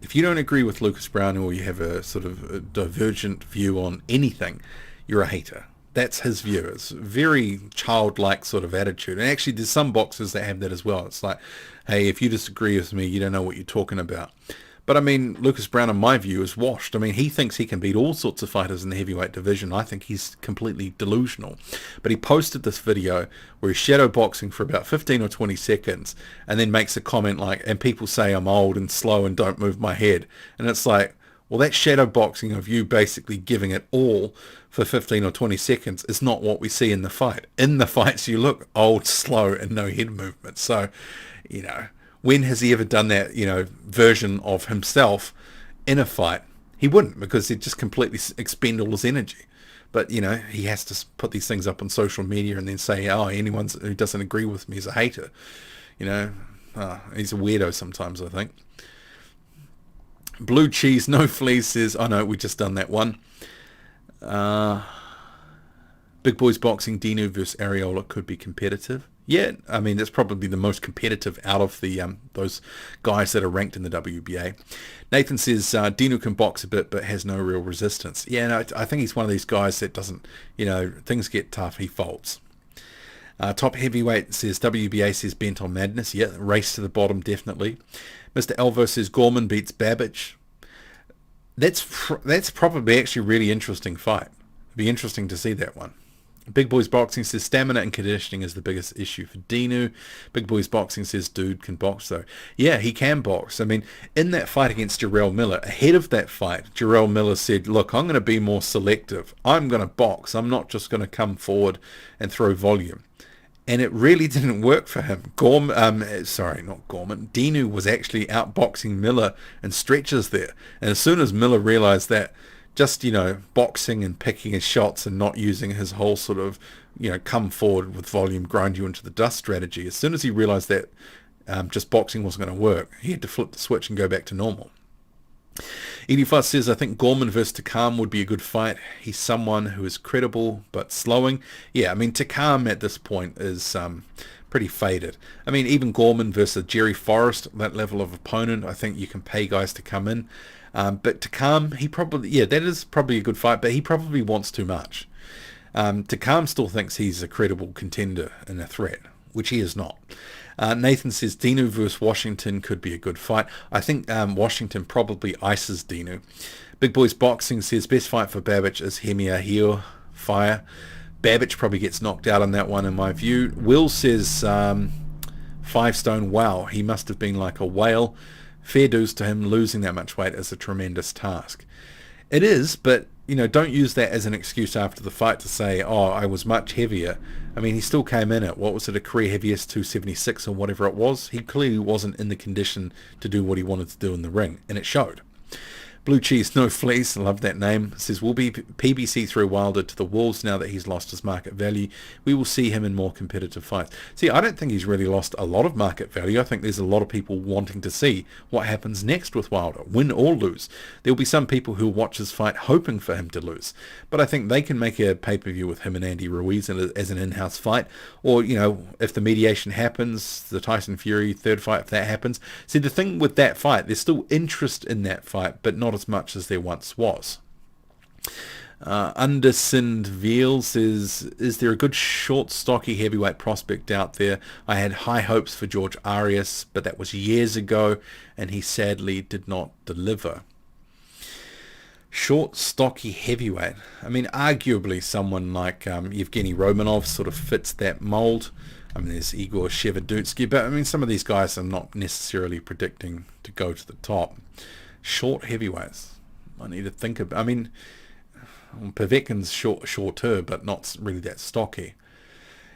If you don't agree with Lucas Brown, or you have a sort of a divergent view on anything, you're a hater. That's his view. It's a very childlike sort of attitude. And actually, there's some boxers that have that as well. It's like, hey, if you disagree with me, you don't know what you're talking about. But Lucas Brown, in my view, is washed. He thinks he can beat all sorts of fighters in the heavyweight division. I think he's completely delusional. But he posted this video where he's shadow boxing for about 15 or 20 seconds and then makes a comment like, and people say I'm old and slow and don't move my head. And it's like, well, that shadow boxing of you basically giving it all for 15 or 20 seconds is not what we see in the fight. In the fights, you look old, slow, and no head movement. So, when has he ever done that, version of himself in a fight? He wouldn't, because he'd just completely expend all his energy. But, he has to put these things up on social media and then say, oh, anyone who doesn't agree with me is a hater. He's a weirdo sometimes, I think. Blue Cheese No Fleece says, oh no, we just done that one. Big Boys Boxing, Dino versus Areola could be competitive. Yeah, that's probably the most competitive out of the those guys that are ranked in the WBA. Nathan says Dino can box a bit but has no real resistance. Yeah, no, I think he's one of these guys that doesn't, things get tough, he folds. Top Heavyweight says WBA says bent on madness. Yeah, race to the bottom, definitely. Mr. Elvo says Gorman beats Babbage. That's probably actually a really interesting fight. It'd be interesting to see that one. Big Boys Boxing says stamina and conditioning is the biggest issue for Dinu. Big Boys Boxing says dude can box though. Yeah, he can box. I mean, in that fight against Jarrell Miller, ahead of that fight, Jarrell Miller said, look, I'm going to be more selective. I'm going to box. I'm not just going to come forward and throw volume. And it really didn't work for him. Dinu was actually outboxing Miller in stretches there. And as soon as Miller realized that, just, boxing and picking his shots and not using his whole sort of, come forward with volume, grind you into the dust strategy. As soon as he realized that just boxing wasn't going to work, he had to flip the switch and go back to normal. Edifus says, I think Gorman versus Takam would be a good fight. He's someone who is credible but slowing. Yeah, I mean, Takam at this point is pretty faded. I mean, even Gorman versus Jerry Forrest, that level of opponent, I think you can pay guys to come in. But Takam, that is probably a good fight, but he probably wants too much. Takam still thinks he's a credible contender and a threat, which he is not. Nathan says Dinu versus Washington could be a good fight. I think Washington probably ices Dinu. Big Boys Boxing says best fight for Babic is Hemia Hio Fire. Babic probably gets knocked out on that one in my view. Will says 5 stone, wow, he must have been like a whale. Fair dues to him, losing that much weight is a tremendous task. It is, but don't use that as an excuse after the fight to say, oh, I was much heavier. I mean, he still came in at, what was it, a career heaviest 276 or whatever it was. He clearly wasn't in the condition to do what he wanted to do in the ring, and it showed. Blue Cheese No Fleece, I love that name, says, will be PBC throw Wilder to the wolves now that he's lost his market value. We will see him in more competitive fights. See, I don't think he's really lost a lot of market value. I think there's a lot of people wanting to see what happens next with Wilder, win or lose. There'll be some people who watch his fight hoping for him to lose. But I think they can make a pay-per-view with him and Andy Ruiz as an in-house fight. Or, if the mediation happens, the Tyson Fury third fight, if that happens. See, the thing with that fight, there's still interest in that fight, but not as much as there once was. Undersinned Veal says, is there a good short stocky heavyweight prospect out there? I had high hopes for George Arias, but that was years ago and he sadly did not deliver. Short stocky heavyweight, I mean, arguably someone like Yevgeny Romanov sort of fits that mold. I mean, there's Igor Shevedutsky, but I mean, some of these guys are not necessarily predicting to go to the top. Short heavyweights, I need to think about. I mean, Povetkin's shorter, but not really that stocky.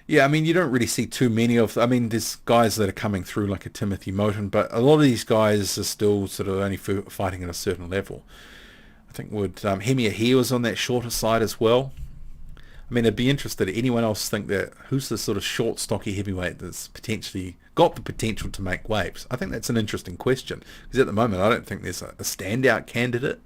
Yeah, I mean, you don't really see too many of. I mean, there's guys that are coming through like a Timothy Moten, but a lot of these guys are still sort of only fighting at a certain level. I think Hemia Hio was on that shorter side as well. I mean, I'd be interested. Anyone else think that who's the sort of short, stocky heavyweight that's potentially got the potential to make waves? I think that's an interesting question because at the moment I don't think there's a standout candidate.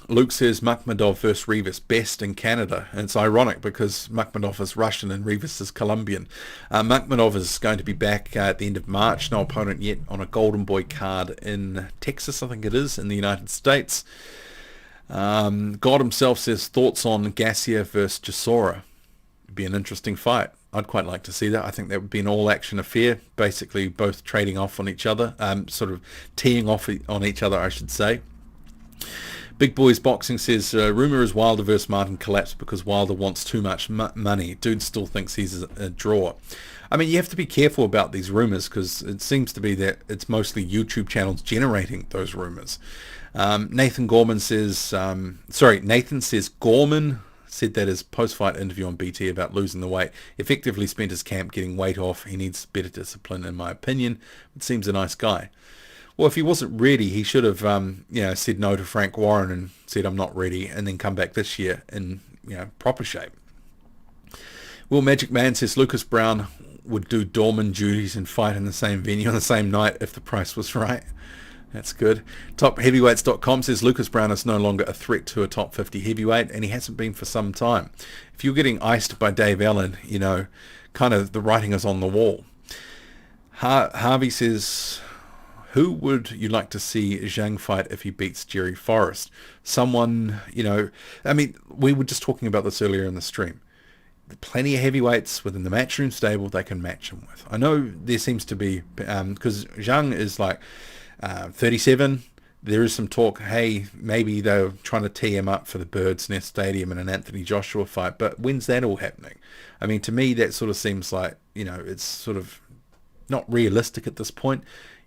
Luke says Makhmadov versus Rivas best in Canada, and it's ironic because Makhmadov is Russian and Rivas is Colombian. Makhmadov is going to be back at the end of March, no opponent yet, on a Golden Boy card in Texas, I think it is, in the United States. God himself says thoughts on Gassiev versus Chisora. It'd be an interesting fight. I'd quite like to see that. I think that would be an all-action affair, basically both trading off on each other, sort of teeing off on each other, I should say. Big Boys Boxing says, rumour is Wilder versus Martin collapsed because Wilder wants too much money. Dude still thinks he's a draw. I mean, you have to be careful about these rumours because it seems to be that it's mostly YouTube channels generating those rumours. Nathan says Gorman said that his post-fight interview on BT about losing the weight effectively spent his camp getting weight off. He needs better discipline, in my opinion. It seems a nice guy. Well, if he wasn't ready, he should have, said no to Frank Warren and said, I'm not ready, and then come back this year in, proper shape. Will Magic Man says Lucas Brown would do doorman duties and fight in the same venue on the same night if the price was right. That's good. TopHeavyweights.com says Lucas Brown is no longer a threat to a top 50 heavyweight, and he hasn't been for some time. If you're getting iced by Dave Allen, kind of the writing is on the wall. Harvey says, who would you like to see Zhang fight if he beats Jerry Forrest? Someone, I mean, we were just talking about this earlier in the stream. Plenty of heavyweights within the matchroom stable they can match him with. I know there seems to be, because Zhang is like 37, there is some talk, hey, maybe they're trying to tee him up for the Bird's Nest Stadium in an Anthony Joshua fight, but when's that all happening? I mean, to me, that sort of seems like, it's sort of not realistic at this point.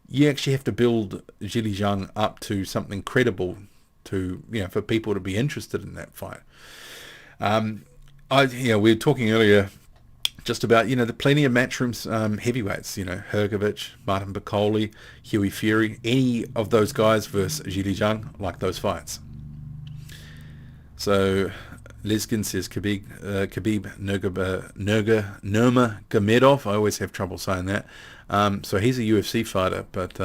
You actually have to build Zhili Zhang up to something credible to, for people to be interested in that fight. We were talking earlier just about, the plenty of matchrooms heavyweights, Hrgovic, Martin Bakole, Hughie Fury, any of those guys versus Zhili Zhang, like those fights. So Leskin says Khabib Nurmagomedov. I always have trouble saying that. So he's a UFC fighter, but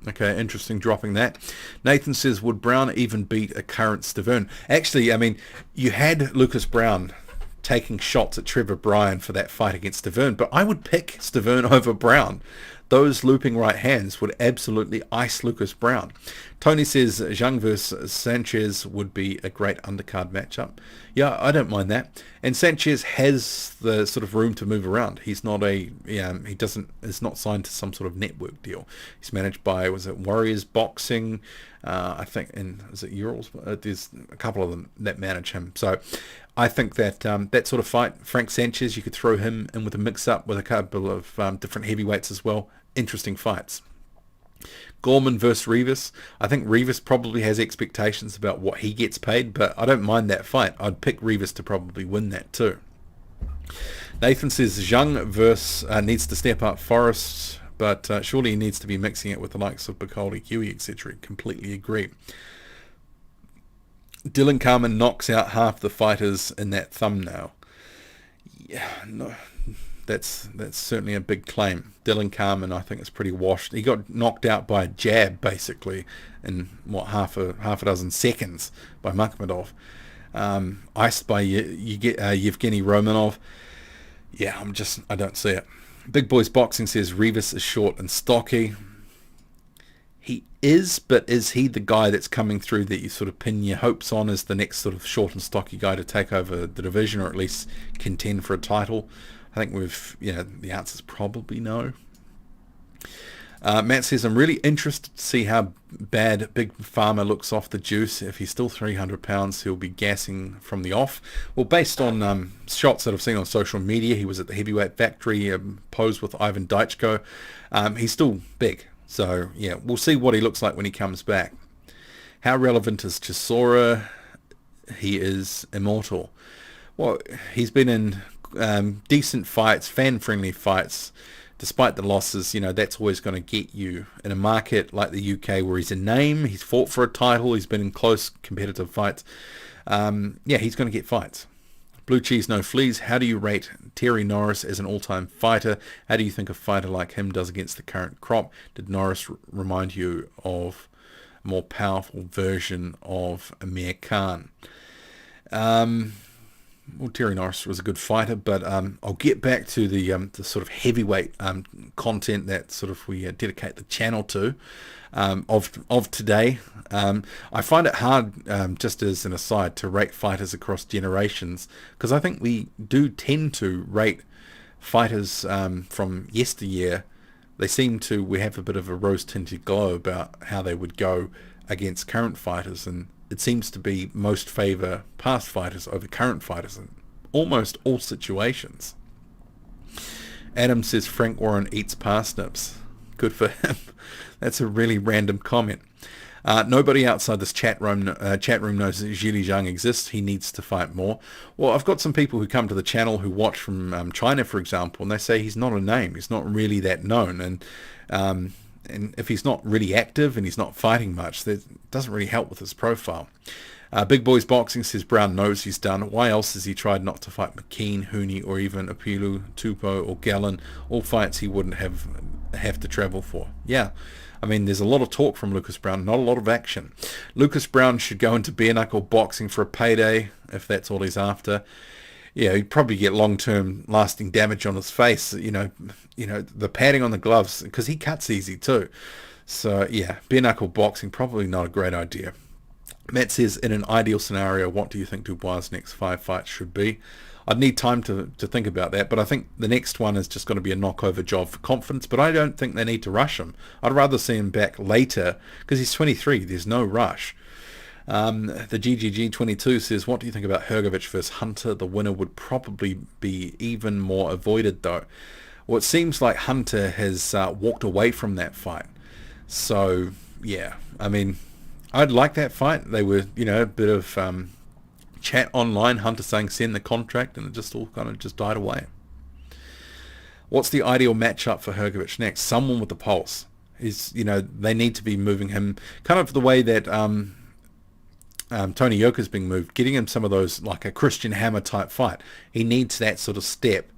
okay, interesting dropping that. Nathan says, would Brown even beat a current Stiverne? Actually, I mean, you had Lucas Brown taking shots at Trevor Bryan for that fight against Stiverne, but I would pick Stiverne over Brown. Those looping right hands would absolutely ice Lucas Brown. Tony says Zhang versus Sanchez would be a great undercard matchup. Yeah, I don't mind that. And Sanchez has the sort of room to move around. He's not is not signed to some sort of network deal. He's managed by, was it Warriors Boxing? I think, and is it Urals? There's a couple of them that manage him. So I think that that sort of fight, Frank Sanchez, you could throw him in with a mix-up with a couple of different heavyweights as well. Interesting fights. Gorman versus Rivas. I think Rivas probably has expectations about what he gets paid, but I don't mind that fight. I'd pick Rivas to probably win that too. Nathan says Zhang versus needs to step up Forrest, but surely he needs to be mixing it with the likes of Bakole, Huey, etc. Completely agree. Dylan Carmen knocks out half the fighters in that thumbnail. Yeah, no, that's certainly a big claim. Dylan Carmen, I think, is pretty washed. He got knocked out by a jab, basically, in half a dozen seconds by Makhmedov. Iced by Yevgeny Romanov. Yeah, I don't see it. Big Boys Boxing says Rivas is short and stocky. He is, but is he the guy that's coming through that you sort of pin your hopes on as the next sort of short and stocky guy to take over the division or at least contend for a title? I think the answer's probably no. Matt says, I'm really interested to see how bad Big Pharma looks off the juice. If he's still 300 pounds, he'll be gassing from the off. Well, based on shots that I've seen on social media, he was at the Heavyweight Factory, posed with Ivan Djeko. He's still big. So, yeah, we'll see what he looks like when he comes back. How relevant is Chisora? He is immortal. Well, he's been in decent fights, fan-friendly fights. Despite the losses, that's always going to get you in a market like the UK where he's a name, he's fought for a title, he's been in close competitive fights. He's going to get fights. Blue Cheese No Fleas, how do you rate Terry Norris as an all-time fighter? How do you think a fighter like him does against the current crop? Did Norris remind you of a more powerful version of Amir Khan? Well, Terry Norris was a good fighter, but I'll get back to the sort of heavyweight content that sort of we dedicate the channel to of today. I find it hard, just as an aside, to rate fighters across generations, because I think we do tend to rate fighters from yesteryear. We have a bit of a rose-tinted glow about how they would go against current fighters, and it seems to be most favour past fighters over current fighters in almost all situations. Adam says Frank Warren eats parsnips. Good for him. That's a really random comment. Nobody outside this chat room knows that Zhili Zhang exists. He needs to fight more. Well, I've got some people who come to the channel who watch from China, for example, and they say he's not a name. He's not really that known. And if he's not really active and he's not fighting much, that doesn't really help with his profile. Big Boys Boxing says Brown knows he's done. Why else has he tried not to fight McKean, Hooni, or even Apilu, Tupou, or Gallen? All fights he wouldn't have to travel for. Yeah, I mean, there's a lot of talk from Lucas Brown, not a lot of action. Lucas Brown should go into bare knuckle boxing for a payday, if that's all he's after. Yeah, he'd probably get long-term lasting damage on his face, the padding on the gloves, because he cuts easy too. So, yeah, bare knuckle boxing, probably not a great idea. Matt says, in an ideal scenario, what do you think Dubois' next 5 fights should be? I'd need time to think about that, but I think the next one is just going to be a knockover job for confidence, but I don't think they need to rush him. I'd rather see him back later, because he's 23. There's no rush. The GGG22 says, what do you think about Hrgovic versus Hunter? The winner would probably be even more avoided, though. Well, it seems like Hunter has walked away from that fight. So, yeah, I mean, I'd like that fight. They were, a bit of chat online, Hunter saying send the contract, and it just all kind of just died away. What's the ideal matchup for Hrgovic next? Someone with the pulse. They need to be moving him kind of the way that Tony Yoka's being moved, getting him some of those, like a Christian Hammer type fight. He needs that sort of step.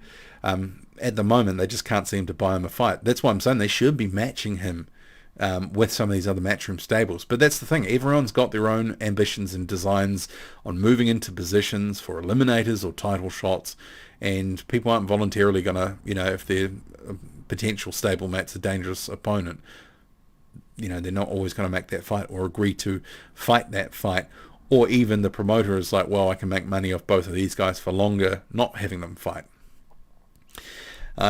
At the moment, they just can't seem to buy him a fight. That's why I'm saying they should be matching him with some of these other Matchroom stables. But that's the thing. Everyone's got their own ambitions and designs on moving into positions for eliminators or title shots. And people aren't voluntarily going to, if their potential stable mate's a dangerous opponent, they're not always going to make that fight or agree to fight that fight. Or even the promoter is like, well, I can make money off both of these guys for longer, not having them fight.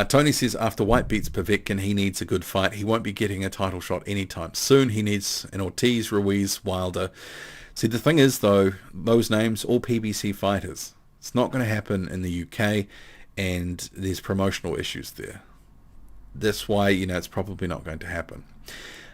Tony says after White beats Povetkin, he needs a good fight. He won't be getting a title shot anytime soon. He needs an Ortiz, Ruiz, Wilder. See, the thing is, though, those names, all PBC fighters. It's not going to happen in the UK, and there's promotional issues there. That's why, it's probably not going to happen.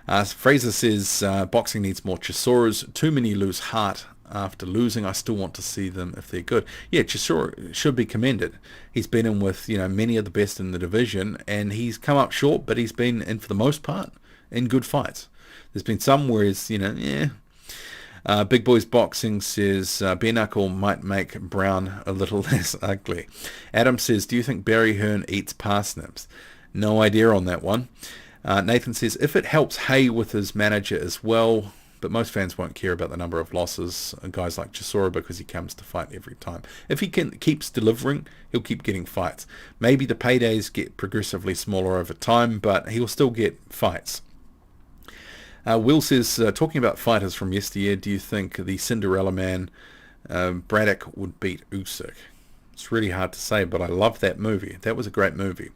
Fraser says boxing needs more Chisoras. Too many lose heart after losing. I still want to see them if they're good. Yeah, Chisora should be commended. He's been in with many of the best in the division, and he's come up short, but he's been in for the most part in good fights. There's been some where he's Big Boys Boxing says bare knuckle might make Brown a little less ugly. Adam says, do you think Barry Hearn eats parsnips? No idea on that one. Nathan says, if it helps Hay with his manager as well, but most fans won't care about the number of losses, guys like Chisora, because he comes to fight every time. If he keeps delivering, he'll keep getting fights. Maybe the paydays get progressively smaller over time, but he'll still get fights. Will says, talking about fighters from yesteryear, do you think the Cinderella Man, Braddock, would beat Usyk? It's really hard to say, but I love that movie. That was a great movie.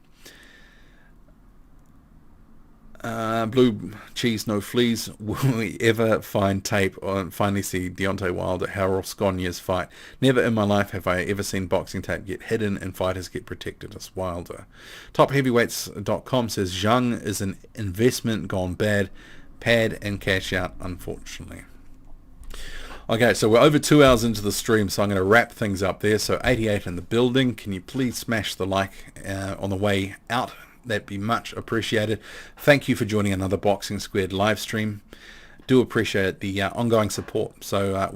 Blue Cheese No Fleas, will we ever find tape or finally see Deontay Wilder Harold Sconya's fight? Never in my life have I ever seen boxing tape get hidden and fighters get protected as Wilder. TopHeavyweights.com says Zhang is an investment gone bad, pad and cash out, unfortunately. Okay, so we're over 2 hours into the stream, so I'm going to wrap things up there. So 88 in the building. Can you please smash the like on the way out? That'd be much appreciated. Thank you for joining another Boxing Squared live stream. Do appreciate the ongoing support. So